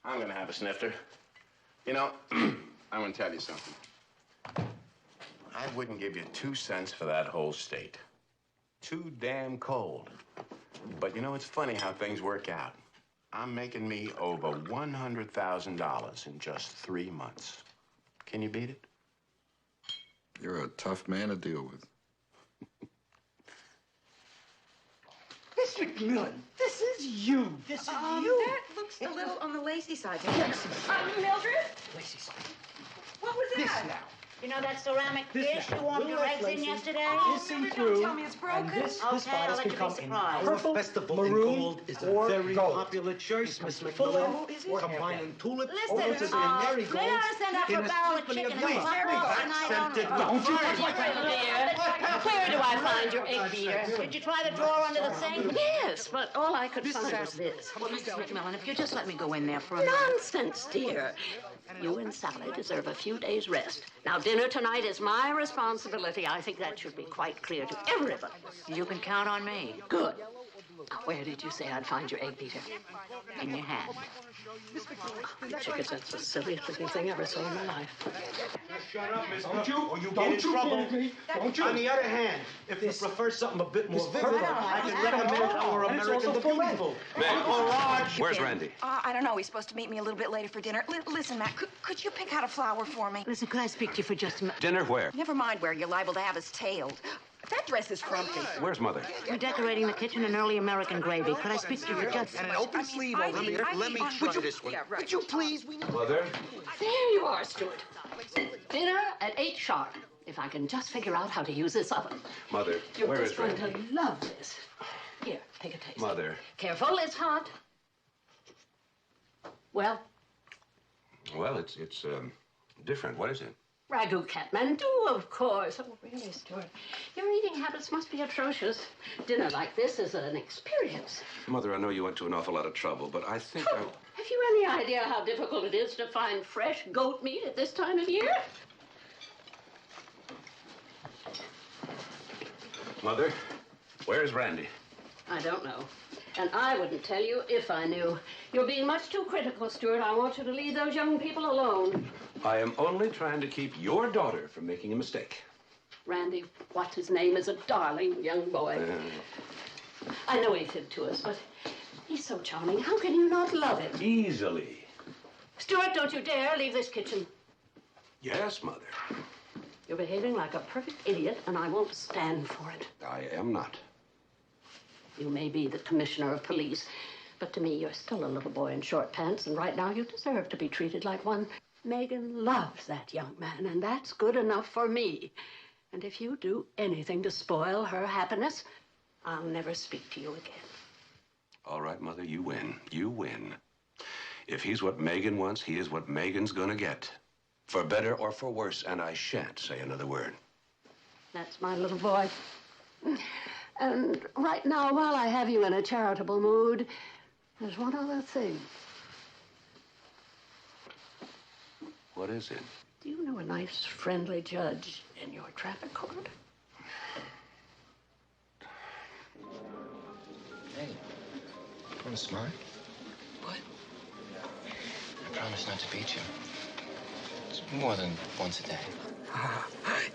I'm gonna have a snifter. You know, I'm gonna tell you something. I wouldn't give you 2 cents for that whole state. Too damn cold. But you know, it's funny how things work out. I'm making me over $100,000 in just 3 months. Can you beat it? You're a tough man to deal with. Miss McMillan, this is you. This is you. That looks a little on the lacy side. Yes. Mildred? Lacy side. What was This that? now. You know that ceramic dish you warmed your eggs in yesterday? Listen through. Tell me it's broken. And this Okay, spiders I'll let can you come be in surprised. purple, Festival in maroon, gold is a or very gold. popular choice, Miss Full McMillan. Combining tulips, Listen, roses, and marigolds may I send up for in a a barrel of symphony chicken of and light. buttballs tonight? Accented with Don't you fire. touch my Dear, where do I find your egg beater? Did you try the drawer under the sink? Yes, but all I could find was this. Well, Mrs. McMillan, if you just let me go in there for a minute. Nonsense, dear. You and Sally deserve a few days' rest. Now, dinner tonight is my responsibility. I think that should be quite clear to everybody. You can count on me. Good. Now, where did you say I'd find your egg beater? In your hand. Chickens, that's the silliest looking thing I ever saw in my life. Shut up, Miss Don't you? Or you get in trouble. Don't you? On the other hand, if you prefer something a bit more vivid, I can recommend our American the Beautiful. Where's Randy? I don't know. He's supposed to meet me a little bit later for dinner. Listen, Matt, could you pick out a flower for me? Listen, could I speak to you for just a minute? Dinner where? Never mind where you're liable to have us tailed. That dress is frumpy. Where's Mother? We're decorating the kitchen in early American gravy. Could I speak to you for just... And an open sleeve over here. Let me try this one. Yeah, right. Would you please? Mother? There you are, Stuart. Dinner at 8 sharp. If I can just figure out how to use this oven. Mother, You're where just is going Randy? to love this. Here, take a taste. Mother. Careful, it's hot. Well, Well, it's different. What is it? ragu catmandu, of course. Oh, really, Stuart? Your eating habits must be atrocious. Dinner like this is an experience. Mother, I know you went to an awful lot of trouble, but I think I... Have you any idea how difficult it is to find fresh goat meat at this time of year? Mother, where's Randy? I don't know. And I wouldn't tell you if I knew. You're being much too critical, Stuart. I want you to leave those young people alone. I am only trying to keep your daughter from making a mistake. Randy, what's his name, is a darling young boy. I know he fibbed to us, but he's so charming. How can you not love him? Easily. Stuart, don't you dare leave this kitchen. Yes, Mother. You're behaving like a perfect idiot, and I won't stand for it. I am not. You may be the commissioner of police, but to me, you're still a little boy in short pants, and right now you deserve to be treated like one. Megan loves that young man, and that's good enough for me. And if you do anything to spoil her happiness, I'll never speak to you again. All right, Mother, you win. You win. If he's what Megan wants, he is what Megan's gonna get. For better or for worse, and I shan't say another word. That's my little boy. And right now, while I have you in a charitable mood, there's one other thing. What is it? Do you know a nice, friendly judge in your traffic court? Hey, wanna smile? What? I promise not to beat you. It's more than once a day.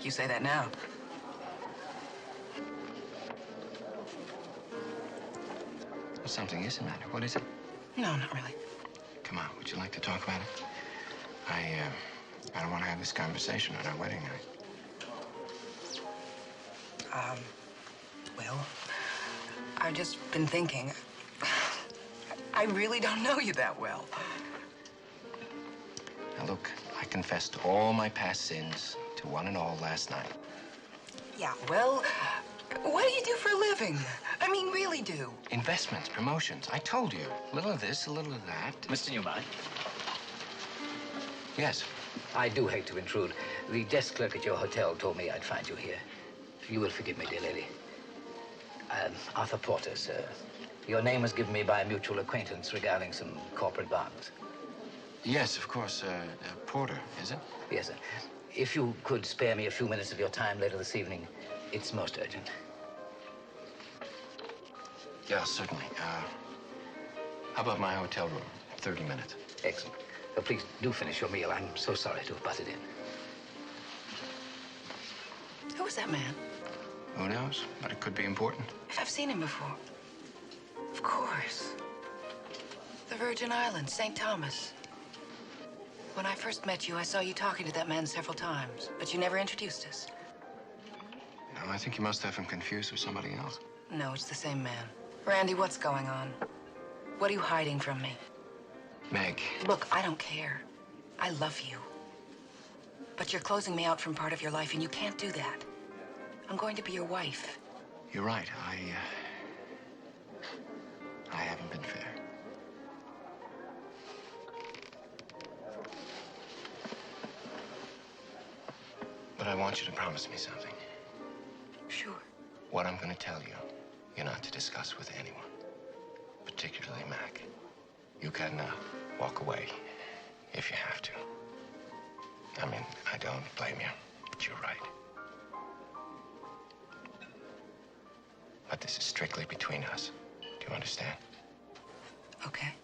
You say that now. Well, something is the matter. What is it? No, not really. Come on, would you like to talk about it? I don't want to have this conversation on our wedding night. Well, I've just been thinking. I really don't know you that well. Now, look, I confessed all my past sins to one and all last night. Yeah, well, what do you do for a living? I mean, really do. Investments, promotions. I told you. A little of this, a little of that. Mr. Newman? Yes. I do hate to intrude. The desk clerk at your hotel told me I'd find you here. You will forgive me, dear lady. Arthur Porter, sir. Your name was given me by a mutual acquaintance regarding some corporate bonds. Yes, of course. Porter, is it? Yes, sir. If you could spare me a few minutes of your time later this evening, it's most urgent. Yeah, certainly. How about my hotel room? 30 minutes. Excellent. So please do finish your meal. I'm so sorry to have butted in. Who was that man? Who knows? But it could be important. If I've seen him before. Of course. The Virgin Islands, St. Thomas. When I first met you, I saw you talking to that man several times, but you never introduced us. No, I think you must have him confused with somebody else. No, it's the same man. Randy, what's going on? What are you hiding from me? Meg. Look, I don't care. I love you. But you're closing me out from part of your life, and you can't do that. I'm going to be your wife. You're right. I haven't been fair. But I want you to promise me something. Sure. What I'm going to tell you, you're not to discuss with anyone, particularly Mac. You can walk away if you have to. I mean, I don't blame you, but you're right. But this is strictly between us. Do you understand? Okay.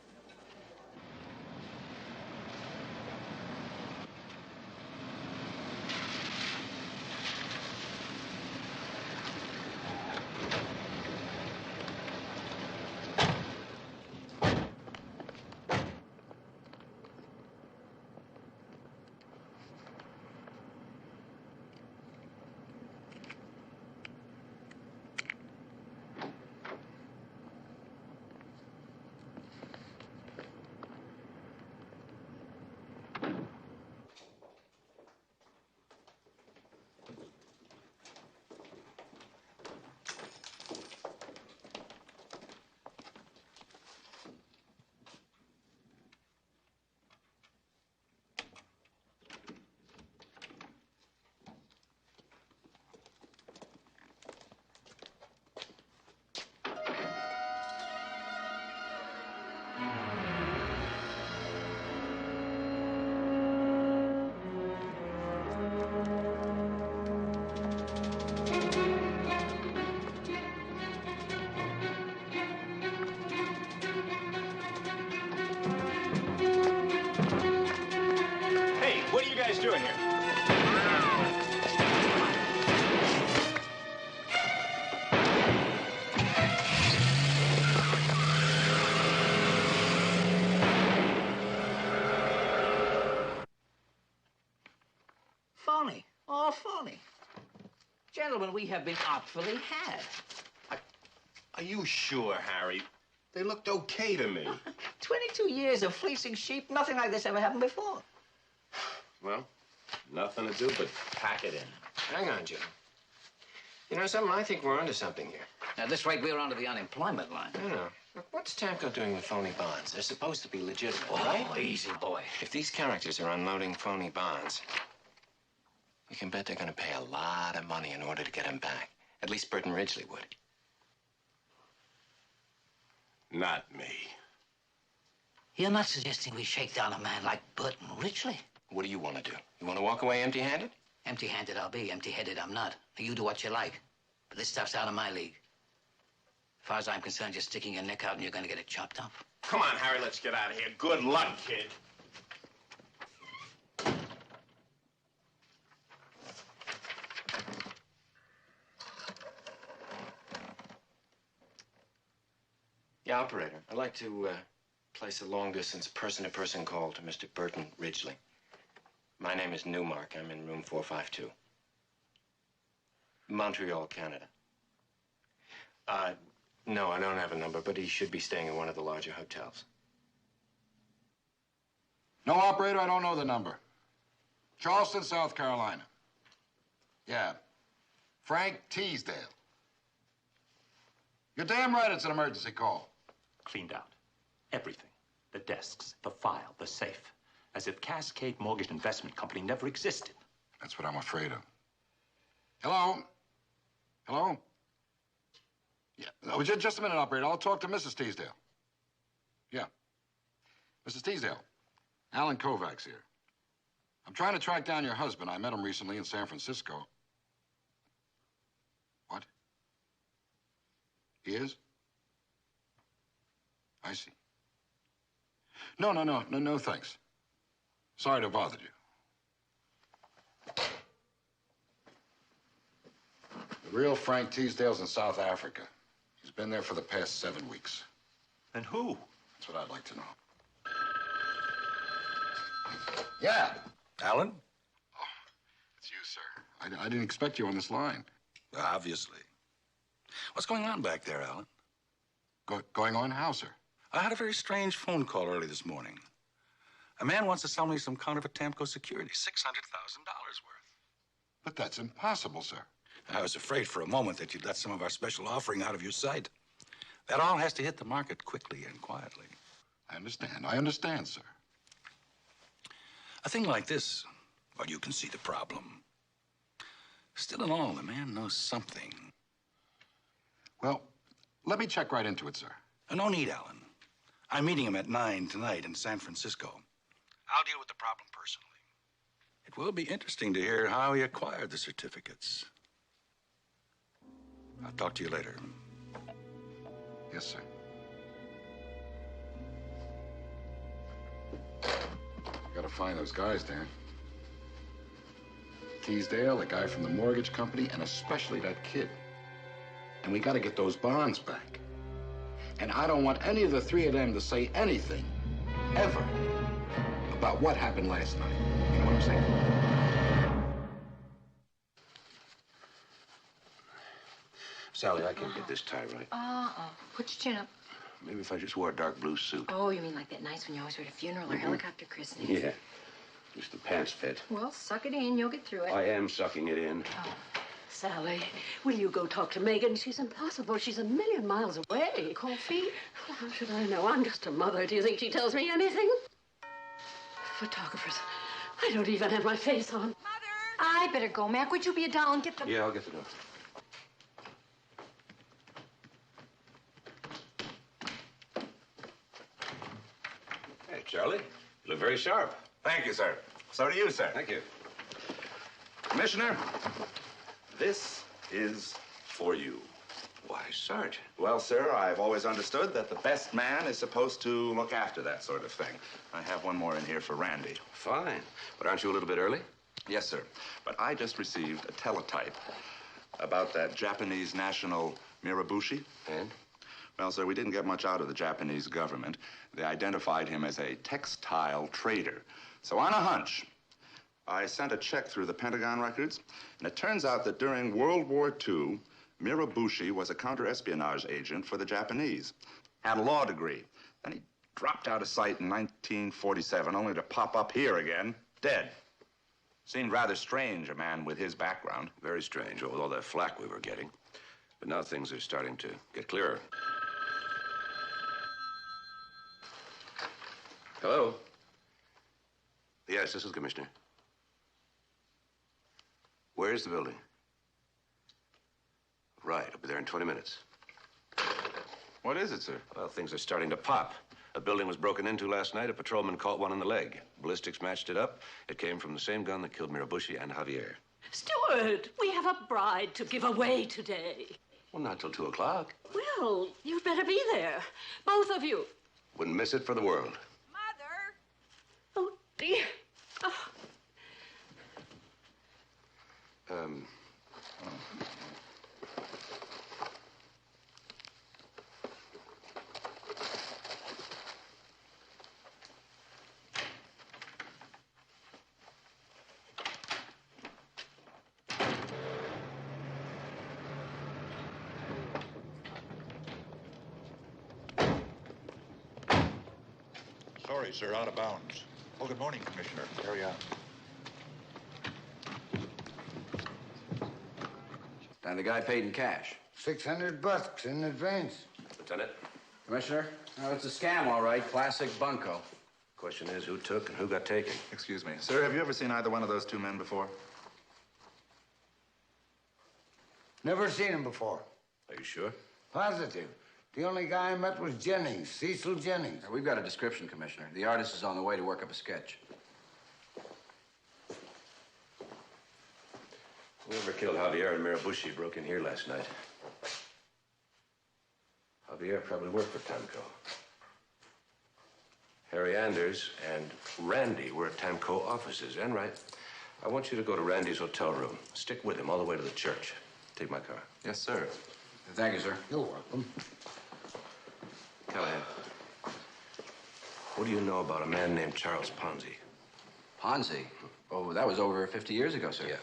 Hey, what are you guys doing here? Phony. All phony. Gentlemen, we have been artfully had. Are you sure, Harry? They looked okay to me. 22 years of fleecing sheep, nothing like this ever happened before. Well, nothing to do but pack it in. Hang on, Jim. You know something? I think we're onto something here. At this rate, we're onto the unemployment line. I know. Look, what's Tamco doing with phony bonds? They're supposed to be legitimate, right? Oh, easy, boy. If these characters are unloading phony bonds, you can bet they're going to pay a lot of money in order to get them back. At least Burton Ridgely would. Not me. You're not suggesting we shake down a man like Burton Ridgely? What do you want to do? You want to walk away empty-handed? Empty-handed I'll be, empty-headed I'm not. You do what you like. But this stuff's out of my league. As far as I'm concerned, you're sticking your neck out and you're going to get it chopped up. Come on, Harry, let's get out of here. Good luck, kid. Yeah, operator. I'd like to place a long-distance person-to-person call to Mr. Burton Ridgely. My name is Newmark. I'm in room 452. Montreal, Canada. No, I don't have a number, but he should be staying in one of the larger hotels. No, operator, I don't know the number. Charleston, South Carolina. Yeah. Frank Teasdale. You're damn right it's an emergency call. Cleaned out. Everything. The desks, the file, the safe. As if Cascade Mortgage Investment Company never existed. That's what I'm afraid of. Hello? Hello? Yeah. Oh, just a minute, operator. I'll talk to Mrs. Teasdale. Yeah. Mrs. Teasdale, Alan Kovacs here. I'm trying to track down your husband. I met him recently in San Francisco. What? He is? I see. No, thanks. Sorry to have bothered you. The real Frank Teasdale's in South Africa. He's been there for the past 7 weeks. And who? That's what I'd like to know. Yeah. Alan? Oh, it's you, sir. I didn't expect you on this line. Obviously. What's going on back there, Alan? Going on how, sir? I had a very strange phone call early this morning. A man wants to sell me some counterfeit Tamco security, $600,000 worth. But that's impossible, sir. I was afraid for a moment that you'd let some of our special offering out of your sight. That all has to hit the market quickly and quietly. I understand, sir. A thing like this, well, you can see the problem. Still in all, the man knows something. Well, let me check right into it, sir. No need, Alan. I'm meeting him at 9 tonight in San Francisco. I'll deal with the problem personally. It will be interesting to hear how he acquired the certificates. I'll talk to you later. Yes, sir. Gotta find those guys, Dan. Teasdale, the guy from the mortgage company, and especially that kid. And we gotta get those bonds back. And I don't want any of the three of them to say anything, ever, about what happened last night. You know what I'm saying? Sally, I can't get this tie right. Put your chin up. Maybe if I just wore a dark blue suit. Oh, you mean like that nice one you always wear at a funeral or helicopter christening? Yeah. Just the pants fit. Well, suck it in. You'll get through it. I am sucking it in. Sally, will you go talk to Megan? She's impossible. She's a million miles away. Cold feet? Well, how should I know? I'm just a mother. Do you think she tells me anything? Photographers. I don't even have my face on. Mother! I better go. Mac, would you be a doll and get the... Yeah, I'll get the door. Hey, Charlie. You look very sharp. Thank you, sir. So do you, sir. Thank you. Commissioner, this is for you. Why, Sarge? Well, sir, I've always understood that the best man is supposed to look after that sort of thing. I have one more in here for Randy. Fine. But aren't you a little bit early? Yes, sir. But I just received a teletype about that Japanese national Mirabushi. And? Well, sir, we didn't get much out of the Japanese government. They identified him as a textile trader. So on a hunch, I sent a check through the Pentagon records, and it turns out that during World War II, Mirabushi was a counter-espionage agent for the Japanese. Had a law degree. Then he dropped out of sight in 1947, only to pop up here again, dead. Seemed rather strange, a man with his background. Very strange, with all that flack we were getting. But now things are starting to get clearer. Hello? Yes, this is Commissioner. Where's the building? Right, I'll be there in 20 minutes. What is it, sir? Well, things are starting to pop. A building was broken into last night. A patrolman caught one in the leg. Ballistics matched it up. It came from the same gun that killed Mirabushi and Javier. Stuart, we have a bride to give away today. Well, not till 2 o'clock. Well, you'd better be there. Both of you. Wouldn't miss it for the world. Oh, dear. Oh. Sorry, sir, out of bounds. Oh, good morning, Commissioner. Carry on. And the guy paid in cash. $600 in advance. Lieutenant? Commissioner, it's a scam, all right. Classic bunco. Question is, who took and who got taken? Excuse me. Sir, have you ever seen either one of those two men before? Never seen him before. Are you sure? Positive. The only guy I met was Jennings, Cecil Jennings. We've got a description, Commissioner. The artist is on the way to work up a sketch. Whoever killed Javier and Mirabushi broke in here last night. Javier probably worked for Tamco. Harry Anders and Randy were at Tamco offices. Enright, I want you to go to Randy's hotel room. Stick with him all the way to the church. Take my car. Yes, sir. Thank you, sir. You're welcome. Callahan, what do you know about a man named Charles Ponzi? Ponzi? Oh, that was over 50 years ago, sir. Yeah.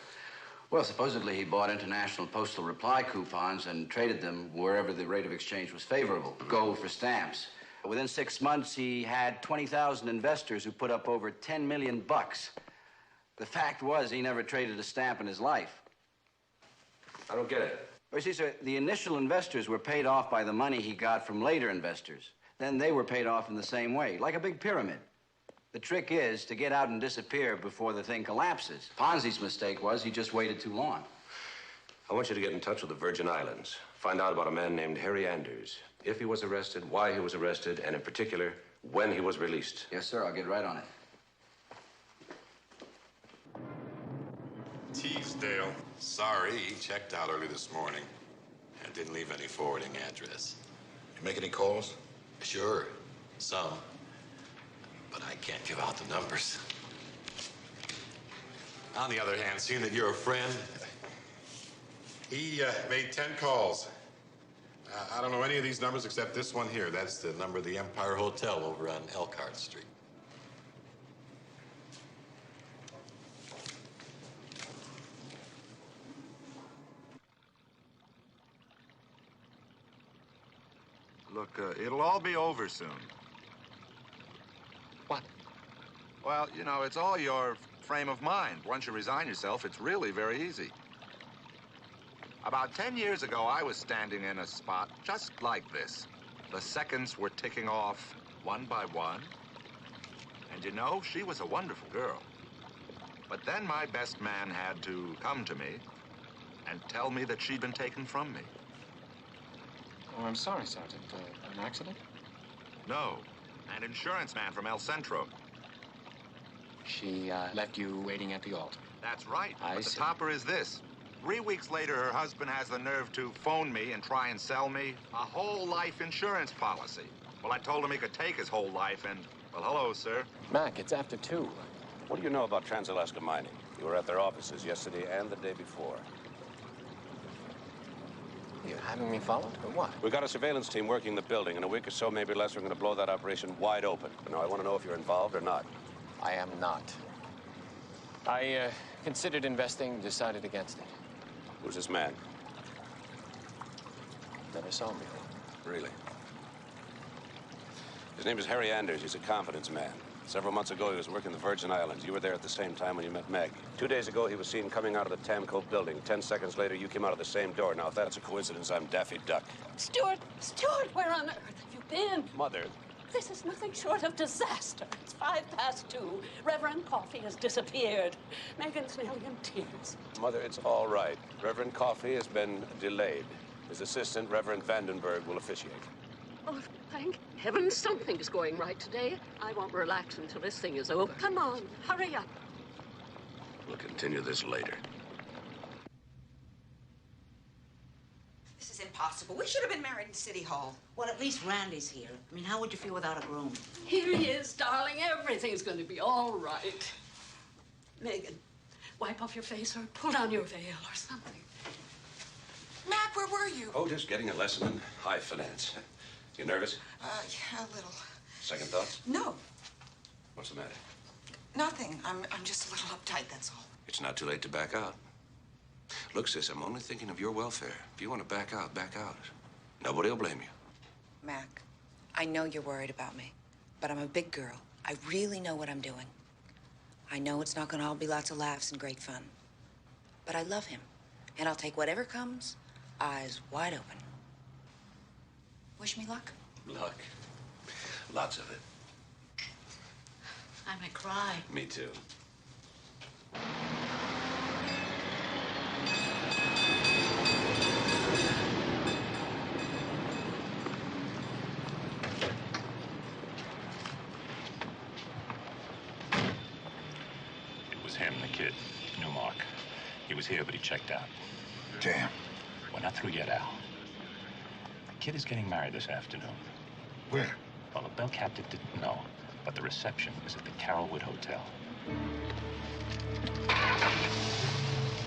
Well, supposedly he bought international postal reply coupons and traded them wherever the rate of exchange was favorable. Gold for stamps. Within 6 months, he had 20,000 investors who put up over $10 million. The fact was, he never traded a stamp in his life. I don't get it. Well, you see, sir, the initial investors were paid off by the money he got from later investors. Then they were paid off in the same way, like a big pyramid. The trick is to get out and disappear before the thing collapses. Ponzi's mistake was he just waited too long. I want you to get in touch with the Virgin Islands. Find out about a man named Harry Anders. If he was arrested, why he was arrested, and in particular, when he was released. Yes, sir. I'll get right on it. Teasdale. Sorry, he checked out early this morning and didn't leave any forwarding address. You make any calls? Sure, some. But I can't give out the numbers. On the other hand, seeing that you're a friend, he made 10 calls. I don't know any of these numbers except this one here. That's the number of the Empire Hotel over on Elkhart Street. Look, it'll all be over soon. What? Well, you know, it's all your frame of mind. Once you resign yourself, it's really very easy. About 10 years ago, I was standing in a spot just like this. The seconds were ticking off one by one. And you know, she was a wonderful girl. But then my best man had to come to me and tell me that she'd been taken from me. Oh, I'm sorry, Sergeant. An accident? No, an insurance man from El Centro. She left you waiting at the altar. That's right. I But the see. topper is this. 3 weeks later, her husband has the nerve to phone me and try and sell me a whole life insurance policy. Well, I told him he could take his whole life and, well, hello, sir. Mac, it's after 2. What do you know about Trans-Alaska Mining? You were at their offices yesterday and the day before. You having me followed, or what? We got a surveillance team working the building. In a week or so, maybe less, we're going to blow that operation wide open. But now I want to know if you're involved or not. I am not. I considered investing, decided against it. Who's this man? Never saw him before. Really? His name is Harry Anders. He's a confidence man. Several months ago, he was working the Virgin Islands. You were there at the same time when you met Meg. 2 days ago, he was seen coming out of the Tamco building. 10 seconds later, you came out of the same door. Now, if that's a coincidence, I'm Daffy Duck. Stuart, where on earth have you been? Mother. This is nothing short of disaster. It's 2:05. Reverend Coffey has disappeared. Megan's nearly in tears. Mother, it's all right. Reverend Coffey has been delayed. His assistant, Reverend Vandenberg, will officiate. Oh, thank heaven something's going right today. I won't relax until this thing is over. Come on, hurry up. We'll continue this later. This is impossible. We should have been married in City Hall. Well, at least Randy's here. I mean, how would you feel without a groom? Here he is, darling. Everything's going to be all right. Megan, wipe off your face or pull down your veil or something. Mac, where were you? Oh, just getting a lesson in high finance. You nervous? Yeah, a little. Second thoughts? No, What's the matter? nothing. I'm just a little uptight, that's all. It's not too late to back out. Look, sis, I'm only thinking of your welfare. If you want to back out, back out. Nobody will blame you. Mac, I know you're worried about me, but I'm a big girl. I really know what I'm doing. I know it's not gonna all be lots of laughs and great fun, but I love him, and I'll take whatever comes, eyes wide open. Wish me luck. Luck. Lots of it. I might cry. Me too. It was him, the kid, Newmark. He was here, but he checked out. Damn. We're not through yet, Al. The kid is getting married this afternoon. Where? Well, the bell captain didn't know, but the reception is at the Carrollwood Hotel.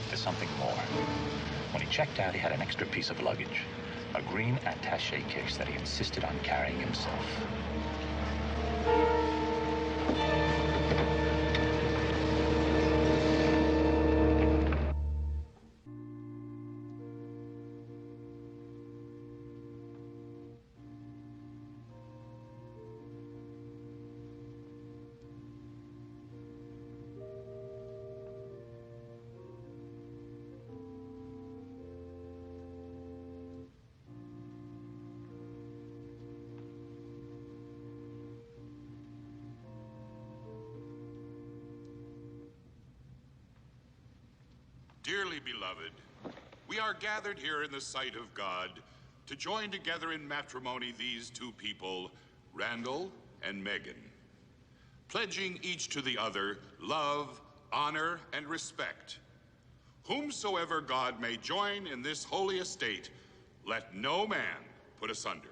There's something more. When he checked out, he had an extra piece of luggage. A green attaché case that he insisted on carrying himself. dearly beloved, we are gathered here in the sight of God to join together in matrimony these two people, Randall and Megan, pledging each to the other love, honor, and respect. Whomsoever God may join in this holy estate, let no man put asunder.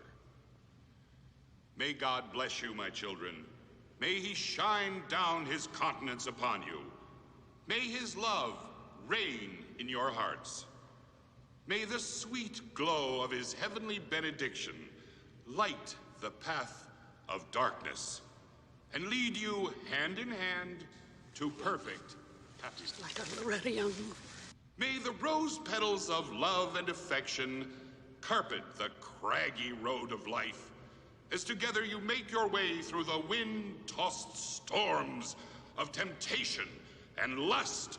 May God bless you, my children. May he shine down his countenance upon you. May his love reign in your hearts. May the sweet glow of his heavenly benediction light the path of darkness and lead you hand in hand to perfect happiness. Like a Loretta. May the rose petals of love and affection carpet the craggy road of life, as together you make your way through the wind-tossed storms of temptation and lust.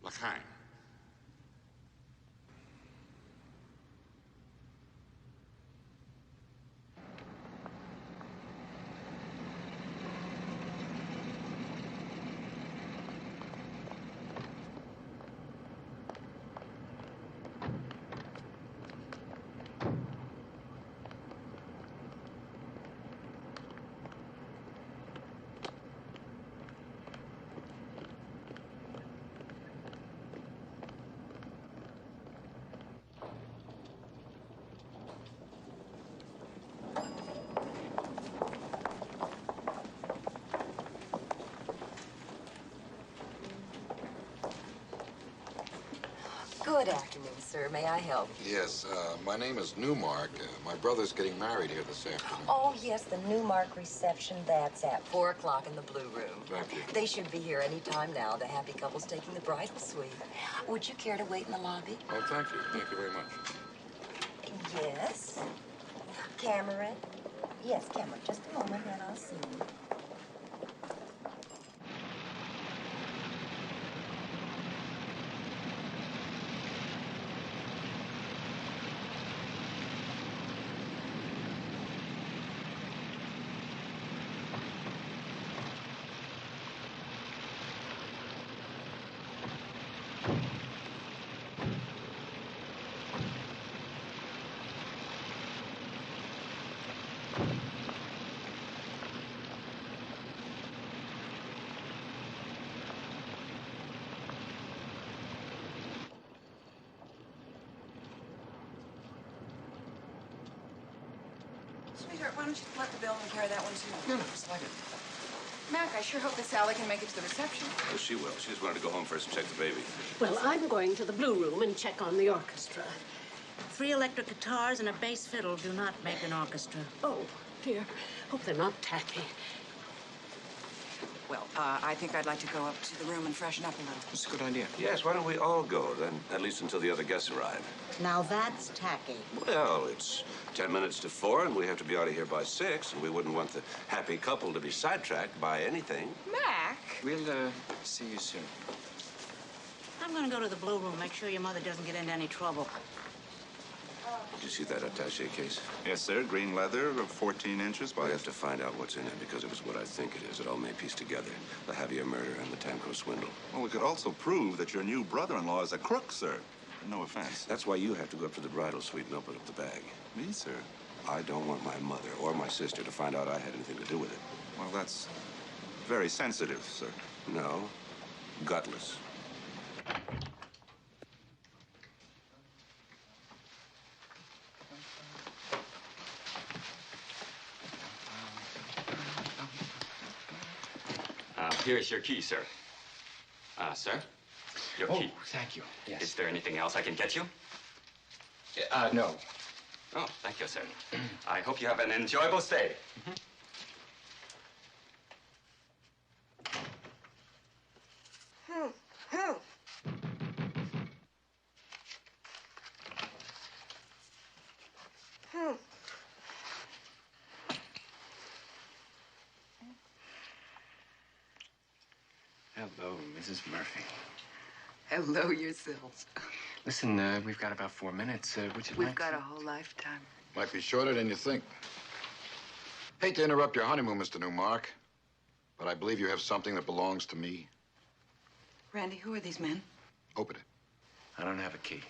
L'chaim. Good afternoon, sir. May I help you? Yes, my name is Newmark. My brother's getting married here this afternoon. Oh, yes, the Newmark reception. That's at 4 o'clock in the Blue Room. Thank you. They should be here any time now. The happy couple's taking the bridal suite. Would you care to wait in the lobby? Oh, thank you. Thank you very much. Yes. Cameron? Yes, Cameron. Just a moment, and I'll see you. Sweetheart, why don't you let the bill and carry that one too? No, slide it. Mac, I sure hope that Sally can make it to the reception. Oh, she will. She just wanted to go home first and check the baby. Well, I'm going to the Blue Room and check on the orchestra. 3 electric guitars and a bass fiddle do not make an orchestra. Oh, dear. Hope they're not tacky. Well, I think I'd like to go up to the room and freshen up a little. That's a good idea. Yes, why don't we all go, then, at least until the other guests arrive? Now that's tacky. Well, it's 10 minutes to 4, and we have to be out of here by 6, and we wouldn't want the happy couple to be sidetracked by anything. Mac! We'll, see you soon. I'm gonna go to the Blue Room, make sure your mother doesn't get into any trouble. Did you see that attaché case? Yes, sir. Green leather, 14 inches by... I have to find out what's in it, because if it's what I think it is, it all may piece together. The Javier murder and the Tamco swindle. Well, we could also prove that your new brother-in-law is a crook, sir. No offense. That's why you have to go up to the bridal suite and open up the bag. Me, sir? I don't want my mother or my sister to find out I had anything to do with it. Well, that's very sensitive, sir. No, gutless. Here's your key, sir. Sir? Your key. Thank you. Yes. Is there anything else I can get you? No. Oh, thank you, sir. I hope you have an enjoyable stay. Hello, Mrs. Murphy. Hello yourselves. Listen, we've got about 4 minutes. Would you We've like got to... a whole lifetime. Might be shorter than you think. Hate to interrupt your honeymoon, Mr. Newmark. But I believe you have something that belongs to me. Randy, who are these men? Open it. I don't have a key.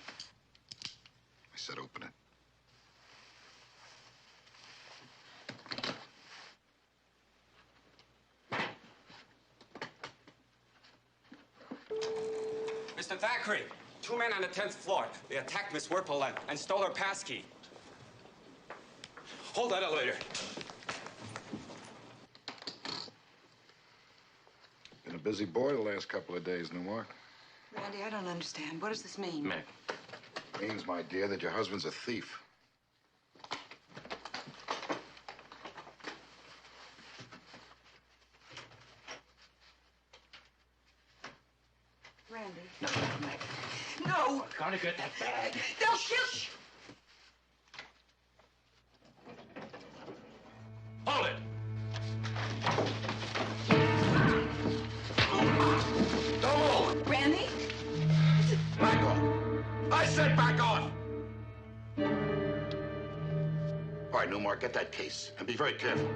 I said open it. Mr. Thackeray, 2 men on the 10th floor. They attacked Miss Whirple and stole her passkey. Hold that elevator. Been a busy boy the last couple of days, Newmark. Randy, I don't understand. What does this mean? Meg. Means, my dear, that your husband's a thief. Randy. No, Meg. No! I've got to get that bag. They'll kill... Hold it! Don't move! Randy? Back off! I said back off! All right, Newmark, get that case. And be very careful.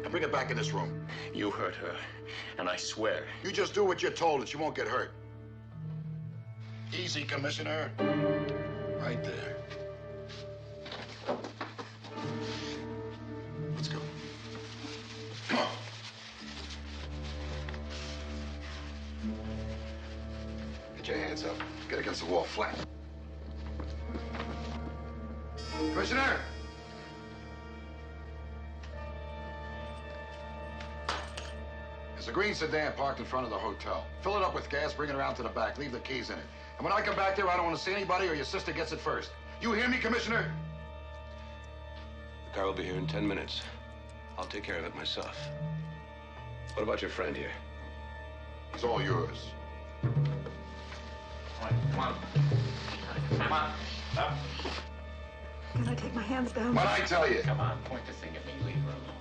And bring it back in this room. You hurt her, and I swear. You just do what you're told and she won't get hurt. Easy, Commissioner. Right there. Let's go. Come on. Get your hands up. Get against the wall flat. Commissioner! There's a green sedan parked in front of the hotel. Fill it up with gas, bring it around to the back. Leave the keys in it. And when I come back there, I don't want to see anybody or your sister gets it first. You hear me, Commissioner? The car will be here in 10 minutes. I'll take care of it myself. What about your friend here? He's all yours. All right, come on. Come on. Up. Can I take my hands down? What'd I tell you? Come on, point the thing at me. Leave her alone.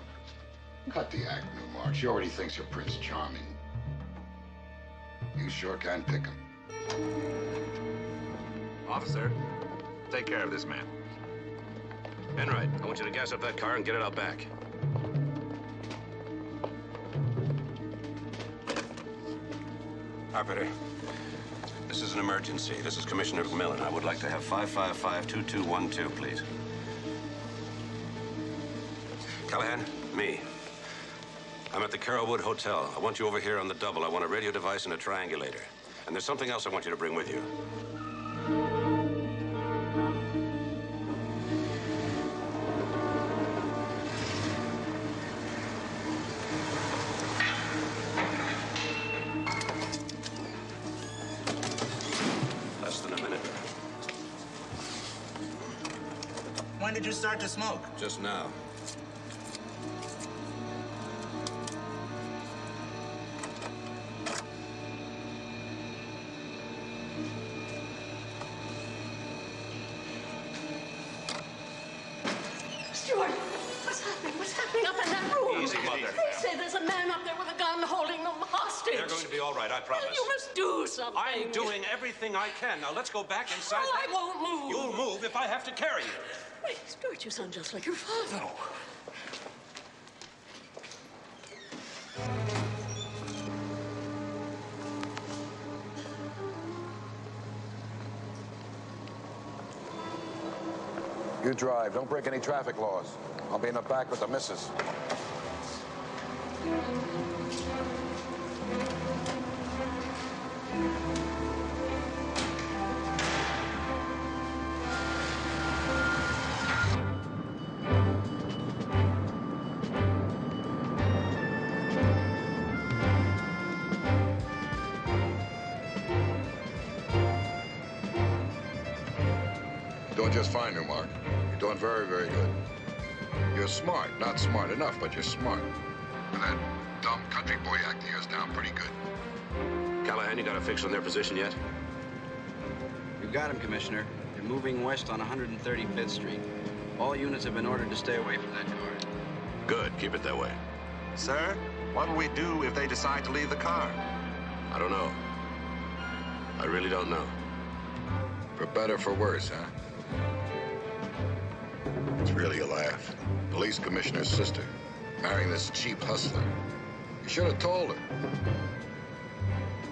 Cut the act, Newmark. She already thinks you're Prince Charming. You sure can pick him. Officer, take care of this man. Enright, I want you to gas up that car and get it out back. Operator, this is an emergency. This is Commissioner McMillan. I would like to have 555-2212, please. Callahan, me. I'm at the Carrollwood Hotel. I want you over here on the double. I want a radio device and a triangulator. And there's something else I want you to bring with you. Less than a minute. When did you start to smoke? Just now. Stuart, what's happening? What's happening up in that room? Easy, Mother. They say there's a man up there with a gun holding them hostage. They're going to be all right, I promise. You must do something. I'm doing everything I can. Now, let's go back inside. Oh, I won't move. You'll move if I have to carry you. Wait, Stuart, you sound just like your father. No. You drive. Don't break any traffic laws. I'll be in the back with the missus. Doing just fine, Newmark. You're doing very, very good. You're smart. Not smart enough, but you're smart. And that dumb country boy act of yours down pretty good. Callahan, you got a fix on their position yet? You've got him, Commissioner. They're moving west on 135th Street. All units have been ordered to stay away from that car. Good. Keep it that way. Sir, what'll we do if they decide to leave the car? I don't know. I really don't know. For better, for worse, huh? It's really a laugh. Police commissioner's sister marrying this cheap hustler. You should have told her.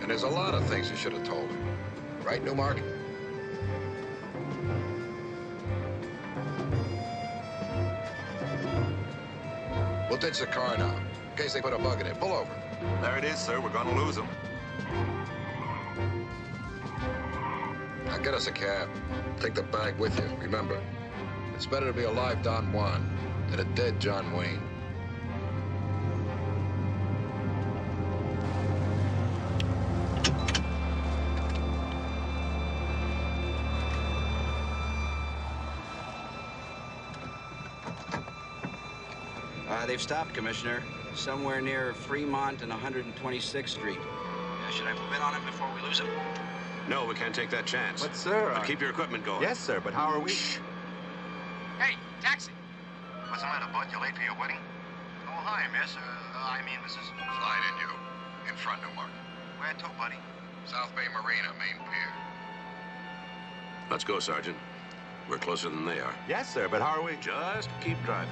And there's a lot of things you should have told her. Right, Newmark? We'll ditch the car now, in case they put a bug in it. Pull over. There it is, sir. We're gonna lose him. Now get us a cab. Take the bag with you. Remember, it's better to be a live Don Juan than a dead John Wayne. They've stopped, Commissioner, somewhere near Fremont and 126th Street. Should I move in on him before we lose him? No, we can't take that chance. But, sir... But keep your equipment going. Yes, sir, but how are we... Shh. Hey, taxi! What's the matter, bud? You late for your wedding? Oh, hi, miss. Mrs. Slide in, you. In front, Newmark. Where to, buddy? South Bay Marina, main pier. Let's go, Sergeant. We're closer than they are. Yes, sir, but how are we... Just keep driving.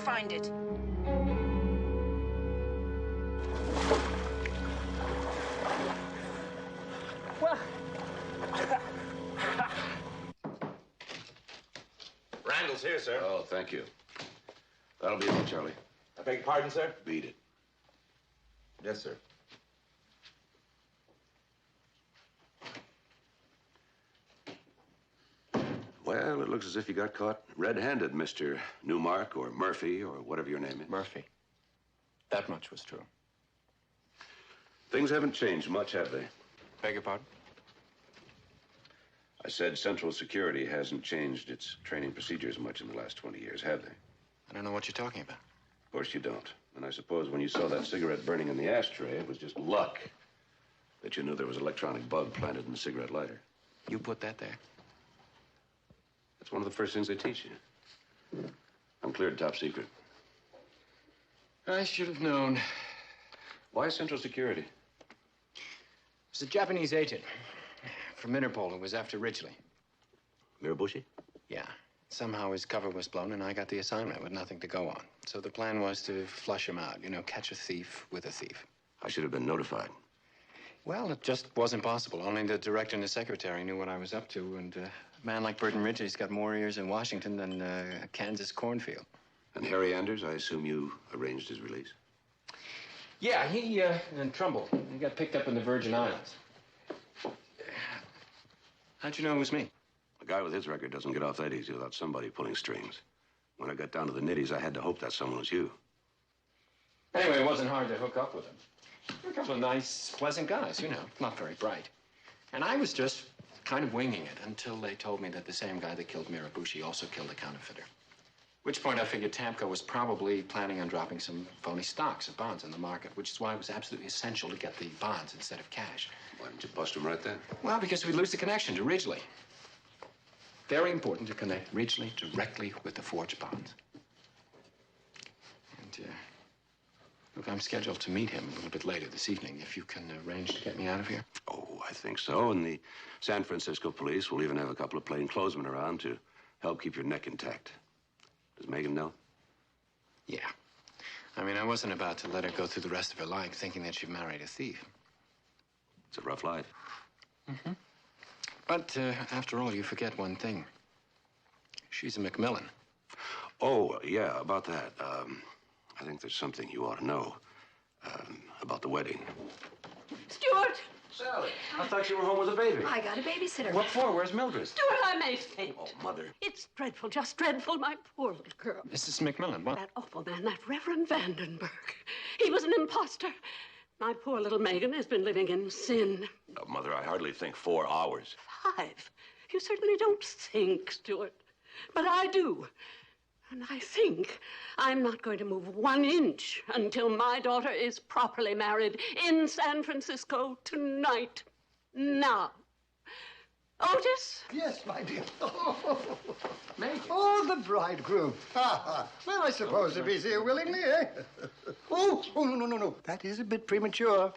Find it. Well. Randall's here, sir. Oh, thank you. That'll be all, Charlie. I beg your pardon, sir? Beat it. Yes, sir. Well, it looks as if you got caught red-handed, Mr. Newmark or Murphy or whatever your name is. Murphy. That much was true. Things haven't changed much, have they? Beg your pardon? I said Central Security hasn't changed its training procedures much in the last 20 years, have they? I don't know what you're talking about. Of course you don't. And I suppose when you saw that cigarette burning in the ashtray, it was just luck that you knew there was an electronic bug planted in the cigarette lighter. You put that there? That's one of the first things they teach you. I'm cleared top secret. I should have known. Why Central Security? It was a Japanese agent from Interpol who was after Ridgely. Mirabushi? Yeah. Somehow his cover was blown and I got the assignment with nothing to go on. So the plan was to flush him out, you know, catch a thief with a thief. I should have been notified. Well, it just wasn't possible. Only the director and the secretary knew what I was up to, and a man like Burton Ridgely's got more ears in Washington than a Kansas cornfield. And Harry Anders, I assume you arranged his release? Yeah, he, in Trumbull. He got picked up in the Virgin Islands. How'd you know it was me? A guy with his record doesn't get off that easy without somebody pulling strings. When I got down to the nitties, I had to hope that someone was you. Anyway, it wasn't hard to hook up with him. They're a couple of nice, pleasant guys, you know, not very bright. And I was just kind of winging it until they told me that the same guy that killed Mirabushi also killed a counterfeiter. At which point I figured Tamco was probably planning on dropping some phony stocks of bonds in the market, which is why it was absolutely essential to get the bonds instead of cash. Why didn't you bust him right then? Well, because we'd lose the connection to Ridgely. Very important to connect regionally directly with the forged bonds. And, look, I'm scheduled to meet him a little bit later this evening. If you can arrange to get me out of here. Oh, I think so. And the San Francisco police will even have a couple of plainclothesmen around to help keep your neck intact. Does Megan know? Yeah. I mean, I wasn't about to let her go through the rest of her life thinking that she'd married a thief. It's a rough life. Mm-hmm. But after all, you forget one thing. She's a McMillan. Oh, yeah, about that. I think there's something you ought to know about the wedding. Stuart! Sally, I thought you were home with a baby. I got a babysitter. What for? Where's Mildred? Stuart, I may faint. Oh, Mother. It's dreadful, just dreadful, my poor little girl. Mrs. McMillan, what? That awful man, that Reverend Vandenberg. He was an imposter. My poor little Megan has been living in sin. Mother, I hardly think 4 hours. 5. You certainly don't think, Stuart. But I do. And I think I'm not going to move 1 inch until my daughter is properly married in San Francisco tonight. Now. Otis? Yes, my dear. Oh, the bridegroom. Well, I suppose if he's here willingly, eh? Oh, no. That is a bit premature.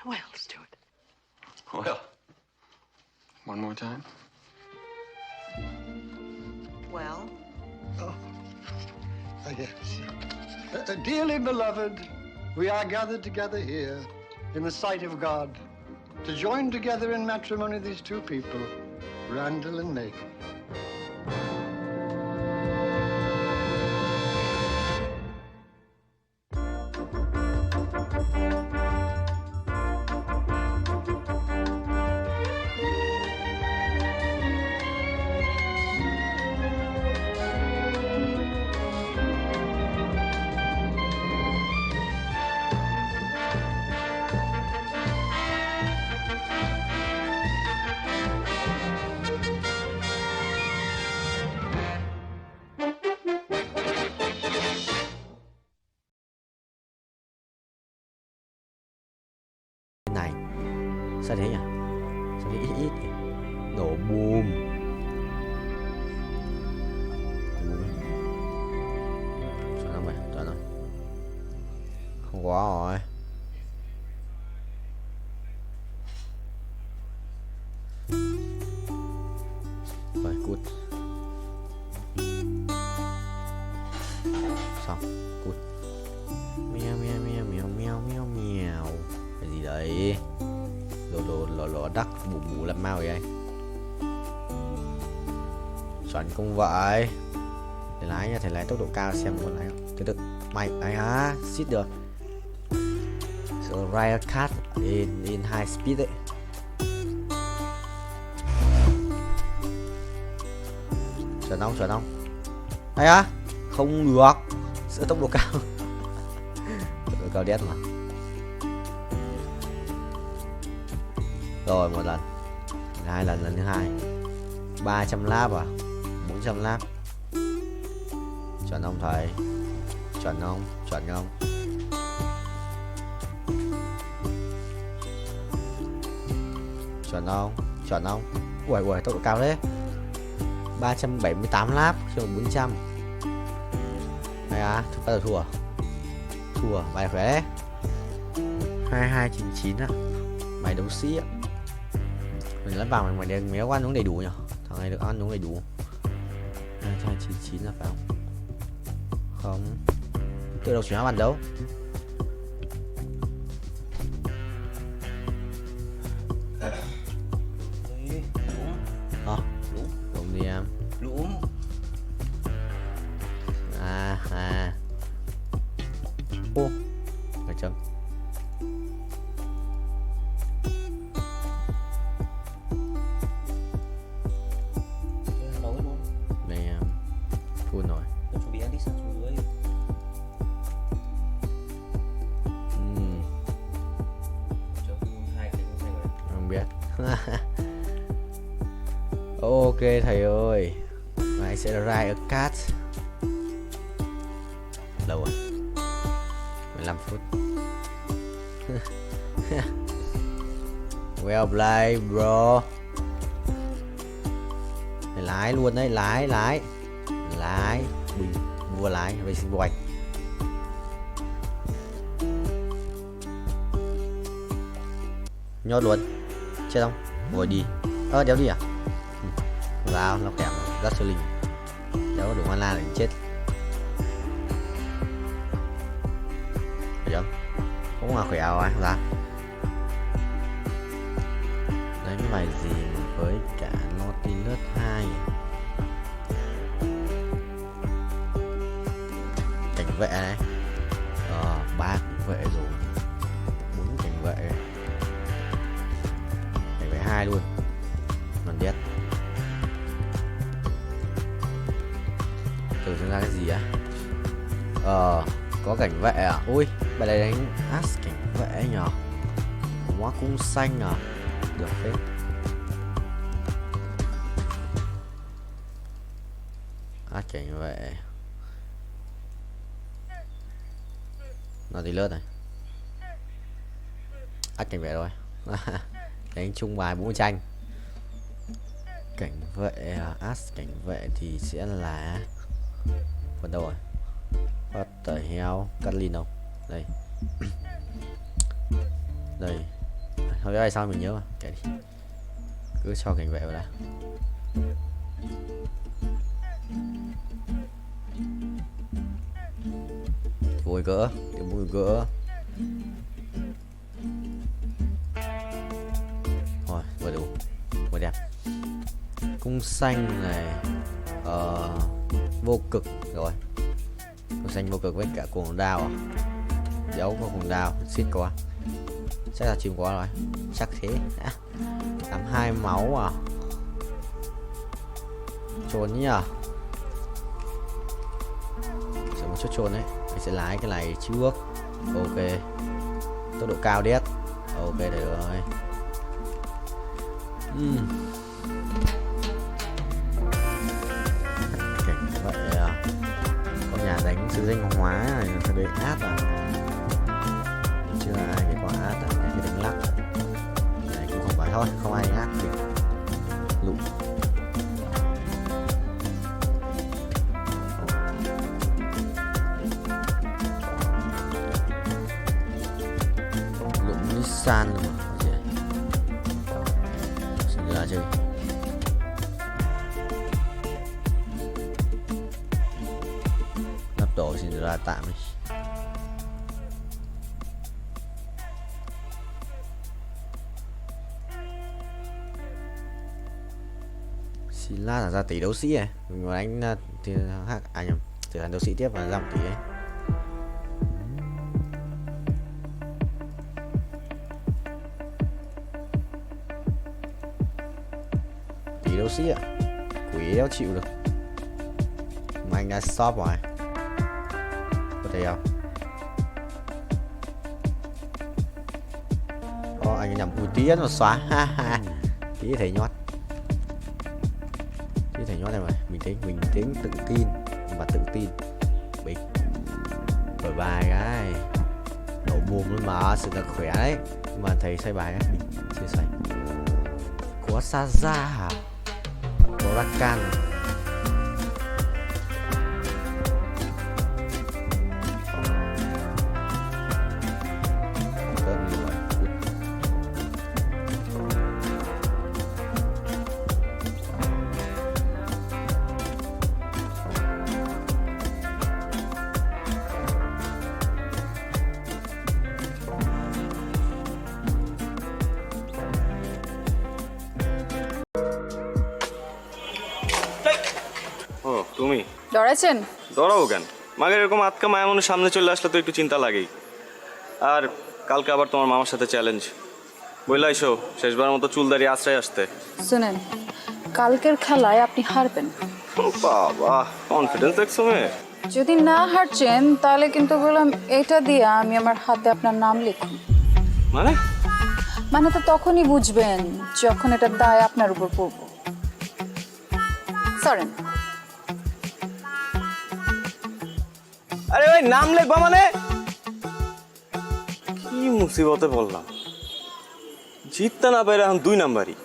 Well, Stuart. Well. One more time. Well? Oh, yes. Dearly beloved, we are gathered together here in the sight of God to join together in matrimony these two people, Randall and Megan. Này, sao thế nhỉ? Sao thế ít nhỉ? Nổ boom. Chuẩn không vậy? Chuẩn rồi. Không quá rồi. Rồi, cút. Xong, cút. Mèo mèo mèo mèo mèo mèo mèo. Cái gì đấy? Lò đắc bù làm mau vậy anh? Chuẩn không vậy. Thầy lái nha, thầy lái tốc độ cao xem con lái không? Từ từ, mày lái hả? Xít được. So ride a car in high speed đấy. Chuẩn không? Hay á? Không được. Giữa tốc độ cao. Tốc độ cao đét mà. Rồi 1 lần, 2 lần, lần thứ 2 300 lap à, 400 lap. Chuẩn không thầy? Chuẩn không? Chuẩn không? Ui, tốc độ cao đấy. 378 lap cho 400. Hay à, bắt đầu thua. Thua, bài khỏe đấy. 2299 á. Mày đấu sĩ á. Mình lắp vào mày đéo ăn uống đầy đủ nhỉ? Thằng này được ăn uống đầy đủ. 2299 là phải không? Không. Tự động chuyển hóa bản đấu. Hả? Đúng đi em. Đúng. Ô. Phải chấm. Full rồi. Chuẩn bị ăn đi sang xuống dưới. Không biết. Ok thầy ơi. Mày sẽ ride a cat. Lâu rồi. 15 phút. Well played bro. Lái luôn đấy, lái bình vua lái racing boy. Nhốt luôn, chết không? Ngồi đi. Đéo đi à? Vào nó kèm rất siêu linh, đéo đủ mana để chết. Phải không? Cũng là khỏe rồi ra. Đấy cái bài gì với cả Nautilus 2 cảnh vệ này. 3 cảnh vệ rồi, 4 cảnh vệ, cảnh vệ 2 luôn. Còn biết từ chúng ra cái gì á? Có cảnh vệ à? Ui, bài này đánh as cảnh vệ nhờ. Hóa cung xanh à? Được phết. As cảnh vệ. Nó thì lướt này. As cảnh vệ rồi. Đánh chung bài 4 tranh. Cảnh vệ as cảnh vệ thì sẽ là phần đâu rồi? What the hell? Catlin đâu? Đây. Đây. Không biết sao mình nhớ mà. Kệ đi. Cứ cho cảnh vệ vào đã. Bùi gỡ. Cái bùi gỡ. Rồi, vừa đủ. Vừa đẹp. Cung xanh này. Vô cực rồi. Cung xanh vô cực với cả cuồng đao à? Dấu có cuồng đao. Xít quá. Chắc là chim quá rồi. Chắc thế. 82 máu à? Trốn nhỉ? Sẽ một chút trốn đấy. Mình sẽ lái cái này trước. Ok. Tốc độ cao đét. Ok được rồi. Cảnh vậy à? Có nhà đánh sư danh hóa này. Thằng đấy át à? Chưa ai cái quả át à? Cái đánh lắc này cũng không phải thôi. Không ai át thì lụ. San luôn mà xin ra chơi. Nắp tổ xin ra tạm đi. Xin là ra tỷ đấu sĩ này. Mình đánh thì nhầm, trở thành đấu sĩ tiếp và ra 1 tỷ ấy. Đấu sĩ ạ, quỷ đéo chịu được mà anh đã stop rồi, có thể không? Anh nhầm Bùi Tía nó xóa. Tí thầy nhót, này mà bình tĩnh tự tin và tự tin. Bịch đổi bài cái nổ mồm luôn mà, sự là khỏe đấy, nhưng mà thầy xoay bài cái chưa xoay. Có Saza hả? Rakan. তুমি ডরাইছেন? ডরাবো কেন? মাগের এরকম আটকা মায়া মনে সামনে চলে আসলে তো একটু চিন্তা লাগেই। আর কালকে আবার তোমার মামার সাথে চ্যালেঞ্জ, বইলা আইসো শেষবার মতো চুলদারি আশ্রয় আসতে। শুনেন, কালকের খেলায় আপনি হারবেন। বাবা, কনফিডেন্স দেখছো মেয়ে। যদি না হারছেন তাহলে কিন্তু বললাম এটা দিয়ে আমি আমার হাতে আপনার নাম লিখুন। মানে তো তখনই বুঝবেন যখন এটার দায় আপনার উপর পড়ব। সরেন। আরে ভাই, নাম লিখবা মানে? কি মুসিবতে বললাম, জিততে না পারে এখন 2 নাম্বারই।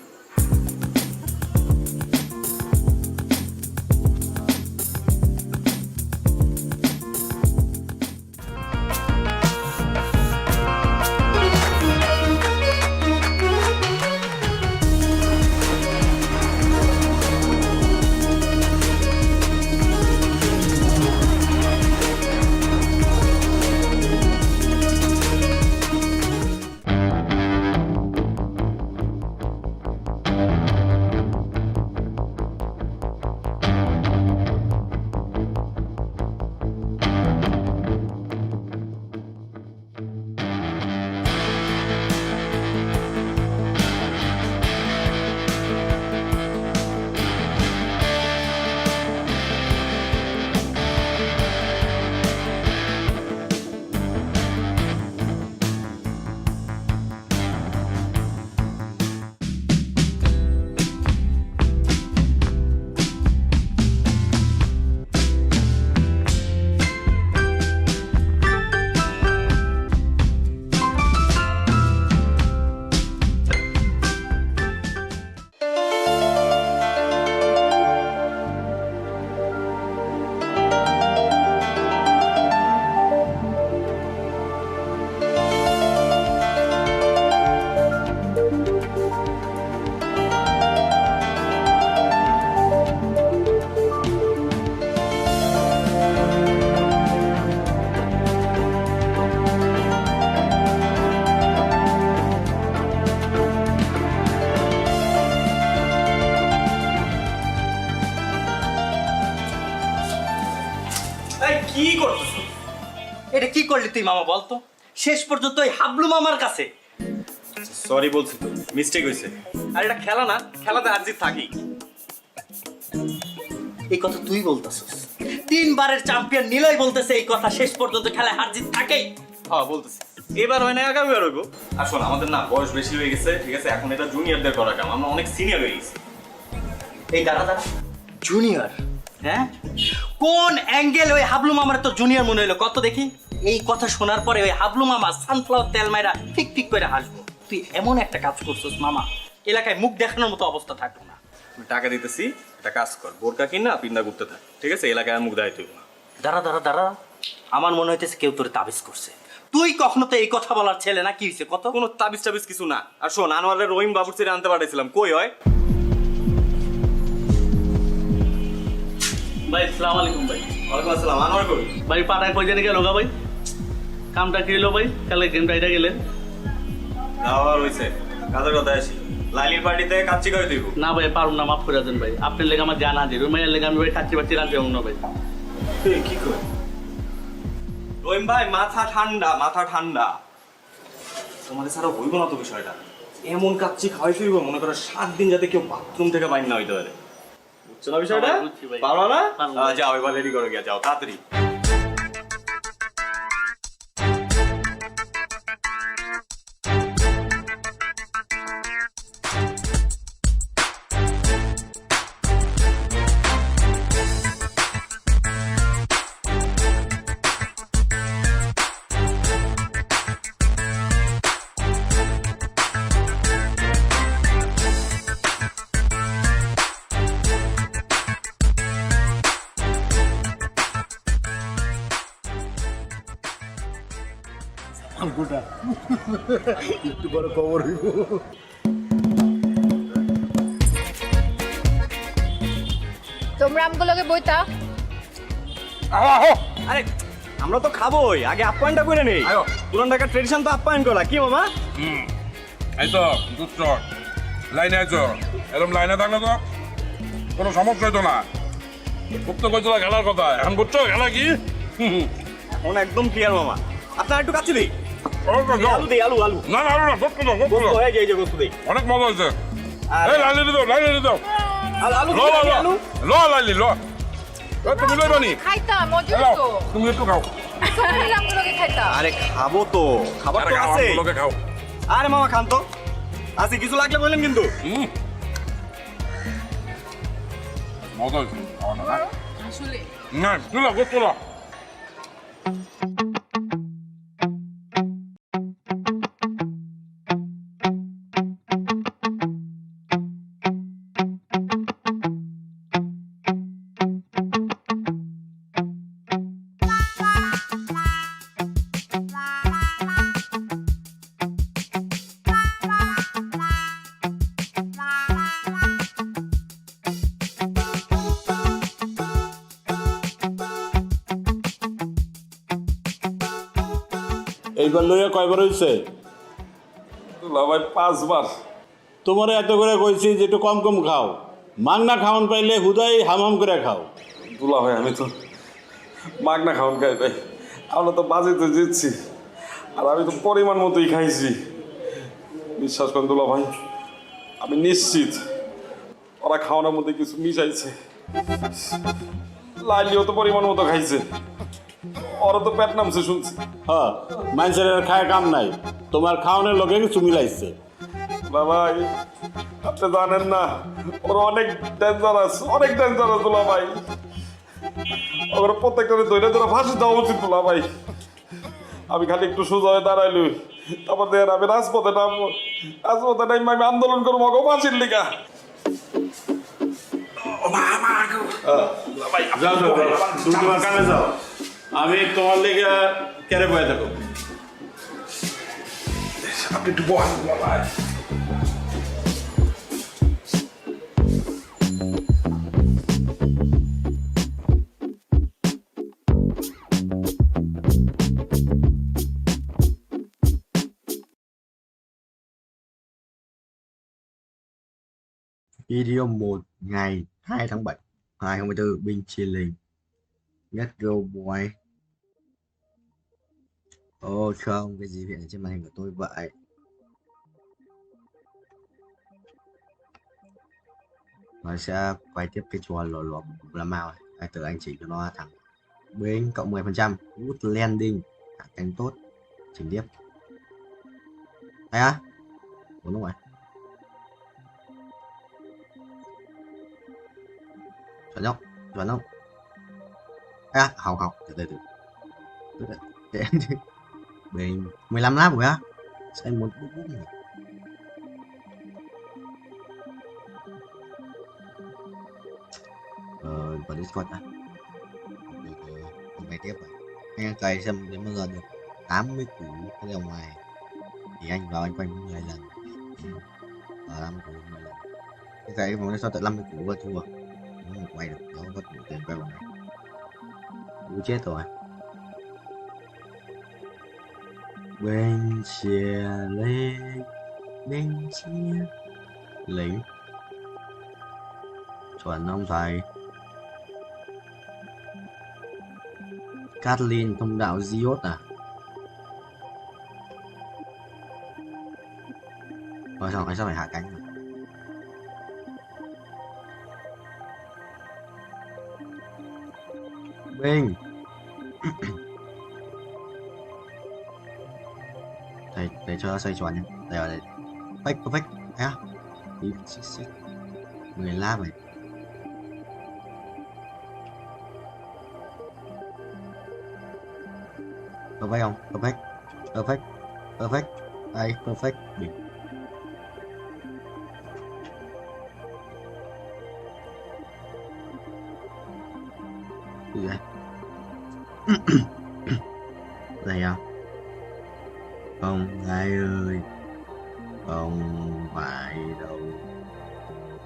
কি করছিস? এটা কি করলি তুই মামা বলতো? শেষ পর্যন্ত ওই হাবলু মামার কাছে। সরি বলছি তো, মিস্টেক হয়েছে। আর এটা খেলা না, খেলাতে হার জিত থাকি। এই কথা তুই বলতেছিস? 3 বারের চ্যাম্পিয়ন নিলয় বলতেছে এই কথা, শেষ পর্যন্ত খেলায় হার জিত থাকেই। হ্যাঁ বলতেছি, এবার হয় না, আগামীবার হইব। আর শোন, আমাদের না বয়স বেশি হয়ে গেছে, ঠিক আছে? এখন এটা জুনিয়রদের করা কাম, আমরা অনেক সিনিয়র হয়ে গেছি। এই দাঁড়া দাঁড়া, জুনিয়র? হ্যাঁ, কোন অ্যাঙ্গেল ওই হাবলু মামার তো জুনিয়র মনে হইলো কত দেখি? এই কথা শোনার পরে ওই হাবলু মামা সানফ্লাওয়ার তেল মাইরা ঠিক ঠিক করে হাসবো। তুই এমন একটা কাজ করছিস মামা, এলাকায় মুখ দেখানোর মতো অবস্থা থাকলো না। টাকা দিতেছি, একটা কাজ কর, বোরকা কিনা পিন্দা ঘুরতে থাক, ঠিক আছে? এলাকায় মুখ দেখাই তুই না। দাঁড়া দাঁড়া দাঁড়া, আমার মনে হইতেছে কেউ তোর তাবিজ করছে। তুই কখনো তো এই কথা বলার ছেলে না, কি হয়েছে কত? কোনো তাবিজ টাবিজ কিছু না। আর শোন, আনোয়ারের রহিম বাবুর ছেড়ে আনতে পাঠাইছিলাম, কই হয়? ভাই আসসালামু আলাইকুম ভাই। ওয়ালাইকুম আসসালাম। আনোয়ার কই? ভাই পাড়ায় কই জানি গেল গা ভাই? কামটা কি হলো ভাই? কালকে গেমটা এটা গেলেন? যাওয়ার হইছে, কাজের কথা আসি। লাইলির পার্টিতে কাচ্চি করে দিব না ভাই, পারুম না, মাফ করে দেন ভাই। আপনার লেগে আমার জানা আছে, রুমাইয়ের লেগে আমি ভাই কাচ্চি বাচ্চি রাখতে পারবো না ভাই। কি কর রহিম ভাই? মাথা ঠান্ডা, মাথা ঠান্ডা। তোমাদের ছাড়া হইব না তো বিষয়টা। এমন কাচ্চি খাওয়াই ফিরবো, মনে করো 7 দিন যাতে কেউ বাথরুম থেকে বাইর না হইতে পারে। বুঝছো না বিষয়টা? পারো না? যাও এবার রেডি করে গিয়া, যাও তাড়াতাড়ি। একটু বড় খবর হইব। তোমরা আমগুলোকে বইতা। আরে আমরা তো খাবোই, আগে আপ্যায়নটা করে নেই। পুরান ঢাকার ট্রেডিশন তো আপ্যায়ন করা, কি মামা? এই তো দুধ লাইনে আইছো, এরকম লাইনে থাকলে তো কোনো সমস্যা হইতো না। খুব তো কইছিল খেলার কথা, এখন বুঝছো খেলা কি? এখন একদম ক্লিয়ার মামা। আপনার একটু কাছে দিই। আলু দেই, আলু আলু। না না আলু না, গোস্ত দাও, গোস্ত দাও। এই যে গোস্ত দেই। অনেক মজা হয়েছে। এই লাইলি দাও, লাইলি দাও। আলু ল ল ল লাইলি ল। তুমি লইবা নি? খাইতাম, মজা তো। তুমি একটু খাও। সবাই আমগুলোকে খাইতাম। আরে খাবো তো, খাবার তো আছে। আমগুলোকে খাও। আরে মামা খান তো, আছে কিছু লাগলে বললেন কিন্তু। মজা হয়েছে। আসলে না, তুলো গোস্ত ল। এইবার লইয়া কয়বার হয়েছে? ভাই 5 বার। তোমার এত করে কইছি যে একটু কম কম খাও, মাগনা খাওয়ান পাইলে হুদাই হাম করে খাও। দুলা ভাই আমি তো মাগনা খাওয়ান খাই ভাই, আমরা তো বাজেতে জিতছি আর আমি তো পরিমাণ মতোই খাইছি। বিশ্বাস করেন দুলা ভাই, আমি নিশ্চিত ওরা খাওয়ানোর মধ্যে কিছু মিশাইছে। লাইলিও তো পরিমাণ মতো খাইছে, ওরা তো পেট নামছে শুনছি। হ্যাঁ, মানুষের খায় কাম নাই, তোমার খাওয়ানোর লোকে কিছু মিলাইছে। ভাই আপনি জানেন না, ওরা অনেক ডেঞ্জারাস, অনেক ডেঞ্জারাস দুলা ভাই। ওরা প্রত্যেকটা ধরে ধরে ফাঁসি দেওয়া উচিত দুলা ভাই। আমি খালি একটু সোজা হয়ে দাঁড়াইলু, তারপর দেখেন আমি রাজপথে নামবো, রাজপথে নামবো, আমি আন্দোলন করবো অগো ফাঁসির লিগা। যাও যাও, তুমি তোমার কামে যাও, আমি তোমার লেগে কেড়ে বয়ে থাকো। আপনি একটু বহান ভাই। Video 1 ngày 2 tháng 7 2024 Binh Chia Lình Get Go Boy Ồ không, cái gì hiện ở trên màn hình của tôi vậy? Nó sẽ quay tiếp cái trò lò lò là màu này. Từ anh chỉ cho nó thẳng bên cộng 10%, good landing, hạ cánh tốt, chỉnh tiếp. Đây á, đúng rồi. Chuẩn không? Chuẩn không? À, học từ từ. Bên 15 lap rồi á. Sẽ muốn bút bút này. Vào Discord á. Bài tiếp rồi. Anh cày xem đến bao giờ được 80 củ cái dòng ngoài thì anh vào anh quanh 10 lần. Ở 5 củ 10 lần. Cái cày vòng này sao tận 50 củ và thua. Nó quay được, nó có đủ tiền quay vòng này. Cú chết rồi. Bên chia lên, bên chia lính. Chuẩn không thầy? Kathleen thông đạo Diốt à? Rồi sao phải hạ cánh rồi? Bình thầy cho xoay tròn nhé. Đây ở đây. Perfect. À, đi xích. 10 lap này. Perfect không? Perfect. Đây, perfect. Bình. Gì đây? Đây à? Không, ai ơi. Không phải đâu.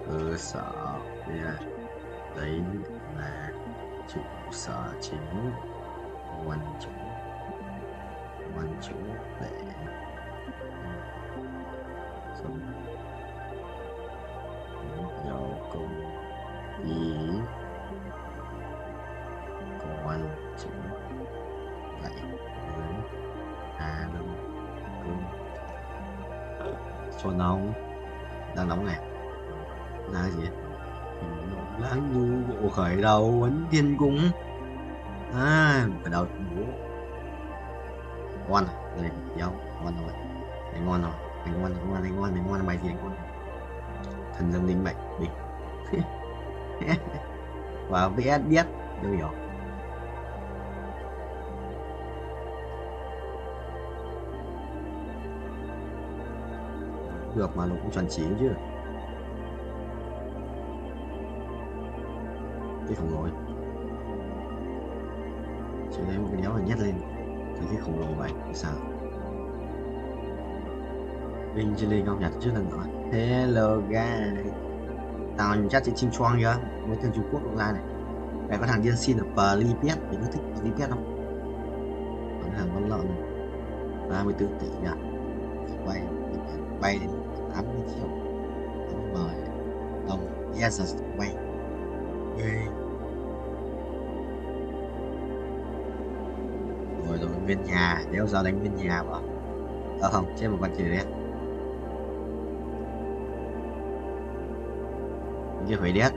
Cơ sở đấy là trụ sở chính. Quan chủ để sống nhiều công ý quan chủ lại với Hà Đông Công cho nóng đang nóng này là gì lãng du bộ khởi đầu ấn tiên cung khởi đầu bố ngon rồi nhau ngon rồi đánh ngon bài gì đánh ngon thần dân linh mệnh đi và vẽ biết đâu hiểu được mà nó cũng chuẩn chỉ chứ cái khổng lồ chỉ lấy một cái đéo là nhét lên cái khổng lồ vậy sao Vinh Chile không nhặt trước lần nữa. Hello guys, tao chắc chị chinh choang chưa với thằng Trung Quốc cũng ra này. Đây có thằng điên xin ở Pripyat, mình có thích Pripyat không? Có thằng con lợn 34 tỷ nhỉ, bay đến 80 triệu 80 đồng yes bay ghê. Rồi nguyên nhà đéo giờ đánh nguyên nhà mà không trên một con chữ đấy kia phải đét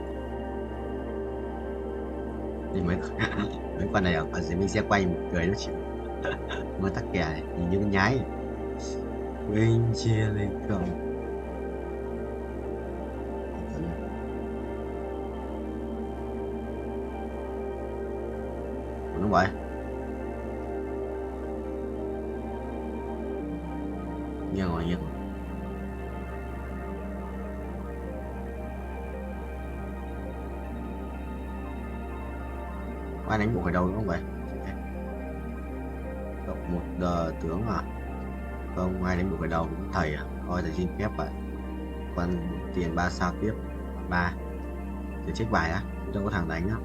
thì mấy con này ở dưới mình sẽ quay một cười nó chịu mà tắc kè này nhìn như con nhái bên chia lên không đúng vậy nghiêng rồi ai đánh bộ khởi đầu đúng không vậy cộng một tướng à không ai đánh bộ khởi đầu cũng thầy à thôi thầy xin phép vậy còn tiền 3 sao tiếp 3 để check bài á cho có thằng đánh á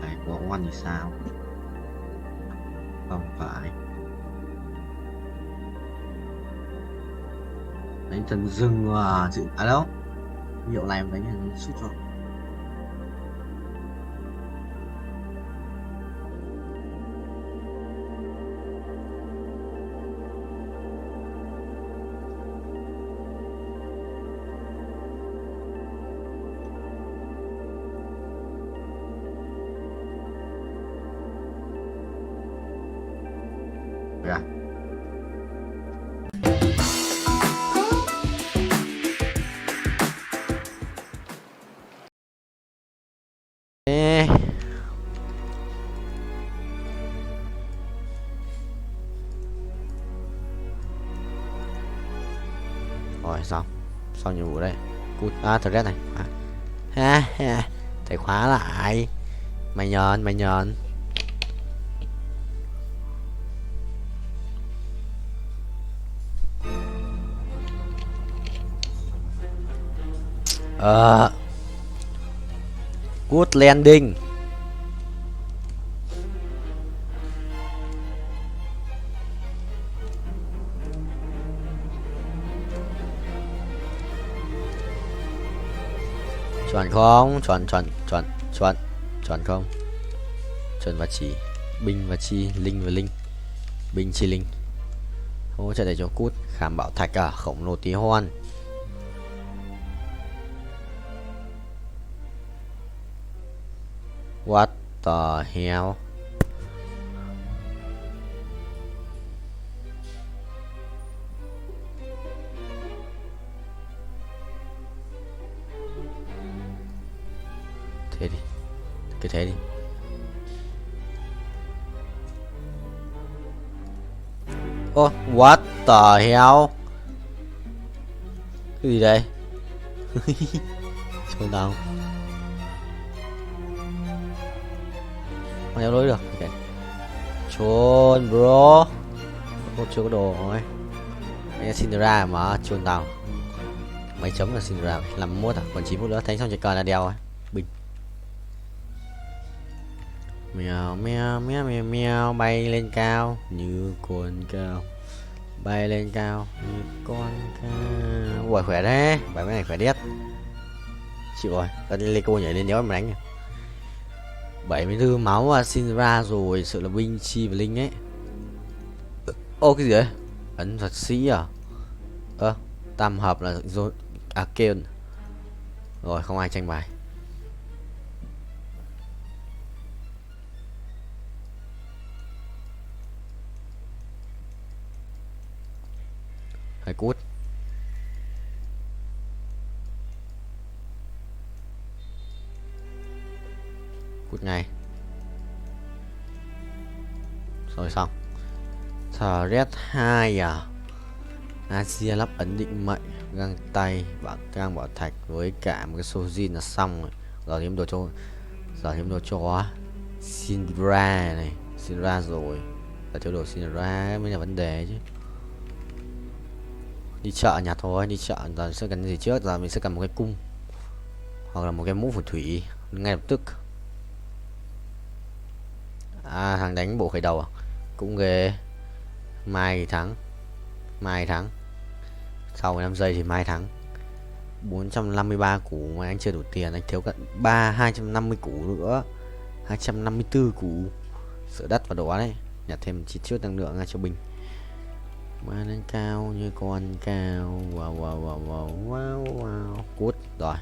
này có oan thì sao không phải đánh thần rừng à chữ đâu hiệu này đánh sút cho kìa. Ê. Rồi xong nhiệm vụ đây. Cút thật này ha ha, thầy khóa lại. Mày nhờn good landing. Chuẩn không? Chuẩn không? Chuẩn và chỉ. Binh và chi, linh và linh. Binh chi linh. Hỗ trợ để cho cút. Khảm bảo thạch à, khổng lồ tí hoan. What the hell? Thế đi. Cứ thế đi. Ô, what the hell? Cái gì đây? Trốn đâu? Không leo lối được. Okay. Trốn bro. Không chưa có đồ rồi. Mày xin ra mà trốn tao. Mấy chấm là xin ra 51 à, còn 9 phút nữa thanh xong chỉ còn là đeo rồi. Bình. Mèo bay lên cao như con cao. Bay lên cao như con cao. Ui khỏe đấy, bài này khỏe đét. Chịu rồi, tao lên cô nhảy lên đéo em đánh. 74 máu à, xin ra rồi, sự là binh chi và linh ấy. Ô cái gì đấy? Ấn thuật sĩ à? Tam hợp là rồi Kion. Rồi không ai tranh bài. Phải cút. Cút ngay. Rồi xong. Thread 2 à? Asia lắp ấn định mệnh, găng tay, găng bảo thạch với cả một cái sojin là xong rồi. Giờ thêm đồ cho Syndra này, Syndra rồi. Và thiếu đồ Syndra mới là vấn đề chứ. Đi chợ nhặt thôi, đi chợ giờ sẽ cần gì trước, giờ mình sẽ cần một cái cung hoặc là một cái mũ phù thủy ngay lập tức. À thằng đánh bộ khởi đầu à? Cũng ghê. Mai thắng. Sau 15 giây thì mai thắng. 453 củ mà anh chưa đủ tiền, anh thiếu cận 250 củ nữa. 254 củ. Sửa đất và đồ đấy. Nhặt thêm chi chút năng lượng ra cho binh. Mà lên cao như con cao. Wow. Cút rồi.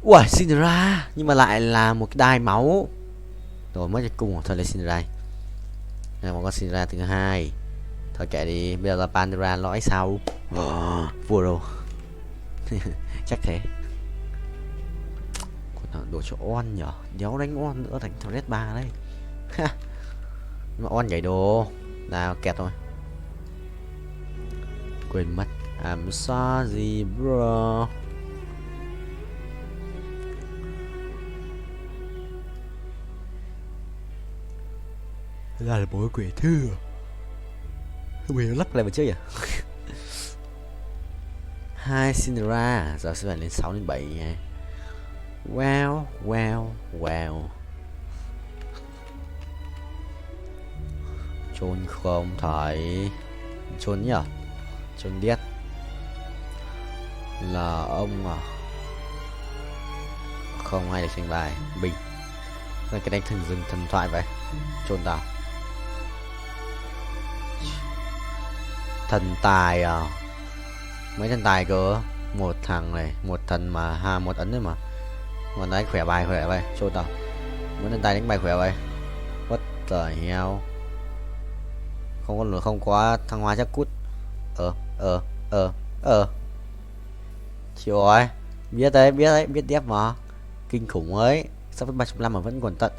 Ui xin ra, nhưng mà lại là một cái đai máu. Rồi mất cái cung thôi, lấy xin ra. Này một con xin ra thứ hai. Thôi kệ đi, bây giờ là Pandora lõi sau. Vua rồi. Chắc thế. Còn đồ cho on nhở, đéo đánh on nữa thành thằng Red 3 đấy. Mà on nhảy đồ. Nào kẹt thôi. Quên mất. I'm sorry bro. Là một quỷ thư. Quỷ nó lắc lại một chứ à? 2 Cinderella, giờ sẽ phải lên 6 đến 7 nha. Wow. Chôn không thấy. Chôn nhỉ? Chôn điết. Là ông à? Không ai được tranh bài. Bình. Rồi cái đánh thần rừng thần thoại vậy. Chôn tao. Thần tài à? Mấy thần tài cơ? Một thằng này, một thần mà một ấn đấy mà. Còn đánh khỏe bài, chôn tao. Muốn thần tài đánh bài khỏe vậy. What the hell? không có thăng hoa chắc cút. Chịu rồi. Biết đấy, biết đép mà. Kinh khủng ấy. Sắp với 35 mà vẫn còn tận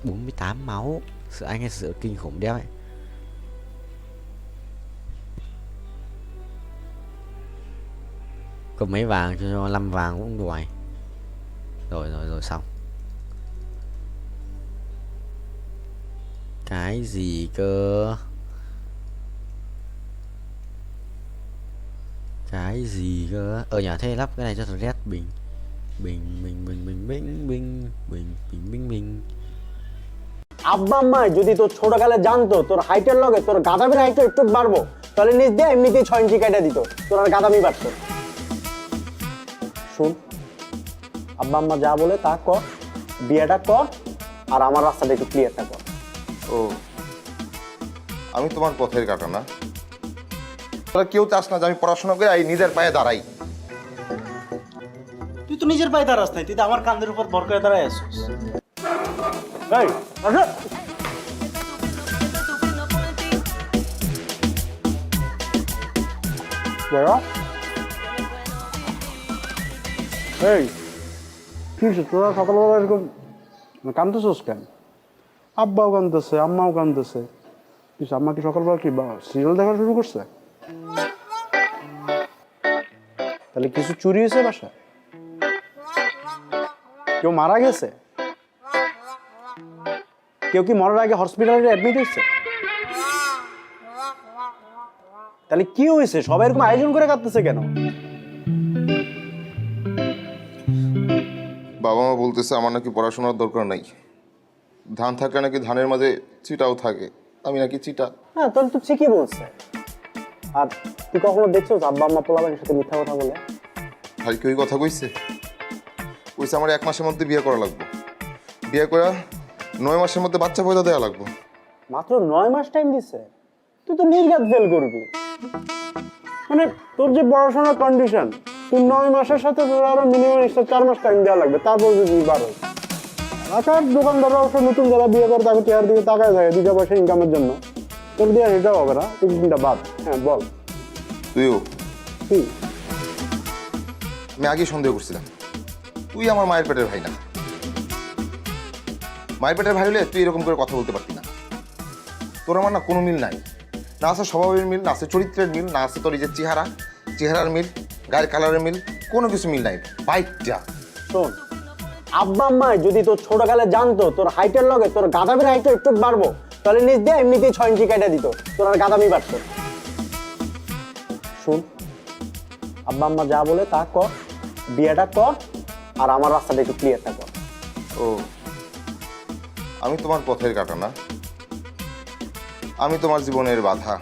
48 máu. Sự anh hay sự kinh khủng đép ấy. Có mấy vàng cho 5 vàng cũng đuổi. Rồi xong. Cái gì cơ? Nhà thế lắp cái này cho thằng Red bình. আব্বা আম্মা যদি তোর ছোটকালে জানতো তোর হাইটের লগে তোর গাদামির হাইট একটু বাড়বো তাহলে নিজ দিয়ে এমনিতেই 6 ইঞ্চি কেটে দিত তোর আর গাদামি বাড়তো শুন আব্বা আম্মা যা বলে তা কর বিয়েটা কর আর আমার রাস্তাটা একটু ক্লিয়ারটা কর ও আমি তোমার পথের কাটা না তোরা কেউ চাস না যে আমি পড়াশোনা করে এই নিজের পায়ে দাঁড়াই তুই তো নিজের পায়ে দাঁড়াস নাই তুই তো আমার কাঁধের উপর ভর করে দাঁড়ায় আসছিস এই আসো বড় এই কি তোরা সকালবেলা এরকম কান্দতেছিস কেন আব্বাও কান্দতেছে আম্মাও কান্দতেছে কিছু আম্মা কি সকালবেলা কি সিরিয়াল দেখা শুরু করছে তাহলে কিছু চুরি হয়েছে বাসা কেউ মারা গেছে কেউ কি মরার আগে হসপিটালে অ্যাডমিট হয়েছে তাহলে কি হয়েছে সবাই এরকম আয়োজন করে কাঁদতেছে কেন বাবা মা বলতেছে আমার নাকি পড়াশোনার দরকার নাই ধান থাকলে নাকি ধানের মাঝে চিটাও থাকে আমি নাকি চিটা হ্যাঁ তাহলে তো ঠিকই বলছে আর তুই কখনো দেখছো আব্বা আম্মা পোলাবানের সাথে মিথ্যা কথা বলে ভাই কি ওই কথা কইছে আমার 1 মাসের মধ্যে বিয়ে করা লাগবে বিয়ে করে 9 মাসের মধ্যে বাচ্চা পয়দা দেওয়া লাগবে মাত্র 9 মাস টাইম দিছে তুই তো নির্ঘাত ফেল করবি মানে তোর যে পড়াশোনার কন্ডিশন তুই 9 মাসের সাথে তোর আরো মিনিমাম 4 মাস টাইম দেওয়া লাগবে তারপর যদি বাড়ো আচ্ছা দোকানদাররা অবশ্য নতুন যারা বিয়ে করে তাকে চেয়ার দিকে তাকায় থাকে 2 পয়সা ইনকামের জন্য তোর দিয়ে এটাও হবে না তুই চিন্তা বাদ হ্যাঁ বল তুইও কি আমি আগে সন্দেহ করছিলাম তুই আমার মায়ের পেটের ভাই না মায়ের পেটের ভাই হলে তুই এরকম করে কথা বলতে পারতি না তোর আমার না কোনো মিল নাই না আছে স্বভাবের মিল না আছে চরিত্রের মিল না আছে তোর এই যে চেহারার মিল গায়ের কালারের মিল কোনো কিছু মিল নাই বাইকটা শোন আব্বা আম্মা যদি তোর ছোটকালে জানতো তোর হাইটের লগে তোর গাদামির হাইট একটু বাড়বো তাহলে নিজ দিয়ে এমনিতেই 6 ইঞ্চি কেটে দিত তোর আর গাদামি বাড়তো শুন আব্বা আম্মা যা বলে তা কর বিয়েটা কর আর আমার রাস্তাটা একটু ক্লিয়ারটা কর ও আমি তোমার পথের কাটা না আমি তোমার জীবনের বাধা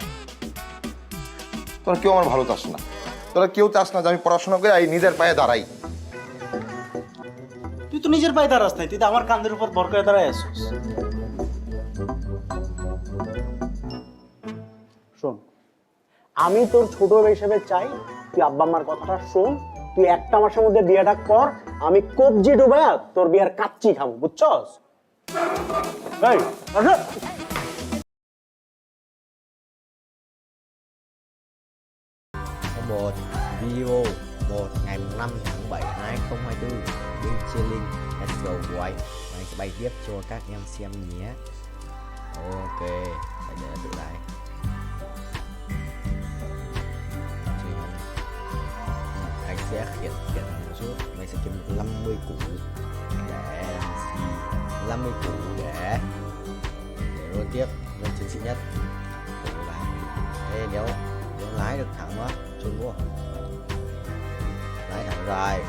তোরা কেউ আমার ভালো চাস না তোরা কেউ চাস না যে আমি পড়াশোনা করে এই নিজের পায়ে দাঁড়াই তুই তো নিজের পায়ে দাঁড়াস নাই তুই তো আমার কাঁধের উপর ভর করে দাঁড়ায় আসছিস শোন আমি তোর ছোট হিসেবে চাই তুই আব্বা আম্মার কথাটা শোন তুই 1 মাসের মধ্যে বিয়েটা কর আমি কবজি ডুবায়া তোর বিয়ার কাচ্চি খাবো বুঝছস এই আসো Một video 1 ngày 5 tháng 7 2024 bên Chilling Let's go boy. Mình sẽ bay tiếp cho các em xem nhé. Ok, phải để tự lại. Anh sẽ khiển một chút. Mình sẽ kiếm 50 củ để 50 củ để luôn tiếp lên chiến sĩ nhất. Đây nếu lái được thẳng quá trốn quá lái thẳng rồi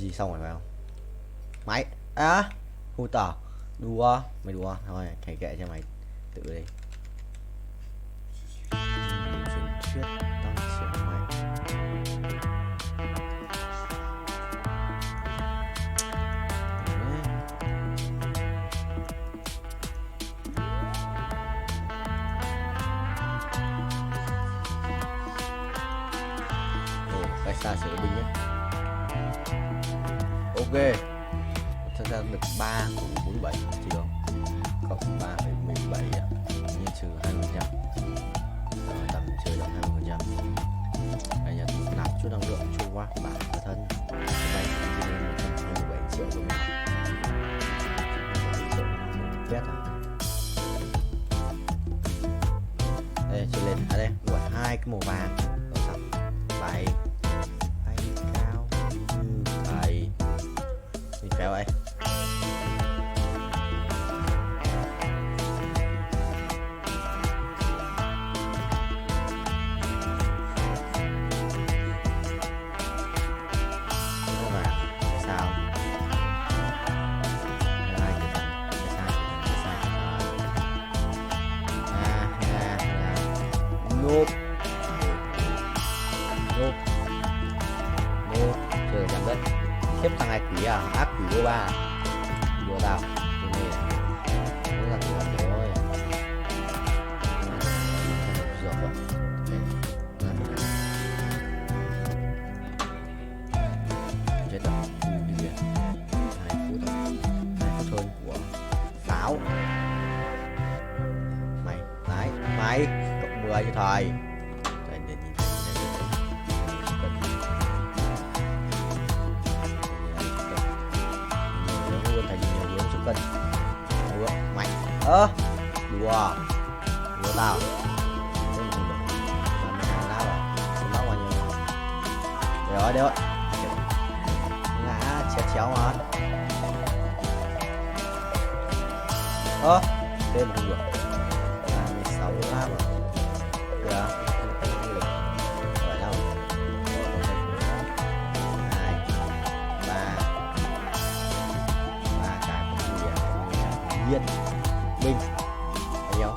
chi xong rồi phải không máy hù tỏ đùa mày đùa thôi thầy kệ cho mày tự đi truyền thuyết tăng trưởng mày xa sửa binh nhé. Ok thực ra được 3 của 47 chỉ không? Cộng 3,17 nhân trừ 20%. Tầm chơi được 20%. Đây là nạp chút năng lượng cho qua bản thân. Đây là 127 triệu của mình. 127 triệu pet à? Đây chơi lên ở đây gọi 2 cái màu vàng. Rồi xong. Bay cao như thầy. Mình kéo đây. Xếp thằng này quỷ à, ác quỷ vô ba đùa tao cái này nó là kiểu rồi dọc rồi chết rồi đi kìa 2 phút hơn của pháo mày cộng 10 cho thầy. Đùa tao rồi đấy ngã chéo mà thêm không được 16 lắm rồi đâu 2 3 cái không nhiên bình bao nhiêu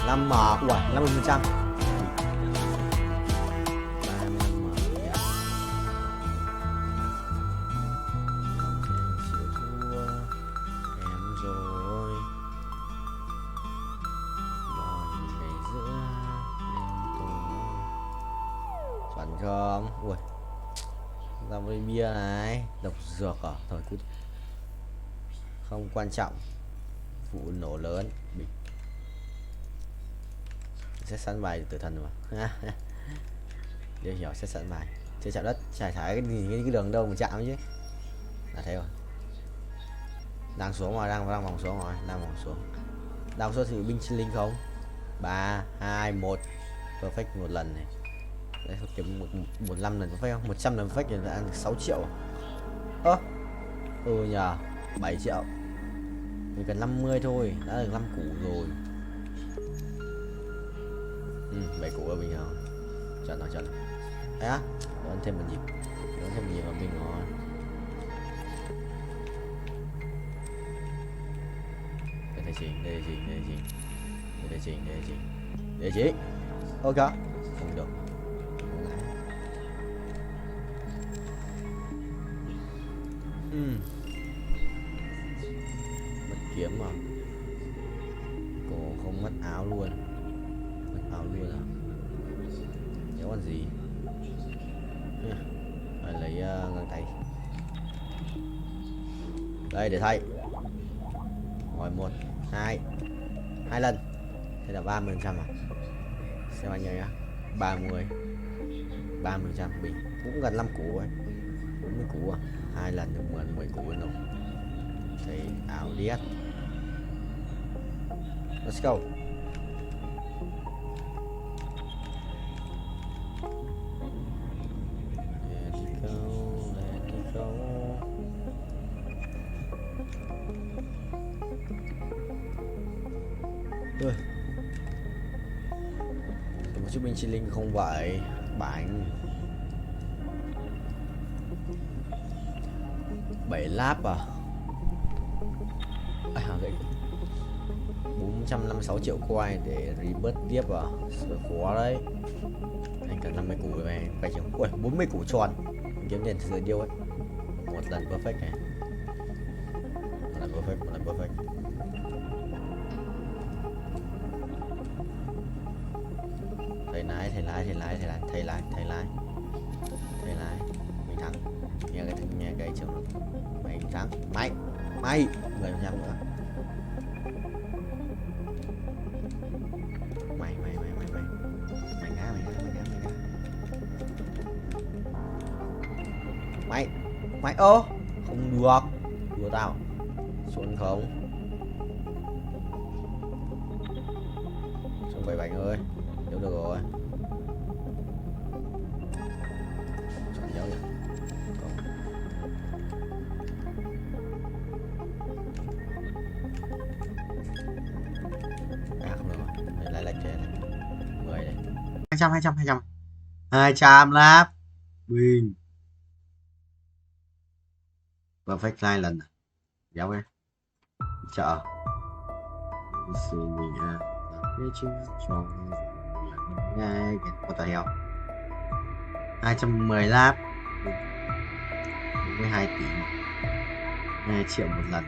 5 m ui 50% không? Ui, ra với bia này, độc dược à? Thôi cút, không quan trọng. Vụ nổ lớn, bị sẽ sẵn bài tử thần mà. Điều hiểu sẽ sẵn bài, chưa chạm đất, trải thải cái đường đâu mà chạm chứ? Là thế rồi. Đang xuống rồi, đang vòng xuống rồi, đang xuống thì binh sinh linh không? 3, 2, 1 perfect một lần này. Đấy, kiếm 15 lần perfect không? 100 lần perfect thì đã ăn được 6 triệu. Nhờ 7 triệu. Mình cần 50 thôi, đã được 5 củ rồi. 7 củ là bình thường. Chuẩn rồi. Đấy á, đón thêm một nhịp vào mình rồi. Đây chị. Ok, không được. Mất kiếm mà. Cổ không mất áo luôn. À? Nhớ còn gì? Phải lấy găng tay. Đây để thay. Rồi 1, 2 lần. Thế là 30% à? Xem bao nhiêu nhá. 30% bình cũng gần 5 củ ấy. 40 củ à? 2 lần được 10 củ nữa. Thì ảo điết. Let's go. Một chút binh chi linh không vậy bảnh 7 láp à? Vậy 456 triệu coin để rebirth tiếp à? Sợ khó đấy. Anh cần 50 củ này phải chừng. Ui 40 củ tròn kiếm tiền từ điêu ấy. Một lần perfect này. Một lần perfect. Thầy lái mình thắng. Nhà cái trường mày thắng mày 10% nữa. Mày ngã mày ô không được, đùa tao xuống không xuống 7 bánh ơi, đâu được rồi xuống dấu vậy không được rồi, lại lệch trên này 10 đây 200 láp win perfect 2 lần giáo em chợ xử mình cái chứ cho ngay có tài hiệu 210 láp 42 tỷ 2 triệu một lần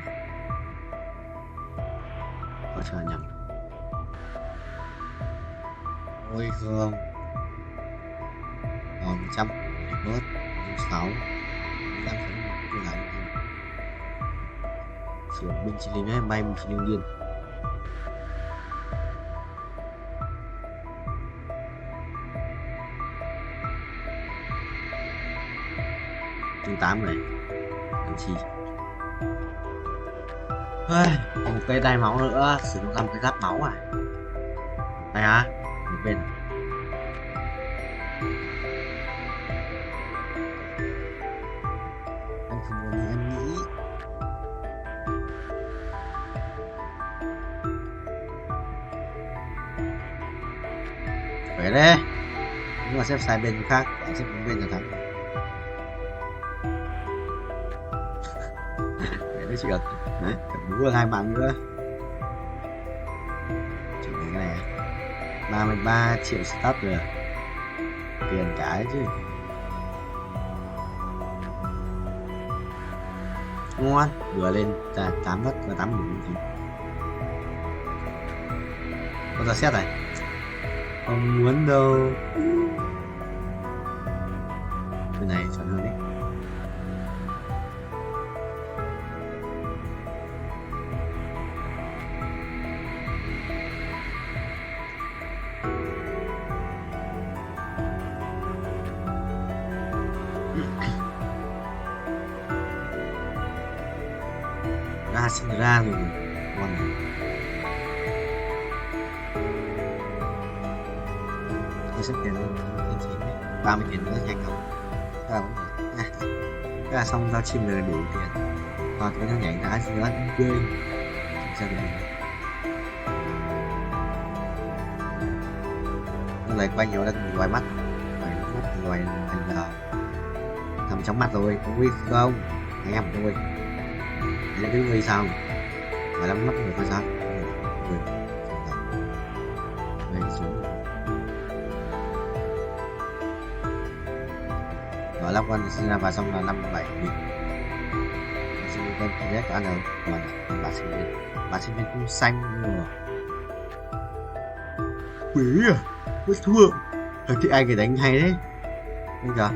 có chờ nhầm ôi không 100 bớt 6 5 cái lại sử dụng binh chỉ linh ấy bay một chỉ linh điên chương 8 này làm chi một cây đai máu nữa sử dụng làm cái giáp máu à đây hả một bên anh không muốn như em nghĩ phải đấy nhưng mà xếp sai bên khác xếp bên là thắng đấy chị ơi đúng là 2 mạng nữa chỉ cái này 33 triệu start rồi tiền cái chứ ngon vừa lên 8 mất và 8 đủ gì có ra xét này không muốn đâu cái này chọn hơn đấy ra sinh ra rồi con này tôi xếp tiền lên 30 tiền nữa nhanh không cái là xong giao chim là đủ tiền và cái nó nhảy đá gì đó quên sao đây nó lại quay nhiều lên ngoài mắt ngoài thành là thầm trong mắt rồi không biết không anh em tôi là cái người sao mà lắm mắt người ta sao người xuống rồi lắp con sinh ra và xong là 57 nghìn sinh viên con ghét cả đâu còn bà sinh viên cũng xanh rồi quỷ à mới thua thì ai cái đánh hay đấy bây giờ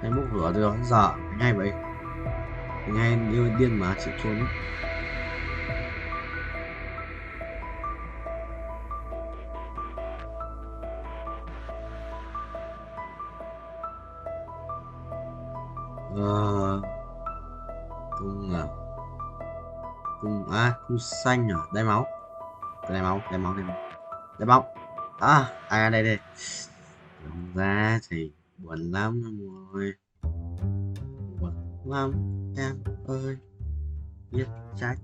cái múc lửa rồi giờ ngay vậy ngay yêu điên mà chịu trốn cung xanh à đai máu đây ra thì buồn lắm rồi buồn lắm em ơi biết trách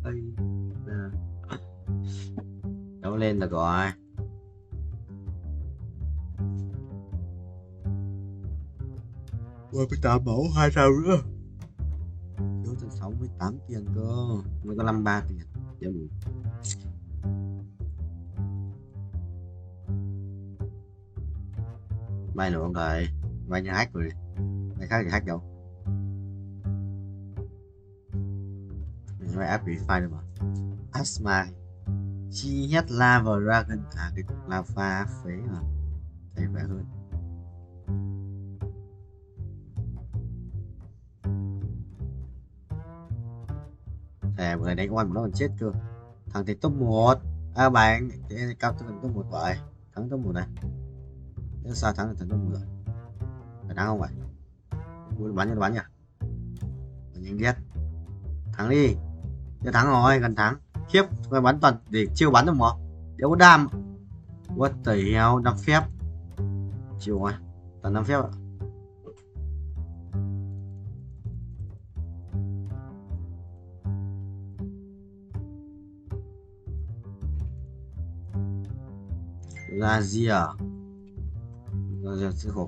ơi đấu lên được rồi với 8 máu 2 sao nữa thiếu tận 68 tiền cơ mới có 53 tiền để đủ vay nữa không thầy vay như hack rồi vay khác thì hack đâu Vậy áp bị file được mà. Asma chi nhất lava dragon cái lava phế mà thấy vẻ hơn. Vừa đánh oan nó còn chết cơ. Thằng thì top 1. Bạn cao top 1 vậy. Thắng top 1 này. Thế sao thắng được thằng top 1 rồi? Phải thắng không vậy? Bắn nha. Nhanh ghét. Thắng đi. Chưa thắng rồi, gần thắng. Khiếp, phải bắn toàn để chiêu bắn được mà. Đéo có đam. What the hell, 5 phép. Chiều rồi. Toàn 5 phép ạ. Ra gì à? Ra sẽ khó